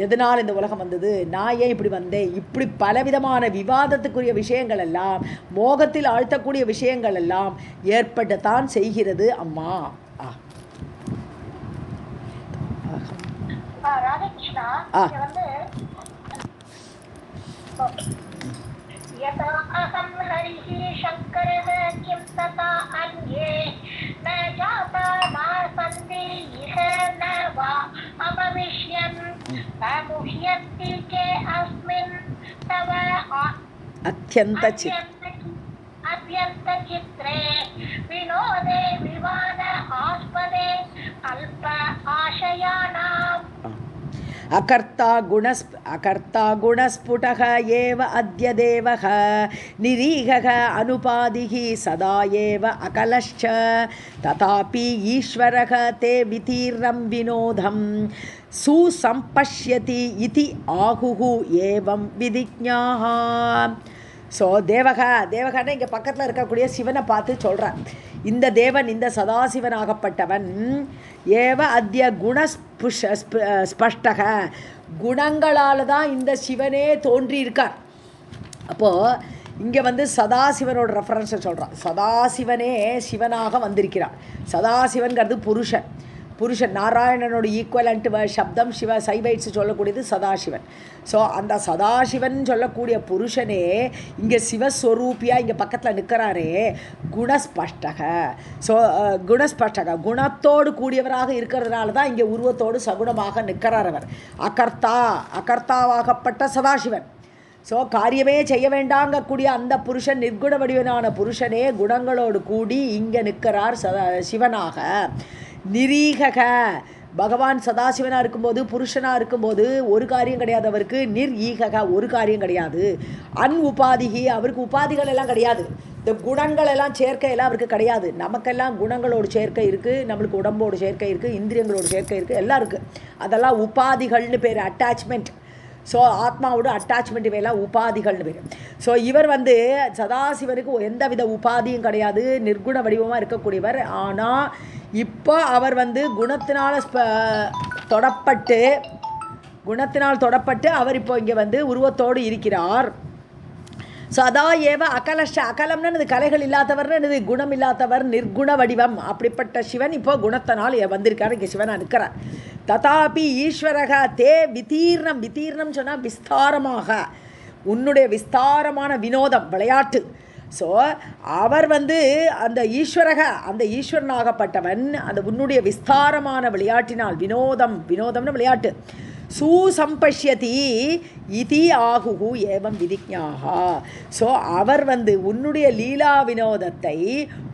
எதனால் இந்த உலகம் வந்தது நான் ஏன் இப்படி வந்தேன் இப்படி பலவிதமான விவாதத்துக்குரிய விஷயங்கள் எல்லாம் மோகத்தில் ஆழ்த்தக்கூடிய விஷயங்கள் எல்லாம் ஏற்பட்டுத்தான் செய்கிறது அம்மா ராதாகிருஷ்ணா வந்து यथा अहं हरिः शङ्करः किं तथा अन्ये न जाता मा सन्ति इह न वा अभविष्यन् न मुह्यन्ति के अस्मिन् तव अत्यन्तचित्रे विनोदे विवाद आस्पदे अल्प आशयानाम् अकर्ता गुणस्फुटः एव अद्य देवः निरीहः अनुपादिः सदा एव अकलश्च तथापि ईश्वरः ते वितीर्णं विनोदं सुसम्पश्यति इति आहुः एवं विधिज्ञाः ஸோ தேவகன்னு இங்கே பக்கத்தில் இருக்கக்கூடிய சிவனை பார்த்து சொல்கிறான் இந்த தேவன் இந்த சதாசிவனாகப்பட்டவன் ஏவ அத்திய ஸ்பஷ்டக குணங்களால் தான் இந்த சிவனே தோன்றியிருக்கார் அப்போது இங்கே வந்து சதாசிவனோட ரெஃபரன்ஸை சொல்கிறான் சதாசிவனே சிவனாக வந்திருக்கிறான் சதாசிவன்கிறது புருஷன் நாராயணனோட ஈக்குவலண்ட் சப்தம் சிவ சைவைட்ஸ் சொல்லக்கூடியது சதாசிவன் ஸோ அந்த சதாசிவன் சொல்லக்கூடிய புருஷனே இங்கே சிவஸ்வரூபியாக இங்கே பக்கத்தில் நிற்கிறாரே குணஸ்பஷ்டக குணத்தோடு கூடியவராக இருக்கிறதுனால தான் இங்கே உருவத்தோடு சகுணமாக நிற்கிறார் அவர் அகர்த்தாவாகப்பட்ட சதாசிவன் ஸோ காரியமே செய்ய வேண்டாங்கக்கூடிய அந்த புருஷன் நிர்குண வடிவனான புருஷனே குணங்களோடு கூடி இங்கே நிற்கிறார் சிவனாக நிரீகக பகவான் சதாசிவனாக இருக்கும்போது புருஷனாக இருக்கும்போது ஒரு காரியம் கிடையாது அவருக்கு ஈகக ஒரு காரியம் கிடையாது உபாதிகி அவருக்கு உபாதிகள் எல்லாம் கிடையாது இந்த குணங்கள் எல்லாம் சேர்க்கை எல்லாம் அவருக்கு கிடையாது நமக்கெல்லாம் குணங்களோடு சேர்க்கை இருக்குது நம்மளுக்கு உடம்போடு சேர்க்கை இருக்குது இந்திரியங்களோடு சேர்க்கை இருக்குது எல்லாம் இருக்குது அதெல்லாம் உபாதிகள்னு பேர் அட்டாச்மெண்ட் ஸோ ஆத்மாவோட அட்டாச்மெண்ட் இவையெல்லாம் உபாதிகள்னு பேர் ஸோ இவர் வந்து சதாசிவனுக்கு எந்த வித உபாதியும் கிடையாது நிர்குண வடிவமாக இருக்கக்கூடியவர் ஆனால் இப்போ அவர் வந்து குணத்தினால் தொடப்பட்டு அவர் இப்போ இங்கே வந்து உருவத்தோடு இருக்கிறார் ஸோ அதா ஏவ அகலம்னு இது கலைகள் இல்லாதவர்னு இது குணம் இல்லாதவர் நிர்குண வடிவம் அப்படிப்பட்ட சிவன் இப்போ குணத்தினால் வந்திருக்கார் இங்கே சிவனாக இருக்கிறார் ததாபி ஈஸ்வரக தே விதீர்ணம் சொன்னால் விஸ்தாரமாக உன்னுடைய விஸ்தாரமான வினோதம் விளையாட்டு ஸோ அவர் வந்து அந்த ஈஸ்வரனாகப்பட்டவன் அந்த உன்னுடைய விஸ்தாரமான விளையாட்டினால் வினோதம்னு விளையாட்டு சுசம்பஷ்யதி இதி ஆகுகு ஏவம் விதிக்ஞாகா ஸோ அவர் வந்து உன்னுடைய லீலா வினோதத்தை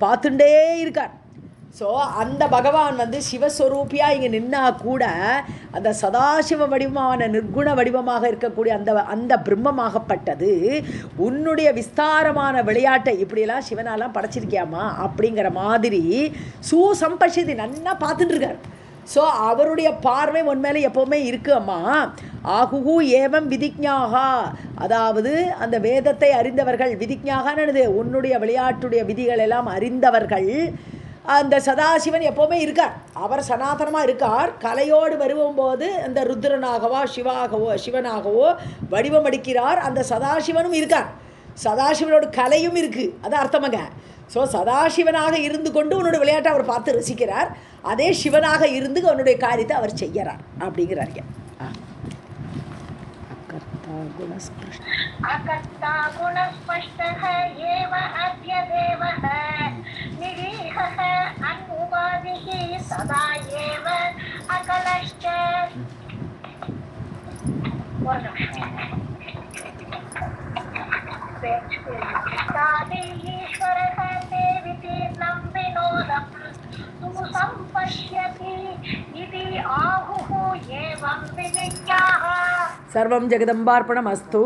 பார்த்துட்டே இருக்கார் ஸோ அந்த பகவான் வந்து சிவஸ்வரூபியாக இங்கே நின்னா கூட அந்த சதாசிவ வடிவமான நிர்குண வடிவமாக இருக்கக்கூடிய அந்த பிரம்மமாகப்பட்டது உன்னுடைய விஸ்தாரமான விளையாட்டை இப்படியெல்லாம் சிவனாலாம் படைச்சிருக்கியாமா அப்படிங்கிற மாதிரி சுசம்பஷதி நன்னா பார்த்துட்டு இருக்கார் ஸோ அவருடைய பார்வை உண்மையில எப்போவுமே இருக்கு அம்மா ஆகுகு ஏவம் விதிக்ஞாகா அதாவது அந்த வேதத்தை அறிந்தவர்கள் விதிக்ஞாகானது உன்னுடைய விளையாட்டுடைய விதிகள் எல்லாம் அறிந்தவர்கள் அந்த சதாசிவன் எப்போவுமே இருக்கார் அவர் சனாதனமாக இருக்கார் கலையோடு வரும்போது அந்த ருத்ரனாகவோ சிவனாகவோ வடிவமடிக்கிறார் அந்த சதாசிவனும் இருக்கார் சதாசிவனோட கலையும் இருக்குது அது அர்த்தமங்க ஸோ சதாசிவனாக இருந்து கொண்டு உன்னோட விளையாட்டை அவர் பார்த்து ரசிக்கிறார் அதே சிவனாக இருந்து அவனுடைய காரியத்தை அவர் செய்யறார் அப்படிங்கிறார் अकर्ता गुणस्पष्टः एव अद्य देवः निरीहः अनुवादिः सदा एव अकलश्च ஒரு நிமிஷம். ஈஸ்வரः தேவிதீர்ணம் வினோதம் சம்பஷ்யதி இதி ஆஹுः ஏவம் விதிஞாः. சர்வம் ஜெகதம்பார்ப்பணமஸ்து.